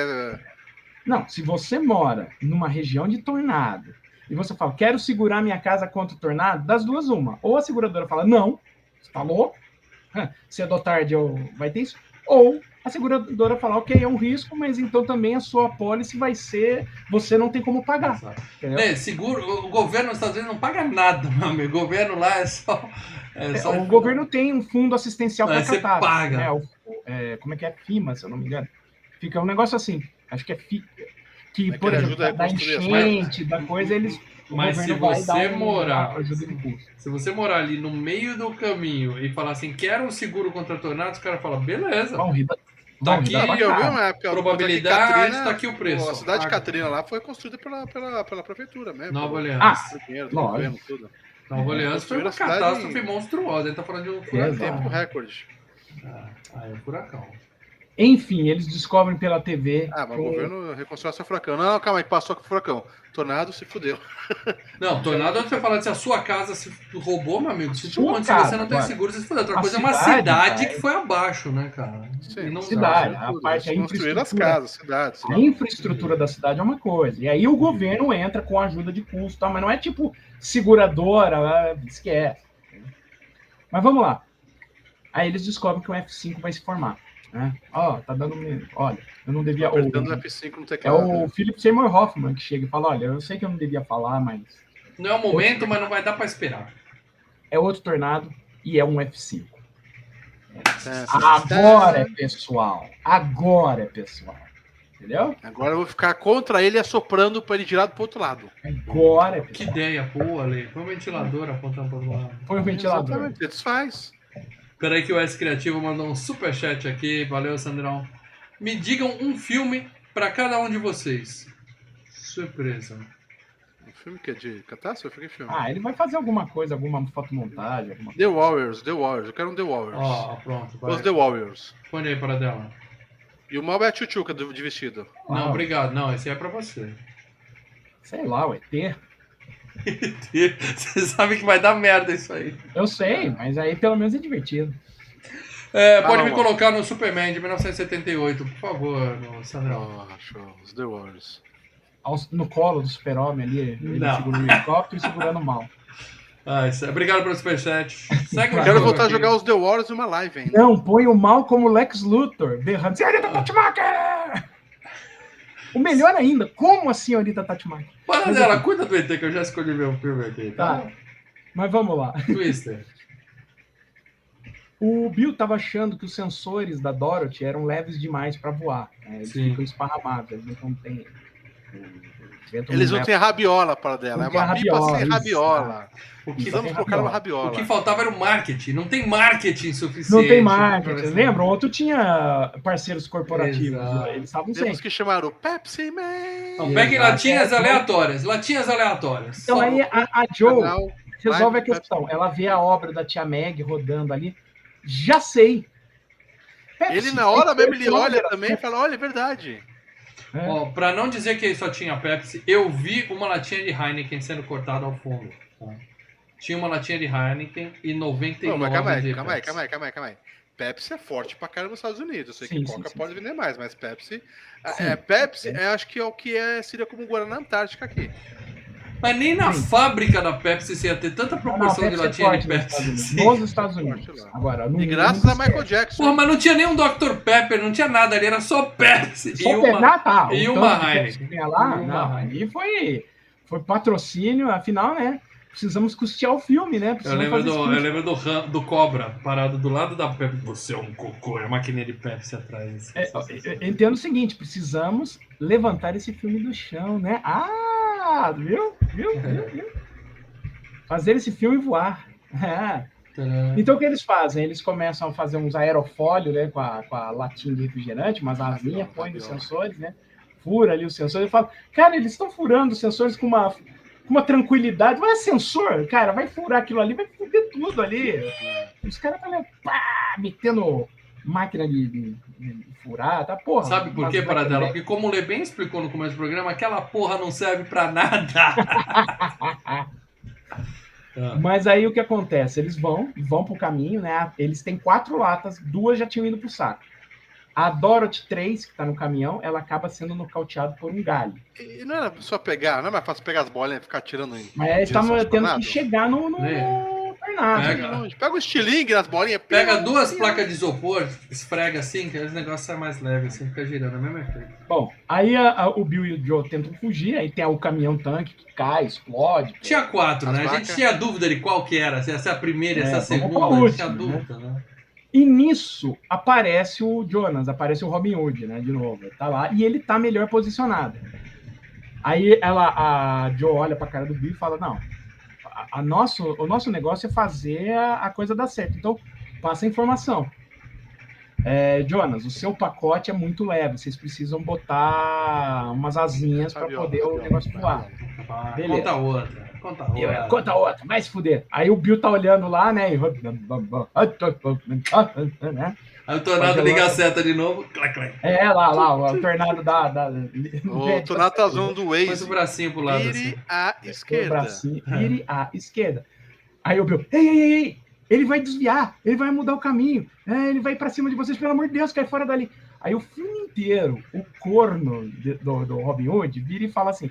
Não, se você mora numa região de tornado e você fala, quero segurar minha casa contra o tornado, das duas uma. Ou a seguradora fala, não, você tá louco? Cedo ou tarde vai ter isso. Ou a seguradora fala, ok, é um risco, mas então também a sua apólice vai ser, você não tem como pagar. Seguro, o governo nos Estados Unidos não paga nada, meu amigo. O governo lá é só... O governo tem um fundo assistencial para você catástrofe. paga. Né? Como é que é? FIMA, se eu não me engano. Fica um negócio assim, acho que é FIMA. Que, por exemplo, da enchente, da coisa, eles... Mas se você morar ali no meio do caminho e falar assim, quero um seguro contra tornados, o cara fala, beleza. Tá aqui a probabilidade, tá aqui o preço. A cidade de Katrina lá foi construída pela prefeitura mesmo. Nova Orleans. Tudo. Nova Orleans foi uma catástrofe monstruosa. Ele tá falando de um furacão. Tempo recorde. É um furacão. Enfim, eles descobrem pela TV... mas o governo reconstrói seu furacão. Não, calma aí, passou com o furacão. Tornado se fudeu. Não, tornado você vai falar se a sua casa se roubou, meu amigo. Se você não tem seguro, você se fudeu. Outra coisa é uma cidade que foi abaixo, né, cara? Sim, cidade. A parte da infraestrutura. As casas, cidades. A infraestrutura da cidade é uma coisa. E aí o governo entra com ajuda de custo, mas não é tipo seguradora, esquece. Mas vamos lá. Aí eles descobrem que o F5 vai se formar. Né? Tá dando... Olha, eu não devia... Apertando F5 no teclado. É o Philip Seymour Hoffman que chega e fala, olha, eu sei que eu não devia falar, mas... Não é o momento, mas não vai dar pra esperar. É outro tornado e é um F5. Agora é pessoal. Agora é pessoal. Entendeu? Agora eu vou ficar contra ele assoprando pra ele girar pro outro lado. Agora é Que pessoal. ideia boa, Ale. Põe um ventilador apontando para o lado. Foi um ventilador. Exatamente, desfaz. Peraí que o S Criativo mandou um superchat aqui. Valeu, Sandrão. Me digam um filme para cada um de vocês. Surpresa. Um filme que é de catástrofe? Que filme? Ah, ele vai fazer alguma coisa, alguma fotomontagem, alguma The Warriors. Eu quero um The Warriors. Ó, pronto. Vai. Os The Warriors. Põe aí para dela. E o mal é a Tchutchuca de vestido. Não, obrigado. Não, esse é para você. Sei lá, o ET. Você sabe que vai dar merda isso aí. Eu sei, mas aí pelo menos é divertido. Pode me não. colocar no Superman de 1978, por favor, no Sandrão. Show. Os The Warriors. No colo do super-homem ali, ele Não. segurando o helicóptero e segurando o mal. Obrigado pelo superchat. Segue o Eu quero jogo voltar a aqui. jogar os The Warriors em uma live ainda. Não, põe o mal como Lex Luthor, berrando, senhorita Tatimaker! O melhor ainda, como a senhorita Tatimaker? Para dela, cuida do ET que eu já escolhi meu filme aqui, tá? Tá, mas vamos lá. Twister. O Bill tava achando que os sensores da Dorothy eram leves demais para voar. Né? Eles Sim. ficam esparramados, eles não têm... Eles não têm rabiola para dela. É Não tem uma pipa sem rabiola, rabiola. O que, Precisamos tem colocar uma o rabiola. que faltava era o marketing. Não tem marketing suficiente. Não tem marketing. pra- Lembra? O outro tinha parceiros corporativos. Exato. Eles estavam sem. Temos que chamar o Pepsi Man. Não, peguem Exato. latinhas aleatórias. Latinhas aleatórias. Então Só- aí a Joe Canal. resolve a Live questão. Ela vê a obra da tia Meg rodando ali. Já sei. Pepsi, Ele na hora tem mesmo, ele coisa olha nova. também e fala, olha, é verdade. É. Ó, pra não dizer que só tinha Pepsi, eu vi uma latinha de Heineken sendo cortada ao fundo. Tá? Tinha uma latinha de Heineken e 99 Não, mas calma de aí, calma aí, Pepsi. calma aí. Pepsi é forte pra caramba nos Estados Unidos. Eu sei Sim, que sim, Coca sim, pode sim. vender mais, mas Pepsi. Sim. Pepsi, acho que é o que seria como Guaraná Antártica aqui. Mas nem na Sim. fábrica da Pepsi você ia ter tanta proporção de Pepsi é latinha forte de nos Pepsi. Estados Unidos. Sim. Nos Estados Unidos. Forte lá. Agora, no E graças mundo a Michael esquece. Jackson. Porra, mas não tinha nem um Dr. Pepper, não tinha nada ali, era só Pepsi. Só E uma... pegar, tá. e O uma tanto de Pepsi Heineken. que tinha lá, E uma não, Heineken. aí foi patrocínio, afinal, né? Precisamos custear o filme, né? Eu Precisamos lembro, fazer esse eu filme. lembro do Cobra parado do lado da Pepsi. Você é um cocô, é a maquininha de Pepsi atrás. Eu entendo o seguinte, precisamos levantar esse filme do chão, né? Ah, viu? Fazer esse filme voar. É. Tcharam. Então o que eles fazem? Eles começam a fazer uns aerofólio, né, com a latinha de refrigerante, umas asinhas, põe nos sensores, né? Fura ali os sensores e fala, cara, eles estão furando os sensores com uma tranquilidade. Não é sensor, cara, vai furar aquilo ali, vai fuder tudo ali. Os caras estão metendo máquina de furar, tá porra. Sabe por umas quê, Paradela? máquinas- Porque como o Lê bem explicou no começo do programa, aquela porra não serve pra nada. Mas aí o que acontece? Eles vão pro caminho, né? Eles têm 4 latas, 2 já tinham ido pro saco. A Dorothy 3, que tá no caminhão, ela acaba sendo nocauteada por um galho. E não era só pegar, não é mais fácil pegar as bolinhas e ficar tirando em. Mas eles direção estavam ao tendo tornado? que chegar no tornado. Pega. Pega o estilingue nas bolinhas. Pega 2 placas de isopor, esfrega assim, que aí os negócios saem mais leve, assim, fica girando, é o mesmo efeito. Bom, aí o Bill e o Joe tentam fugir, aí tem o caminhão-tanque que cai, explode. Tinha 4, As né? A gente vacas. tinha dúvida de qual que era, se essa é a primeira, essa é a Vamos pra segunda, a gente última, tinha dúvida, né? E nisso aparece o Jonas, aparece o Robin Hood, né? De novo. Ele tá lá e ele tá melhor posicionado. Aí a Joe olha pra cara do Bill e fala: não, o nosso negócio é fazer a coisa dar certo. Então, passa a informação. Jonas, o seu pacote é muito leve. Vocês precisam botar umas asinhas para poder o negócio voar. Vai, Beleza. conta outra. Conta outra, vai se fuder. Aí o Bill tá olhando lá, né? Aí o tornado liga a seta de novo, clac, clac. Lá, o tornado O tornado tá usando do Põe o Waze. bracinho pro lado assim. Vire à esquerda. Bracinho, vire à esquerda. Aí o Bill, ei, ele vai desviar, ele vai mudar o caminho, ele vai pra cima de vocês, pelo amor de Deus, cai fora dali. Aí o filme inteiro, o corno do Robin Hood vira e fala assim: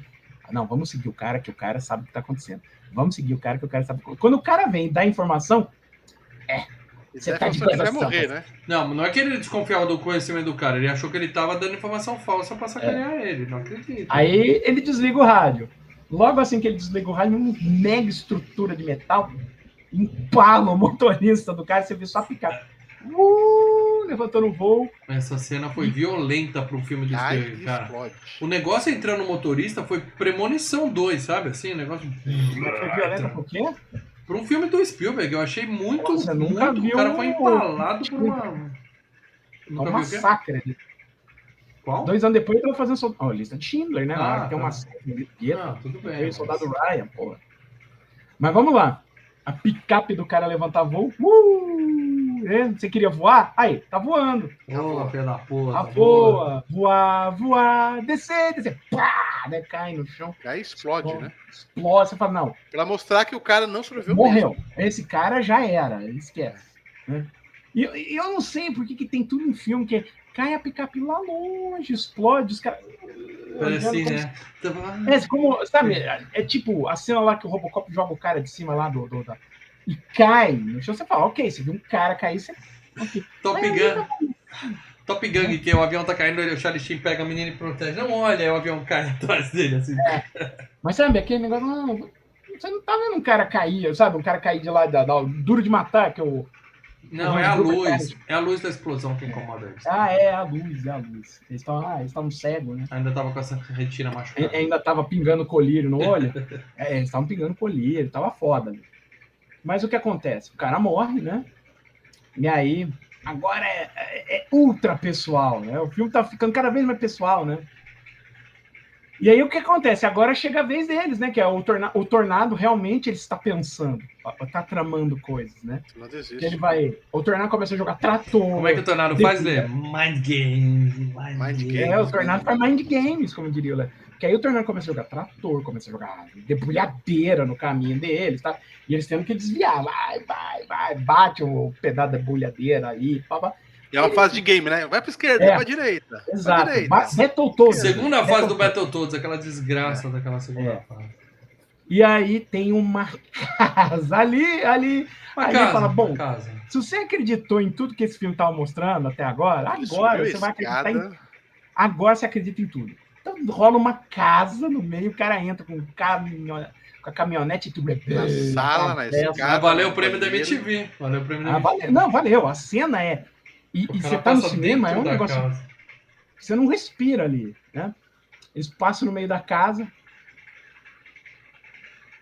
não, vamos seguir o cara, que o cara sabe o que tá acontecendo. Vamos seguir o cara, que o cara sabe. Quando o cara vem e dá informação, você tá de Ele vai gozação, morrer, mas- né? Não é que ele desconfiava do conhecimento do cara, ele achou que ele tava dando informação falsa pra sacanear ele, não acredito. Aí ele desliga o rádio. Logo assim que ele desliga o rádio, uma mega estrutura de metal empala o motorista do cara, você vê só picar. levantando o voo. Essa cena foi violenta pro filme do Ai, Spielberg, cara. explode. O negócio entrando no motorista foi Premonição 2, sabe? Assim, o negócio... Foi violenta por quê? Pra um filme do Spielberg, eu achei muito, Você nunca muito... viu O cara foi empalado tipo, por uma... É um Nunca viu o quê? massacre ali. Qual? 2 anos depois ele tava fazendo lista de Schindler, né? Ah, Tem tá. uma série de Ah, tudo bem. Veio o mas- Soldado Ryan, porra. Mas vamos lá. A picape do cara levantar voo. Você queria voar? Aí, tá voando. Ô, filho da puta. Voa, voar, descer. Pá! Né? Cai no chão. Aí explode, né? Explode. Você fala, não, Pra mostrar que o cara não sobreviveu morreu. mesmo. Esse cara já era. Esquece. Né? E eu não sei por que tem tudo em filme que cai a picape lá longe, explode, os caras. Assim, como né? como, sabe, é tipo a cena lá que o Robocop joga o cara de cima lá e cai no chão. Você fala, ok, você viu um cara cair, você. Okay. Top Gun. Top Gun, que o avião tá caindo, o Charlie Sheen pega a menina e protege. Não olha, aí o avião cai atrás dele, assim. Mas sabe, aquele negócio, não, você não tá vendo um cara cair, sabe? Um cara cair de lá, Duro de Matar, que é o. Não, é a luz. É a luz da explosão que incomoda eles. É a luz. Eles estavam cegos, né? Ainda tava com essa retina machucada. Ainda tava pingando colírio no olho. Eles estavam pingando colírio, tava foda. Mas o que acontece? O cara morre, né? E aí, agora é ultra pessoal, né? O filme tá ficando cada vez mais pessoal, né? E aí o que acontece? Agora chega a vez deles, né? Que é o Tornado realmente ele está pensando, tá tramando coisas, né? Não desiste. Que ele vai. O Tornado começa a jogar trator. Como é que o Tornado faz, Lê? Mind Games. Mind Games. O Tornado faz mind games, como diria o Léo. Porque aí o Tornado começa a jogar trator, começa a jogar debulhadeira no caminho deles, tá? E eles tendo que desviar. Vai, bate o pedaço da debulhadeira aí, pá. E é uma fase de game, né? Vai pra esquerda, vai pra direita. Exato. Pra direita. Battletoads. Segunda fase do Battletoads, aquela desgraça daquela segunda fase. E aí tem uma casa ali. Aí ele fala, bom, se você acreditou em tudo que esse filme tava mostrando até agora, agora você vai acreditar em... Agora você acredita em tudo. Então rola uma casa no meio, o cara entra com a caminhonete e tudo. Na sala, na escada. Valeu o prêmio da MTV. Valeu o prêmio da MTV. Não, valeu. A cena é... E você tá no cinema, é um negócio... Casa. Você não respira ali, né? Eles passam no meio da casa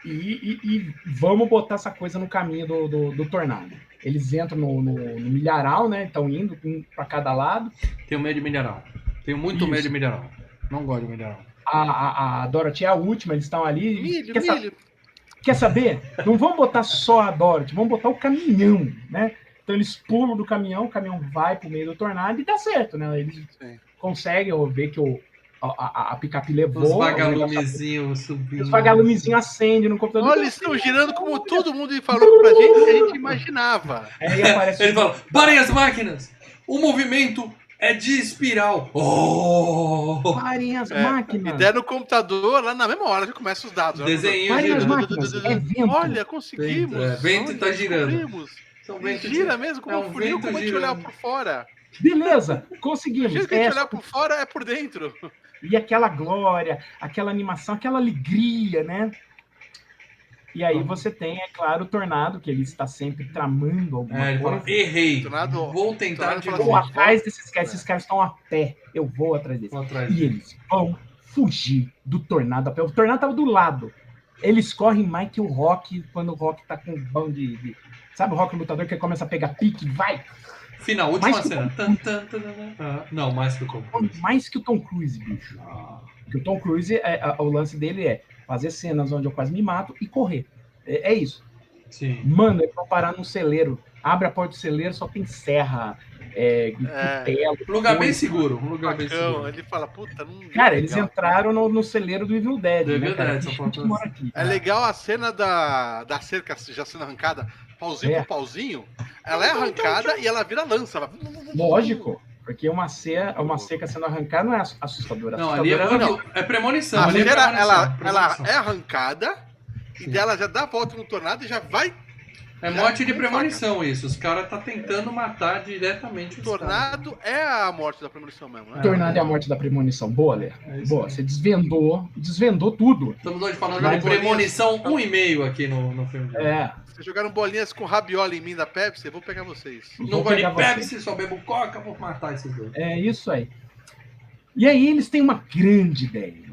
e vamos botar essa coisa no caminho do Tornado. Eles entram no milharal, né? Estão indo um para cada lado. Tenho medo de milharal. Tenho muito medo de milharal. Não gosto de milharal. A Dorothy é a última, eles estão ali. Milho. Quer saber? Não vamos botar só a Dorothy, vamos botar o caminhão, né? Então eles pulam do caminhão, o caminhão vai pro meio do Tornado e dá certo, né? Eles conseguem ver que a picape levou. Os vagalumezinhos subindo. Os vagalumezinhos acendem no computador. Olha, eles estão girando como todo mundo falou pra gente que a gente imaginava. Aí aparece Ele fala, parem as máquinas! O movimento é de espiral. Parem as máquinas. E der no computador, lá na mesma hora já começa os dados. Desenho Parem as girando. máquinas. É vento. Olha, conseguimos. Vento tá girando. Descobrimos. São vento Gira mesmo, como um funil, como a gente olhar por fora. Beleza, O conseguimos. jeito que a gente olhar por fora é por dentro. E aquela glória, aquela animação, aquela alegria, né? E aí você tem, é claro, o Tornado, que ele está sempre tramando alguma Ele fala, coisa. errei. Tornado- Vou tentar Tornado de fala Eu vou novo. atrás desses caras, esses caras estão a pé. Eu vou atrás deles. Vou atrás E deles. eles vão fugir do Tornado a pé. O Tornado estava do lado. Eles correm mais que o Rock quando o Rock tá com um bão de... Sabe o Rock lutador que começa a pegar pique? Vai! Final, última Mais que cena. Não, mais que o Tom Cruise. Mais que o Tom Cruise, bicho. Porque o Tom Cruise, o lance dele é fazer cenas onde eu quase me mato e correr. É isso. Sim. Mano, eles vão parar num celeiro. Abre a porta do celeiro, só tem serra, cutelo. Lugar bem coisa. seguro. Um lugar bem Facão, seguro. ele fala, puta, não. Cara, é eles legal. entraram no celeiro do Evil Dead. Do né, Evil cara? Dead, Tem só gente falta- que mora aqui. É legal a cena da cerca já sendo arrancada, pauzinho por pauzinho. Ela é arrancada e ela vira lança. Vai... Lógico. Porque uma cerca sendo arrancada não é assustadora. Não, ali é premonição. A Ali é cera, ela premonição. é arrancada e dela já dá a volta no tornado e já vai. É morte de premonição isso. Os caras tá tentando matar diretamente O os caras. tornado é a morte da premonição mesmo, né? Tornado é a morte da premonição. Boa, Lê. É isso Boa, aí. você desvendou tudo. Estamos hoje falando Mas- de premonição 1,5 aqui no filme. É. Vocês jogaram bolinhas com ravioli em mim da Pepsi, eu vou pegar vocês. Não Vou gosto de pegar você. Pepsi, só bebo Coca, vou matar esses dois. É isso aí. E aí eles têm uma grande ideia.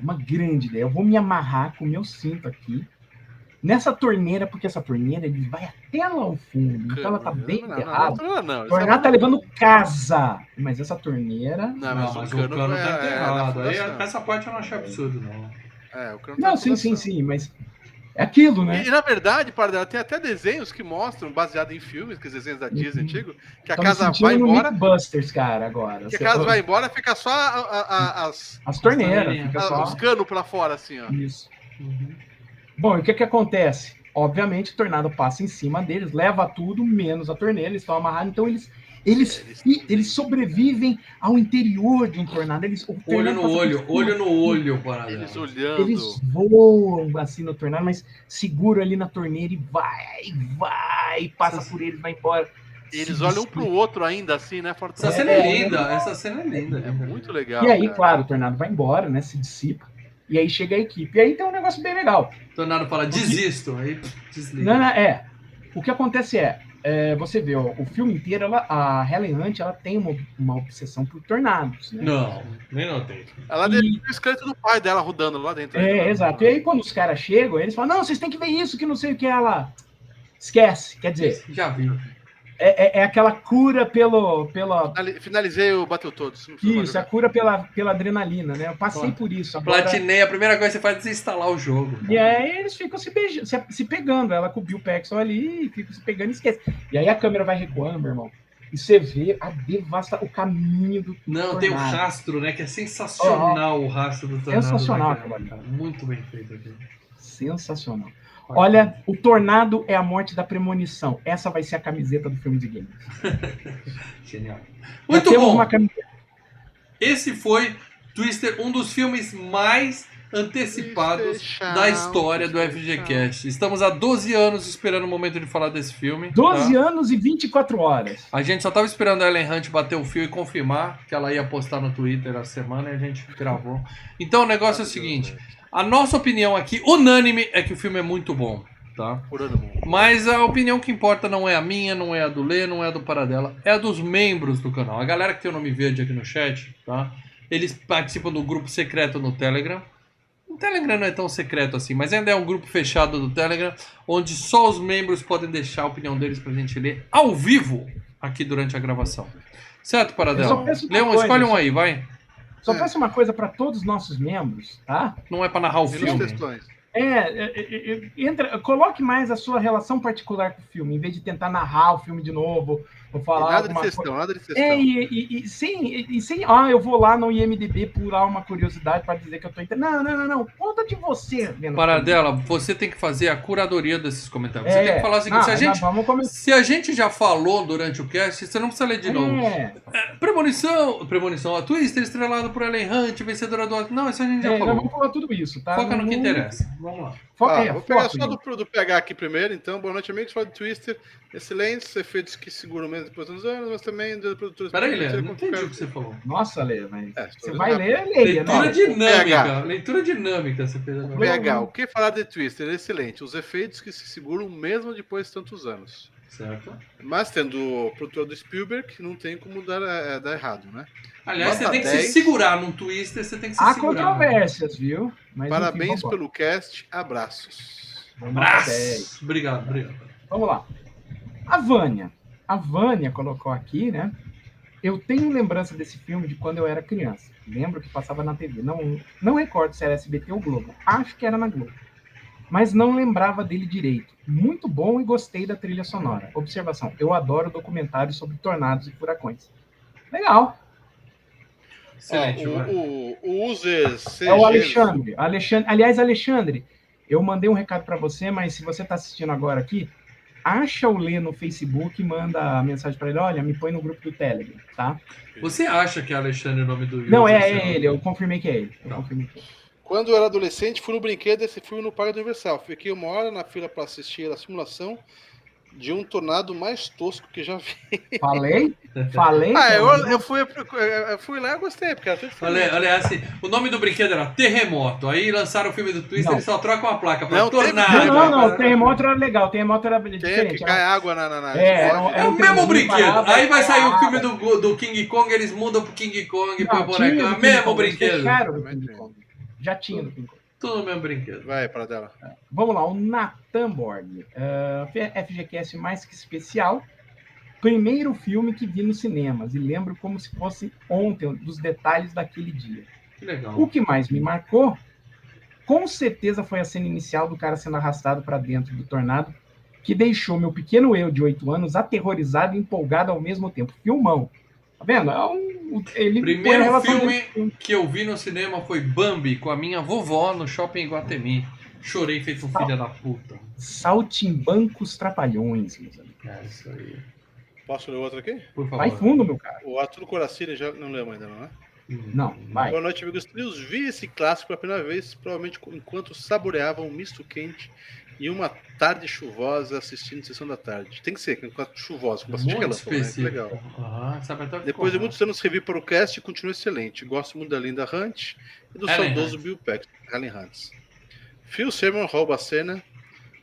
Eu vou me amarrar com o meu cinto aqui nessa torneira, porque essa torneira ele vai até lá ao fundo. Então ela tá bem enterrada. Não, O tornado tá levando casa. Mas essa torneira. Não, Não, mas o cano tá enterrado. Aí, essa parte eu não achei absurdo, não. O cano Não, sim, mas é aquilo, né? E na verdade, Paradela, tem até desenhos que mostram, baseado em filmes, que os desenhos da Disney antigo, que a Tô me casa sentindo vai no embora, Mythbusters, cara, agora. que a casa vai embora, fica só As torneiras, torneirinhas. fica só. os canos pra fora, assim, ó. Isso. Bom, e o que acontece? Obviamente, o tornado passa em cima deles, leva tudo, menos a torneira, eles estão amarrados, então eles sobrevivem ao interior de um tornado. Olho no olho, Paradela. Eles olhando. Eles voam assim no tornado, mas seguro ali na torneira e vai, passa por eles, vai embora. Eles olham um pro outro ainda, assim, né? Fora Essa cena é linda, essa cena é linda. É muito legal. E aí, cara. claro, o tornado vai embora, né? Se dissipa. E aí chega a equipe. E aí tem um negócio bem legal. O tornado fala, desisto, aí desliga. Não, o que acontece você vê, ó, o filme inteiro, a Helen Hunt, ela tem uma obsessão por tornados, né? Não, nem notei. Ela deixa o esqueleto do pai dela rodando lá dentro. Exato. E aí quando os caras chegam, eles falam, não, vocês têm que ver isso, que não sei o que ela... Esquece, quer dizer, Já viu. é aquela cura pela... Finalizei o Bateu Todos. Isso, a cura pela adrenalina, né? Eu passei por isso. Agora... Platinei, a primeira coisa que você faz é desinstalar o jogo. E aí eles ficam se pegando. Ela com o Bill Paxton ali, ficam se pegando e esquece. E aí a câmera vai recuando, meu irmão. E você vê o caminho do Não, tornado. tem o rastro, né? Que é sensacional o rastro do tornado. Sensacional, né, cara? Muito bem feito aqui. Sensacional. Olha, o tornado é a morte da premonição. Essa vai ser a camiseta do filme de games. Genial. Já Muito temos bom. uma camiseta. Esse foi Twister, um dos filmes mais antecipados da história do FGCast. Estamos há 12 anos esperando o momento de falar desse filme. 12 anos e 24 horas. A gente só estava esperando a Ellen Hunt bater o fio e confirmar que ela ia postar no Twitter a semana e a gente gravou. Então o negócio é o seguinte, a nossa opinião aqui, unânime, é que o filme é muito bom, tá? Mas a opinião que importa não é a minha, não é a do Lê, não é a do Paradela, é a dos membros do canal. A galera que tem o nome verde aqui no chat, tá? Eles participam do grupo secreto no Telegram. O Telegram não é tão secreto assim, mas ainda é um grupo fechado do Telegram, onde só os membros podem deixar a opinião deles pra gente ler ao vivo aqui durante a gravação. Certo, Paradela? Leão, escolhe um aí, vai. Só peço uma coisa para todos os nossos membros, tá? Não é pra narrar o filme. Coloque mais a sua relação particular com o filme, em vez de tentar narrar o filme de novo, ou falar nada de textão, nada de textão. Sem, eu vou lá no IMDb pular uma curiosidade para dizer que eu tô entendendo. Não. Conta de você, vendo. Paradela, você tem que fazer a curadoria desses comentários. Você tem que falar o seguinte, se a gente já falou durante o cast, você não precisa ler de novo. Premonição, a Twister estrelado por Ellen Hunt, vencedora do... Não, isso a gente já falou. Vamos falar tudo isso, tá? Foca no que interessa. Vamos lá. Vou pegar só do PH aqui primeiro, então. Boa noite, amigos. Fala de Twister. Excelentes efeitos que seguram mesmo depois dos anos, mas também da produtora. Peraí, Lê, não entendi o que você falou. Nossa, Lê, mas você vai ler, leia, né? Leitura dinâmica, você fez agora. PH, o que falar de Twister? Excelente. Os efeitos que se seguram mesmo depois de tantos anos. Certo. Mas tendo o produtor do Spielberg, não tem como dar errado, né? Aliás, você tem que se segurar num Twister, você tem que se segurar. Há controvérsias, viu? Mas, parabéns pelo cast, abraços. Abraços. Obrigado. Vamos lá. A Vânia colocou aqui, né? Eu tenho lembrança desse filme de quando eu era criança. Lembro que passava na TV. Não recordo se era SBT ou Globo. Acho que era na Globo. Mas não lembrava dele direito. Muito bom e gostei da trilha sonora. Observação, eu adoro documentários sobre tornados e furacões. Legal. Excelente. O user é o Alexandre. Aliás, Alexandre, eu mandei um recado para você, mas se você está assistindo agora aqui, acha o Lê no Facebook e manda a mensagem para ele, olha, me põe no grupo do Telegram, tá? Você acha que é Alexandre o nome do user? Não, é ele, eu confirmei que é ele. Quando eu era adolescente, fui no brinquedo desse filme no Parque do Universal. Fiquei 1 hora na fila para assistir a simulação de um tornado mais tosco que já vi. Falei? Eu fui lá e gostei, porque era tudo diferente. Olha, assim, o nome do brinquedo era Terremoto. Aí lançaram o filme do Twister, Não. eles só trocam a placa pra Não, tornado. Não, o terremoto era legal, o terremoto era diferente. Que cai água na É, É o um mesmo trenzinho brinquedo. parado, Aí vai sair o parado. filme do King Kong, eles mudam pro King Kong, põe o Não, bonecão. tinha É do o King mesmo Kong, eles brinquedo. fecharam do King Kong. Já tinha do King Kong. Tudo o mesmo brinquedo. Vai, para dela. Vamos lá, o Nathan Borg. FGCast mais que especial. Primeiro filme que vi nos cinemas. E lembro como se fosse ontem, dos detalhes daquele dia. Que legal. O que mais me marcou, com certeza, foi a cena inicial do cara sendo arrastado para dentro do tornado, que deixou meu pequeno eu de 8 anos aterrorizado e empolgado ao mesmo tempo. Filmão. Tá vendo? Ele Primeiro relação filme dele- que eu vi no cinema foi Bambi, com a minha vovó no shopping Iguatemi. Chorei feito um filho da puta. Saltimbancos Trapalhões, meus amigos. É isso aí. Posso ler outro aqui? Por favor. Vai fundo, meu cara. O Arthur Coracini já não leu ainda, não, né? Não, vai. Boa noite, amigos trios. Vi esse clássico pela primeira vez, provavelmente enquanto saboreava um misto quente e uma tarde chuvosa assistindo Sessão da Tarde. Tem que ser, enquanto chuvosa, com bastante Muito relâmpago, né? Que específico. legal. Aham, sabe até o que Depois de comprar. muitos anos revi para o cast e continua excelente. Gosto muito da Linda Hunt e do Helen saudoso Hunt. Bill Paxton, Helen Hunt. Phil Seymour rouba a cena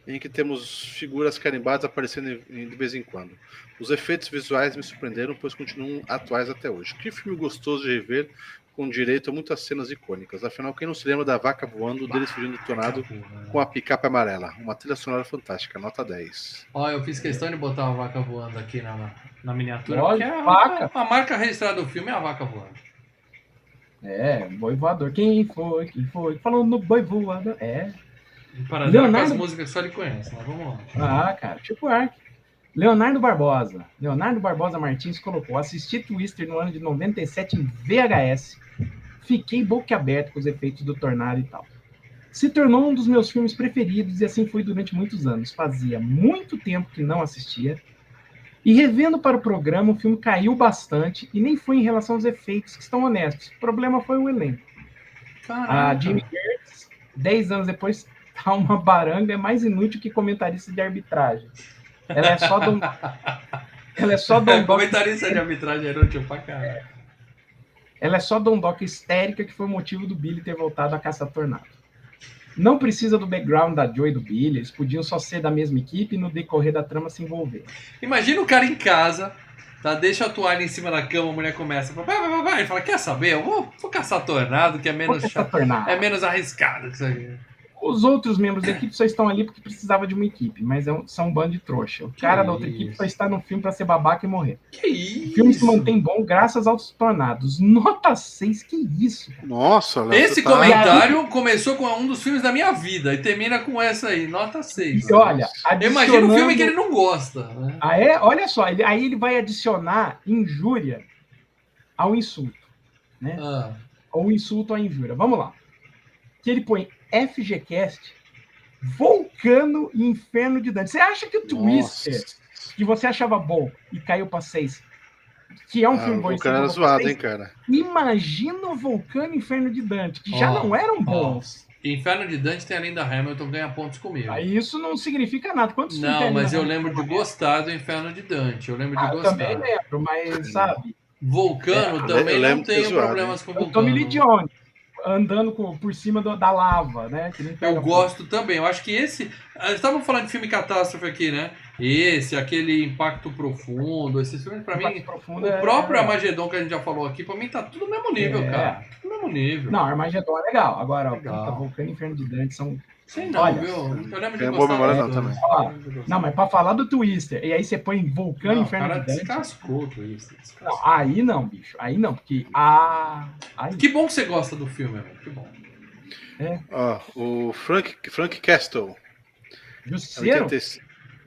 em que temos figuras carimbadas aparecendo de vez em quando. Os efeitos visuais me surpreenderam, pois continuam atuais até hoje. Que filme gostoso de rever, com direito a muitas cenas icônicas. Afinal, quem não se lembra da vaca voando, deles fugindo do tornado com a picape amarela? Uma trilha sonora fantástica, nota 10. Ó, eu fiz questão de botar a vaca voando aqui na miniatura. Olha, Porque vaca. a marca registrada do filme é a vaca voando. Boi voador. Quem foi? Falou no boi voador. Para com Leonardo- as músicas que só ele conhece, mas vamos lá. Ah, cara, tipo Ark. Leonardo Barbosa Martins colocou: assisti Twister no ano de 97 em VHS. Fiquei boquiaberto com os efeitos do tornado e tal. Se tornou um dos meus filmes preferidos e assim foi durante muitos anos. Fazia muito tempo que não assistia. E revendo para o programa, o filme caiu bastante e nem foi em relação aos efeitos, que estão honestos. O problema foi o elenco. A Caraca. Jamie Gertz, 10 anos depois, tá uma baranga, é mais inútil que comentarista de arbitragem. Ela é só do... Ela é só Dondoca. Comentarista de arbitragem era útil pra caralho. Ela é só Dondoca histérica, que foi o motivo do Billy ter voltado a caçar tornado. Não precisa do background da Joy e do Billy, eles podiam só ser da mesma equipe e no decorrer da trama se envolver. Imagina o cara em casa, tá? Deixa a toalha em cima da cama, a mulher começa. Vai. Ele fala, quer saber? Eu vou caçar tornado, que é menos Caçar chato. tornado. É menos arriscado que isso aqui. Os outros membros da equipe só estão ali porque precisava de uma equipe, mas são um bando de trouxa. O cara da outra isso? equipe só está no filme para ser babaca e morrer. Que isso? O filme se mantém bom graças aos tornados. Nota 6, que isso? Cara? Nossa, Léo, Esse você tá- comentário começou com um dos filmes da minha vida e termina com essa aí, nota 6. E olha, Imagina um filme que ele não gosta. Né? Ah, é? Olha só, aí ele vai adicionar injúria ao insulto, né? Ah, Ou insulto à injúria. Vamos lá. Que ele põe FGCast, Vulcano e Inferno de Dante. Você acha que o Twister, Nossa. que você achava bom e caiu para 6, que é um filme bom, O e você cara era jogou pra zoado, 6, hein, cara. Imagina o Vulcano e Inferno de Dante, que já Ó, não eram bons. Inferno de Dante tem a Linda Hamilton, ganha pontos comigo. Aí isso não significa nada. Quantos filmes Não, tem mas ali eu na- lembro de gostar do Inferno de Dante. Eu lembro de Eu gostar. também lembro, mas sabe? Vulcano eu também lembro não de ter tenho zoado, problemas com O Vulcano. Tommy Lee Jones andando por cima da lava, né? Que nem pega Eu gosto também. Eu acho que esse. Estavam falando de filme catástrofe aqui, né? Esse, aquele Impacto Profundo, esses filmes, pra mim. Profundo O próprio Armagedon que a gente já falou aqui, pra mim tá tudo no mesmo nível, cara. Tudo no mesmo nível. Não, Armagedon é legal. Agora, Legal. puta, Vulcano e Inferno de Dante são. Sei não, Olha, viu? Eu lembro de tem boa gostar memória dos não dois. também. Ó, Eu lembro de gostar. Não, mas pra falar do Twister, e aí você põe Vulcano e Não, o Inferno cara de Dante. descascou o Twister. Não, Descascou. aí não, bicho. Aí não, porque. Aí. Que bom que você gosta do filme, amigo. Que bom. Ó, o Frank Castle. Justiceiro? 86.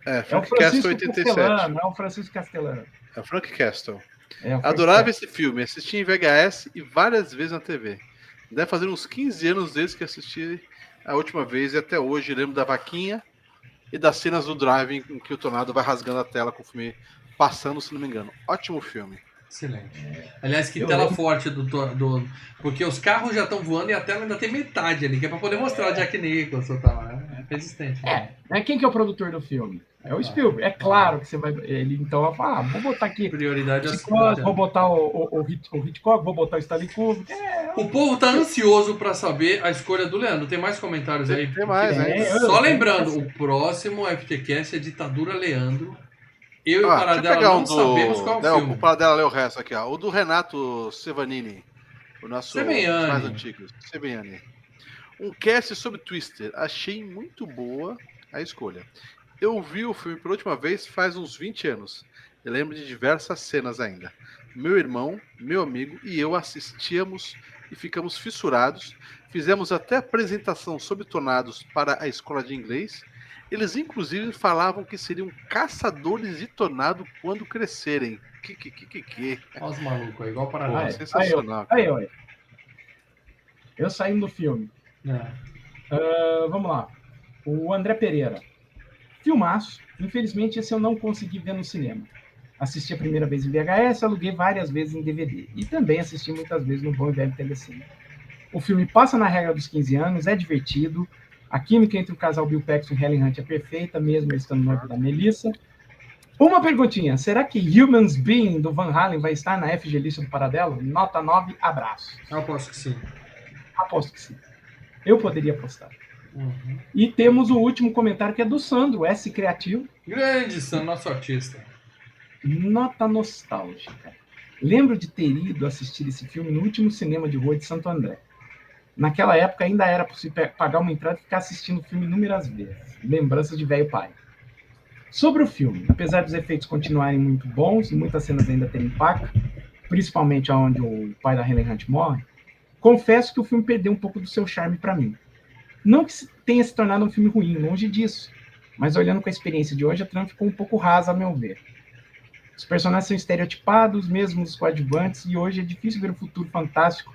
É o Frank Castle Francisco 87. Castellano, é o Francisco Castellano. É o Frank Castle. É o Adorava Francisco. esse filme, assisti em VHS e várias vezes na TV. Deve fazer uns 15 anos desde que assisti a última vez e até hoje lembro da vaquinha e das cenas do driving em que o tornado vai rasgando a tela com o filme passando, se não me engano. Ótimo filme. Excelente. Aliás, que Eu tela lembro. forte do. Porque os carros já estão voando e a tela ainda tem metade ali, que é pra poder mostrar o Jack Nicholson, tá lá. É resistente. Né? Quem que é o produtor do filme? É o Spielberg. É claro que você vai. Ele então vai falar, vou botar aqui Prioridade Hitchcock, vou botar o Hitchcock, vou botar o Stanley Kubrick. O povo tá ansioso pra saber a escolha do Leandro. Tem mais comentários aí? Tem mais, Porque- hein? Só lembrando, o próximo FTCast é Ditadura Leandro. Eu e o Deixa eu Paradela pegar não sabemos qual é o filme. O Paradela lê o resto aqui, ó. O do Renato Sevanini. O nosso Sebenhani. mais antigo. Sebenani. Um cast sobre Twister. Achei muito boa a escolha. Eu vi o filme pela última vez faz uns 20 anos. Eu lembro de diversas cenas ainda. Meu irmão, meu amigo e eu assistíamos e ficamos fissurados. Fizemos até apresentação sobre tornados para a escola de inglês. Eles inclusive falavam que seriam caçadores de tornado quando crescerem. Que. Olha os malucos aí, igual o Pô, Paradela. sensacional. Aí, eu saindo do filme. É. Vamos lá. O André Pereira. Filmaço. Infelizmente, esse eu não consegui ver no cinema. Assisti a primeira vez em VHS, aluguei várias vezes em DVD. E também assisti muitas vezes no bom e velho Telecine. O filme passa na regra dos 15 anos, é divertido. A química entre o casal Bill Paxton e Helen Hunt é perfeita, mesmo ele estando noivo da Melissa. Uma perguntinha. Será que Humans Being, do Van Halen, vai estar na FG Lista do Paradelo? Nota 9, abraço. Eu aposto que sim. Aposto que sim. Eu poderia apostar. Uhum. E temos o último comentário que é do Sandro, S Criativo. Grande Sam, nosso artista. Nota nostálgica. Lembro de ter ido assistir esse filme no último cinema de rua de Santo André. Naquela época ainda era possível pagar uma entrada e ficar assistindo o filme inúmeras vezes. Lembranças de velho pai. Sobre o filme, apesar dos efeitos continuarem muito bons e muitas cenas ainda terem impacto, principalmente onde o pai da Helen Hunt morre, confesso que o filme perdeu um pouco do seu charme para mim. Não que tenha se tornado um filme ruim, longe disso, mas olhando com a experiência de hoje, a trama ficou um pouco rasa, a meu ver. Os personagens são estereotipados, mesmo os coadjuvantes, e hoje é difícil ver o futuro fantástico,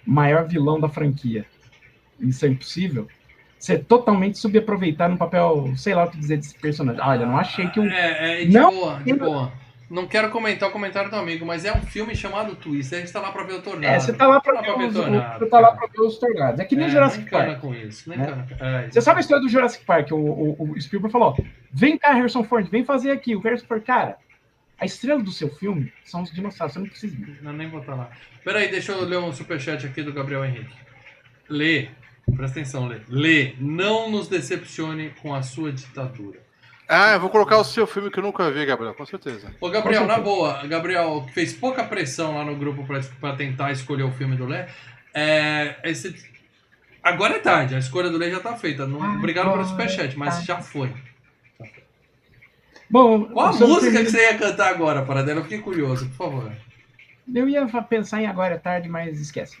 maior vilão da franquia. Isso é impossível. Ser totalmente subaproveitado no papel, sei lá o que dizer desse personagem. Olha, não achei que o... De boa. Não quero comentar o comentário do amigo, mas é um filme chamado Twist. A gente tá lá pra ver o tornado. Você tá lá pra ver os tornados. É que nem Jurassic Park. Com isso, Você sabe a história do Jurassic Park? O Spielberg falou, vem cá, Harrison Ford, vem fazer aqui. O Harrison Ford, cara, a estrela do seu filme são os dinossauros, você não precisa ir. Não, nem botar lá. Peraí, deixa eu ler um superchat aqui do Gabriel Henrique. Lê, presta atenção, Lê. Lê, não nos decepcione com a sua ditadura. Eu vou colocar o seu filme que eu nunca vi, Gabriel, com certeza. Ô, Gabriel, na boa, Gabriel fez pouca pressão lá no grupo pra tentar escolher o filme do Lê. Agora é tarde, a escolha do Lê já tá feita. Obrigado pelo superchat, mas já foi. Bom, qual a música que você ia cantar agora, Paradela? Eu fiquei curioso, por favor. Eu ia pensar em Agora é Tarde, mas esquece.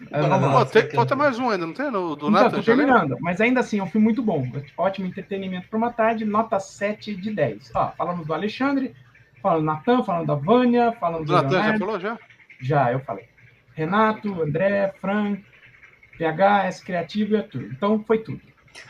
Falta mais um ainda, não tem? Do então, Nathan, tô terminando. Mas ainda assim, é um filme muito bom. Ótimo entretenimento para uma tarde, nota 7 de 10. Ó, falamos do Alexandre, falando do Natan, falando da Vânia, falando do Natan, Leonardo. já falou, já? Já, eu falei. Renato, André, Fran, PH, S Criativo e Arthur. Então, foi tudo.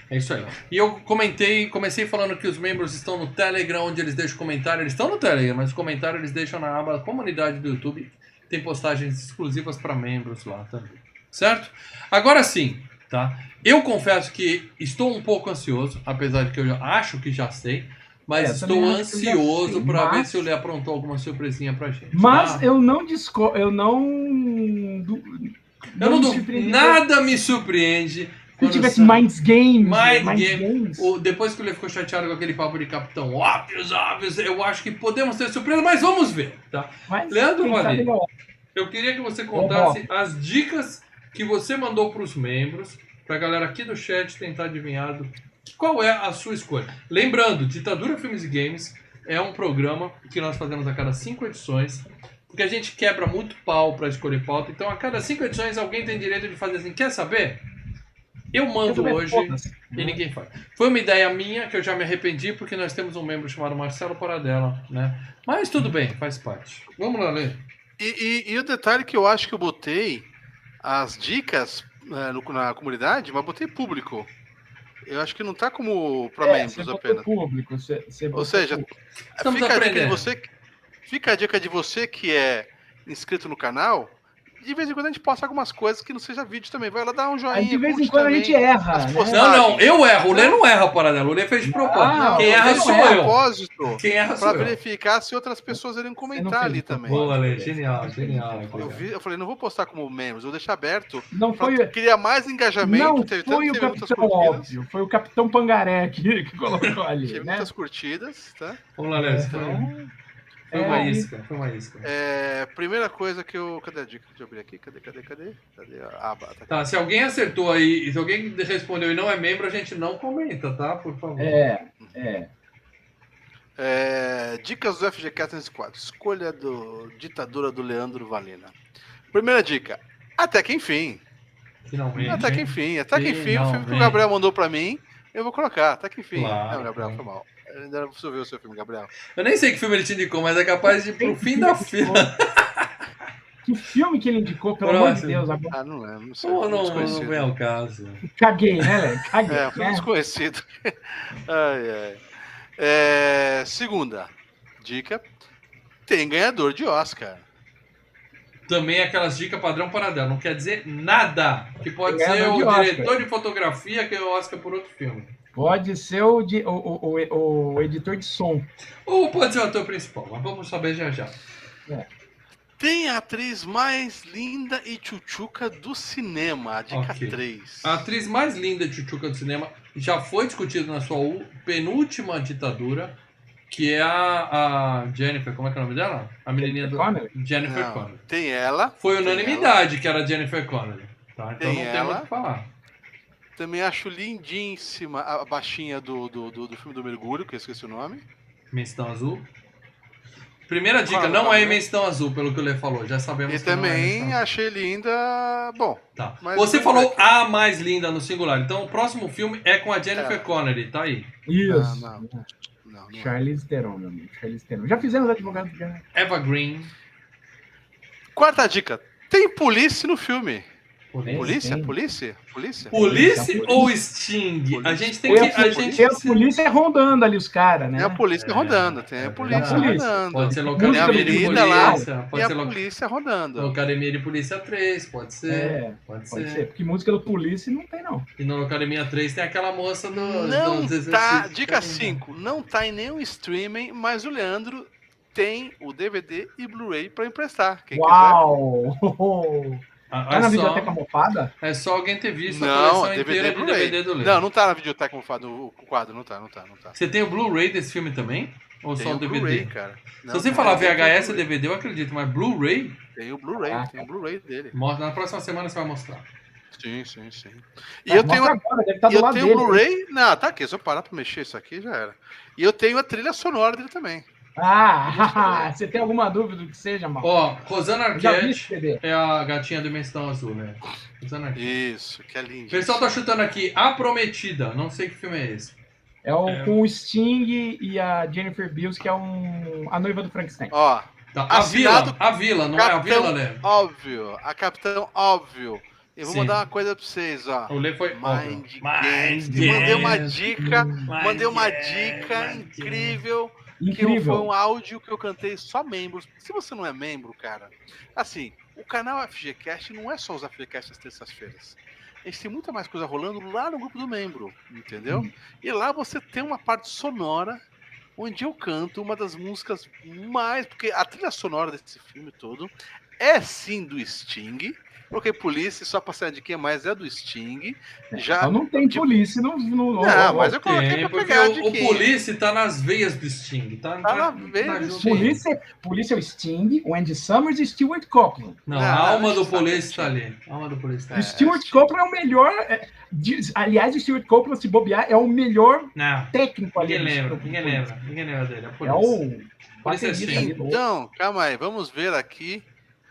É isso aí. E eu comecei falando que os membros estão no Telegram, onde eles deixam comentário. Eles estão no Telegram, mas o comentário eles deixam na aba comunidade do YouTube. Tem postagens exclusivas para membros lá também. Certo? Agora sim, tá? Eu confesso que estou um pouco ansioso, apesar de que eu acho que já sei, mas estou ansioso para ver se o Lê aprontou alguma surpresinha pra gente. Mas tá? eu não nada me surpreende. Se tivesse Mind Games. Depois que ele ficou chateado com aquele papo de Capitão óbvios, eu acho que podemos ter surpresa, mas vamos ver, tá? Leandro Valim, eu queria que você contasse as dicas que você mandou para os membros, para a galera aqui do chat tentar adivinhar qual é a sua escolha. Lembrando, Ditadura Filmes e Games é um programa que nós fazemos a cada 5 edições, porque a gente quebra muito pau para escolher pauta, então a cada 5 edições alguém tem direito de fazer assim, quer saber? Eu mando hoje e ninguém faz. Foi uma ideia minha que eu já me arrependi porque nós temos um membro chamado Marcelo Paradela, né? Mas tudo bem, faz parte. Vamos lá, Lê. E o detalhe que eu acho que eu botei as dicas na comunidade, mas botei público. Eu acho que não tá como para membros apenas. Público, ou seja, fica a dica de você que é inscrito no canal. de vez em quando a gente posta algumas coisas que não seja vídeo também. Vai lá dar um joinha. Aí de vez em curte quando a também gente erra, as né? postagens. Não, eu erro. O Lê não erra, Paradela. O Lê fez de propósito. Não, Quem erra fez sou de eu. propósito Quem erra sou pra eu. verificar se outras pessoas iriam Você não comentar fez ali de também. propósito. Boa, Lê. Genial. Eu falei, não vou postar como membros, vou deixar aberto Não pra foi, criar mais engajamento. não teve foi o muitas Capitão curtidas. Óbvio, foi o Capitão Pangaré que colocou ali, Teve né? muitas curtidas, tá? Vamos lá, Lê. Então, Foi uma isca. Foi uma isca. primeira coisa que eu... Cadê a dica? Deixa eu abrir aqui. Cadê a aba? Tá aqui. Tá, se alguém acertou aí, se alguém respondeu e não é membro, a gente não comenta, tá? Por favor. Dicas do FGCast nesse quadro. Escolha do Ditadura do Leandro Valina. Primeira dica. Até que enfim. Finalmente. Até que enfim. Até que enfim, o filme que o Finalmente. Gabriel mandou pra mim, eu vou colocar. Até que enfim. Claro, Não, Gabriel, claro. foi mal. Eu ainda não preciso ver o seu filme, Gabriel. Eu nem sei que filme ele te indicou, mas é capaz de ir pro fim da fila. Que filme que ele indicou, pelo amor de Próximo. Deus, agora. Ah, não lembro. Não sei. Pô, Filme não desconhecido. vem ao caso. Caguei, né, velho? Caguei. Filme né? desconhecido. Ai. Segunda dica. Tem ganhador de Oscar. Também aquelas dicas padrão Paradela. Não quer dizer nada. Que pode Ganhador ser de o Oscar. diretor de fotografia que é o Oscar por outro filme. Pode ser o editor de som. Ou pode ser o ator principal, mas vamos saber já. Tem a atriz mais linda e tchutchuca do cinema. A dica Ok. 3. A atriz mais linda de Tchutchuca do cinema já foi discutida na sua penúltima ditadura, que é a Jennifer. Como é que é o nome dela? A menininha do... Connelly? Jennifer Não, Connelly. tem ela. Foi tem unanimidade que era a Jennifer Connelly. Tá? Então Tem não tem ela. muito o que falar. Também acho lindíssima a baixinha do filme do Mergulho, que eu esqueci o nome. Imensidão Azul. Primeira dica, Qual? não é Imensidão Azul, pelo que o Lê falou. Já sabemos E que não é também Imensidão Azul. achei linda. Bom, Tá. mas Você vamos falou ver aqui. a mais linda no singular. Então o próximo filme é com a Jennifer Connelly. Tá aí. Isso. Não é. Charlize Theron, meu amigo. Charlize Theron. Já fizemos advogado já. Eva Green. Quarta dica. Tem polícia no filme. Polícia? Polícia? Polícia ou Sting? Polícia. A gente tem Tem que... a, A gente... tem a polícia rondando ali os caras, né? Tem a polícia rodando, tem a polícia polícia. rodando. Pode ser Tem a locademia de avenida lá polícia. e Pode a ser polícia rodando. Locademia de Polícia 3. Pode ser. Pode ser. Porque música do polícia não tem, não. E na Locademia 3 tem aquela moça dos Não tá, exercícios. dica 5, não tá em nenhum streaming, mas o Leandro tem o DVD e Blu-ray pra emprestar. Quem Uau! Tá na É biblioteca só, mopada? é só alguém ter visto quiser. a Não, coleção DVD inteira e de Blu-ray. DVD do Lê. Não tá na videoteca o quadro, não tá. Você tem o Blu-ray desse filme também? Ou Tem só o o DVD? Blu-ray, cara. Se você falar VHS e DVD, eu acredito, mas Blu-ray, Tem o Blu-ray dele. na próxima semana você vai mostrar. Sim. E eu tenho, Agora, deve estar do eu lado tenho dele. o Blu-ray. Não, tá aqui, se eu parar pra mexer isso aqui, já era. E eu tenho a trilha sonora dele também. Ah, você tem alguma dúvida do que seja, mal? Ó, Rosana Eu já vi esse Arquette CD. é a gatinha do Imensidão Azul, né? Rosana Arquette. Isso, que é lindo. O pessoal tá chutando aqui, A Prometida. Não sei que filme é esse. É o com o Sting e a Jennifer Beals, que é a noiva do Frankenstein. Ó, Tá. A Assinado Vila, não é a Vila, né? Óbvio, a Capitão Óbvio. Eu vou Sim. mandar uma coisa pra vocês, ó. O Lê foi Mind óbvio. Games. Mind Mandei uma Games. dica, mandei uma Mind dica Games. incrível. Que foi Incrível. um áudio que eu cantei só membros. Se você não é membro, cara, assim, o canal FGCast não é só os FGCast às terças-feiras. A gente tem muita mais coisa rolando lá no grupo do membro, entendeu? E lá você tem uma parte sonora onde eu canto uma das músicas mais... Porque a trilha sonora desse filme todo é sim do Sting. Coloquei polícia só pra ser a diquinha, mas é do Sting. Já... Então não tem tipo, polícia no. Não, mas eu coloquei Tem, pra porque pegar a o diquinha. Polícia tá nas veias do Sting. Tá na veia do junto. Sting. Polícia é o Sting, o Andy Summers e Stuart Copeland. Não, Não, a alma do sabe, Polícia tá ali. A alma do Polícia tá O ali. Stuart Copeland é o melhor. Aliás, o Stuart Copeland, se bobear, é o melhor Não, técnico ali. ninguém lembra dele. A É Polícia. o. Polícia baterista Sting. ali do- Então, calma aí, vamos ver aqui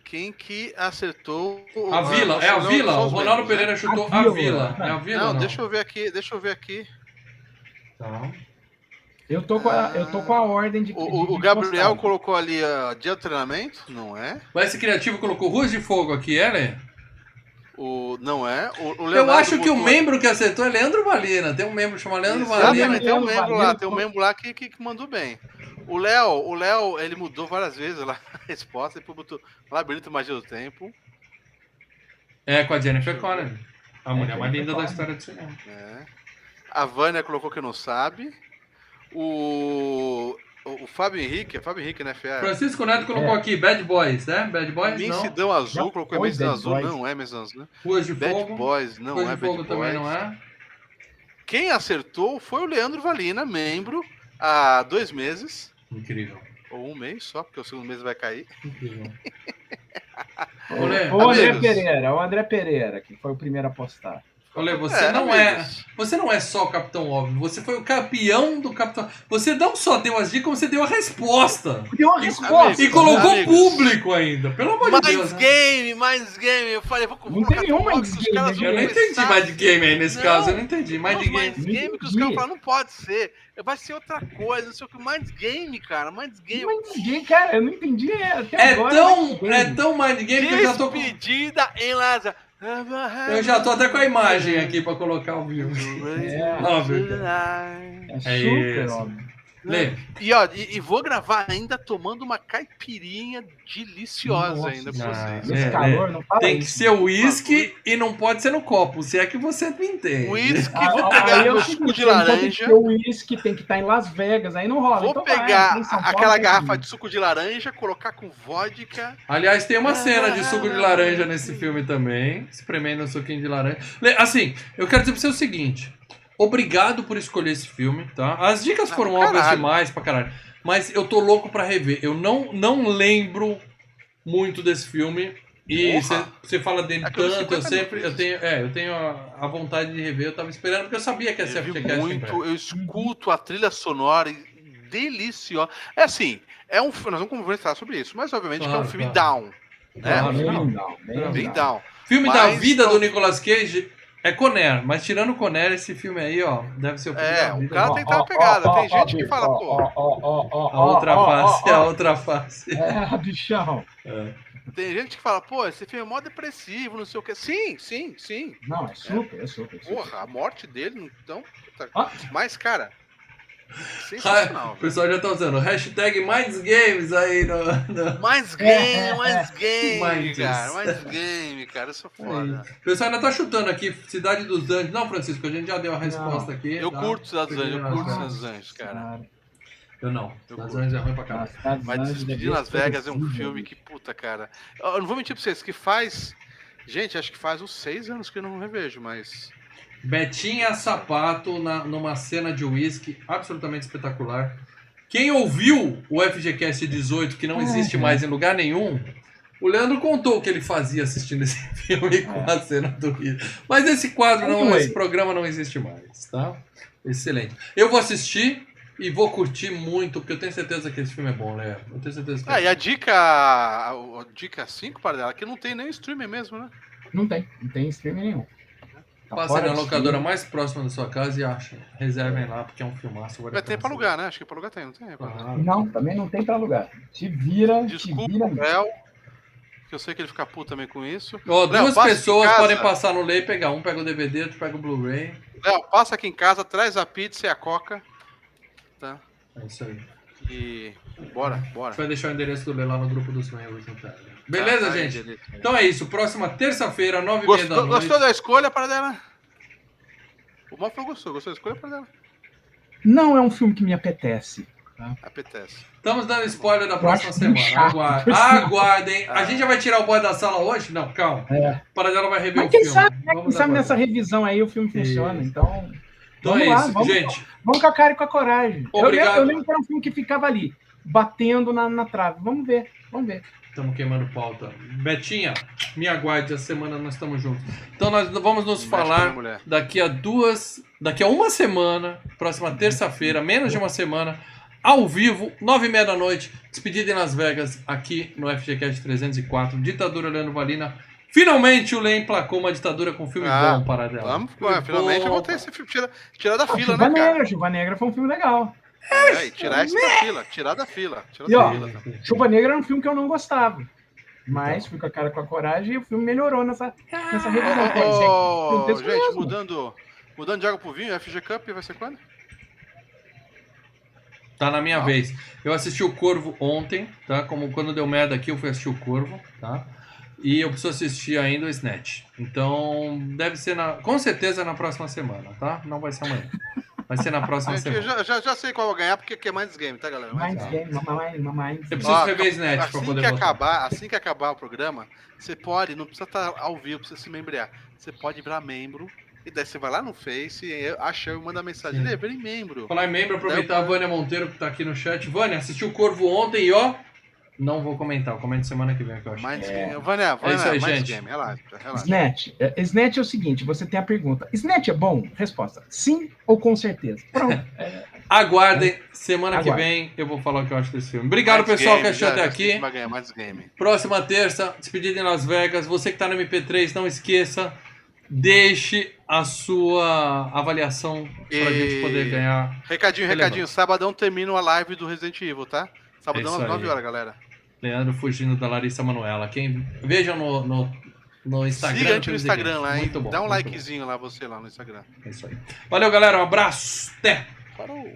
quem que acertou. A Vila, é a Vila? O Ronaldo Pereira chutou A a Vila. Vila. É a Vila? Não, Não, deixa eu ver aqui. Tá. Eu tô com a ordem de. O Gabriel colocou ali dia de treinamento, não é? O S Criativo colocou Ruas de Fogo aqui, é, né? Não é? O Eu Leonardo acho que o botou- membro que acertou é Leandro Valina. Tem um membro chamado Leandro Valina. Exatamente, tem um Valina, membro lá, Valina, tem um membro lá que mandou bem. O Léo, ele mudou várias vezes lá a resposta, depois botou Labirinto Magia do Tempo. É, com a Jennifer Connelly. A mulher mais Jennifer linda da Connelly. história do cinema. É. A Vânia colocou que não sabe. O Fábio Henrique, né, Fé? Francisco Neto colocou aqui Bad Boys, né? Bad A Boys, não. Imensidão Azul Já colocou foi Imensidão Bad Azul, Boys. não é Imensidão Azul, né? Ruas de Bad Fogo. Boys, não Ruas é de Bad Fogo Boys. também não é. Quem acertou foi o Leandro Valina, membro, há 2 meses. Incrível. Ou 1 mês só, porque o segundo mês vai cair. Incrível. O Olê, André Pereira, que foi o primeiro a postar. Olê, você não é só o Capitão Óbvio, você foi o campeão do Capitão. Você não só deu as dicas, como você deu a resposta. Deu uma resposta. E colocou Amigos. público ainda, pelo amor de Deus. Né? Mais game. Eu falei, vou Não tem nenhum Capitão Minds Óbvio, os Game, caras né? Eu vão não entendi começar mais de game aí nesse Não. caso, eu não entendi. Mais de game. Minds Game que os caras falaram, não pode ser. Vai ser outra coisa, não sei o que. Minds Game, cara. Minds Game. Mas ninguém, cara, eu não entendi até É agora. tão mind game que eu já tô com. Despedida em Lázaro. Eu já tô até com a imagem aqui pra colocar ao vivo. Óbvio. É super isso. óbvio. Lê. E vou gravar ainda tomando uma caipirinha deliciosa Nossa, ainda com não. vocês. Nesse É, calor, não fala Tem que isso. ser uísque e não pode ser no copo, se é que você me entende. Whisky, Ah, vou aí pegar eu meu sei suco de que tem que laranja. ter o uísque, tem que estar em Las Vegas, aí não rola. Vou Então vai, pegar aqui em São Paulo aquela tem garrafa que- de suco de laranja, colocar com vodka. Aliás, tem uma cena de suco de laranja nesse filme também, espremendo um suquinho de laranja. Assim, eu quero dizer pra você o seguinte: obrigado por escolher esse filme, tá? As dicas foram caralho. óbvias demais pra caralho, mas eu tô louco pra rever. Eu não lembro muito desse filme. E Porra. você fala dele É que eu vi tanto, 50 eu tenho a vontade de rever, eu tava esperando, porque eu sabia que ia ser Eu vi FGCast em muito, breve. eu escuto a trilha sonora deliciosa. É assim, nós vamos conversar sobre isso, mas obviamente que é um Claro, filme claro. down. Né? Claro. Bem down. Filme da Mas vida não- do Nicolas Cage é Conner, mas tirando o Conner, esse filme aí, ó, deve ser o filme da O vida. cara tem que estar pegada. Tem gente que fala, pô, A outra face, a outra face. É, bichão. tem gente que fala, pô, esse filme é mó depressivo, não sei o quê. Sim. Não, é super. Porra, a morte dele, então. Puta. Ah. Mas, cara, O sensacional. pessoal já tá usando hashtag mais games aí Mais game, cara. Eu sou foda. O pessoal ainda tá chutando aqui, Cidade dos Anjos. Não, Francisco, a gente já deu a resposta aqui. Eu tá? curto Cidade dos Anjos, eu curto Nossa. Cidade dos Anjos, cara. Eu não. Eu Cidade dos curto. Anjos é ruim pra caralho. Mas Despedir Las Vegas é um filme que, puta, cara. Eu não vou mentir pra vocês, que faz. Gente, acho que faz uns 6 anos que eu não revejo, mas. Betinha Sapato numa cena de uísque absolutamente espetacular. Quem ouviu o FGCast 18, que não existe mais em lugar nenhum, o Leandro contou o que ele fazia assistindo esse filme com a cena do uísque. Mas esse quadro, esse programa não existe mais, tá? Excelente. Eu vou assistir e vou curtir muito, porque eu tenho certeza que esse filme é bom, Leandro. Eu tenho certeza que E a dica 5 para dela, que não tem nem streaming mesmo, né? Não tem streaming nenhum. Tá Passe fora na de locadora streaming. mais próxima da sua casa e acha. Reservem lá, porque é um filmaço. Vai ter pra alugar, né? Acho que pra alugar tem, não tem? Claro. Não, também não tem pra lugar. Te vira. Desculpa, mesmo. Léo, que eu sei que ele fica puto também com isso. Ó, Léo, duas passa pessoas aqui em casa. podem passar no Lei e pegar. Um pega o DVD, outro pega o Blu-ray. Léo, passa aqui em casa, traz a pizza e a coca. Tá? É isso aí. E. Bora. A gente vai deixar o endereço do Lei lá no grupo dos membros no Telegram. Beleza, Tá, gente? beleza. Então é isso. Próxima terça-feira, 9h30 da noite. Gostou da escolha, para dela? O Mofra gostou da escolha, para dela? Não é um filme que me apetece. Apetece. Estamos dando spoiler da Eu próxima acho meio semana. chato. Aguardem. A gente já vai tirar o boy da sala hoje? Não, calma. É. Para dela vai rever Mas o quem filme. sabe, né? Vamos Quem sabe aguardar. nessa revisão aí o filme funciona. Isso. Então, Então vamos é lá, isso, vamos. gente. vamos com a cara e com a coragem. Obrigado. Eu lembro que era um filme que ficava ali, batendo na trave. Vamos ver. Estamos queimando pauta. Betinha, me aguarde, a semana nós estamos juntos. Então nós vamos nos Mexe com a falar mulher. daqui a uma semana, próxima terça-feira, menos de uma semana, ao vivo, 9h30 da noite, despedida em Las Vegas, aqui no FGCast 304, Ditadura Leandro Valina. Finalmente o Lê emplacou uma ditadura com filme bom para dela. Vamos, Filme finalmente eu bom. vou ter esse filme. Tirar da fila, Chuva né, cara? Negra. Chuva Negra foi um filme legal. E tirar esse da fila. Tirar da fila. E, ó, fila. Chuva Negra era um filme que eu não gostava. Mas fui com a cara com a coragem e o filme melhorou nessa revisão. Pô, isso é Gente, mesmo. mudando de água pro vinho, FG Cup vai ser quando? Tá na minha vez. Eu assisti o Corvo ontem, tá? Como quando deu merda aqui, eu fui assistir o Corvo, tá? E eu preciso assistir ainda o Snatch. Então, deve ser com certeza na próxima semana, tá? Não vai ser amanhã. Vai ser na próxima semana. Eu já sei qual vai ganhar, porque é mais game, tá, galera? Mais game, mais. Eu preciso rever Snatch pra poder votar. Assim que acabar o programa, você pode, não precisa estar ao vivo, precisa se membrear. Você pode virar membro, e daí você vai lá no Face, acha eu manda mensagem. Virei membro. Falar em membro, aproveitar a Vânia Monteiro que tá aqui no chat. Vânia, assistiu o Corvo ontem e ó... Não vou comentar, eu comento semana que vem, que eu acho. Vânia, é isso aí, gente. game, relaxa. Snatch é o seguinte, você tem a pergunta. Snatch é bom? Resposta, sim ou com certeza. Pronto. Aguardem, semana que vem eu vou falar o que eu acho desse filme. Obrigado, pessoal, que assistiu até aqui. Vai ganhar mais game. Próxima terça, despedida em Las Vegas. Você que tá no MP3, não esqueça, deixe a sua avaliação pra gente poder ganhar. Recadinho. Sabadão termina a live do Resident Evil, tá? Sabadão É às isso 9 aí. horas, galera. Leandro fugindo da Larissa Manoela. Vejam no Instagram. Siga a gente no Instagram lá, hein? Muito bom. Dá um muito likezinho lá, você lá no Instagram. bom. É isso aí. Valeu, galera. Um abraço. Até. Parou.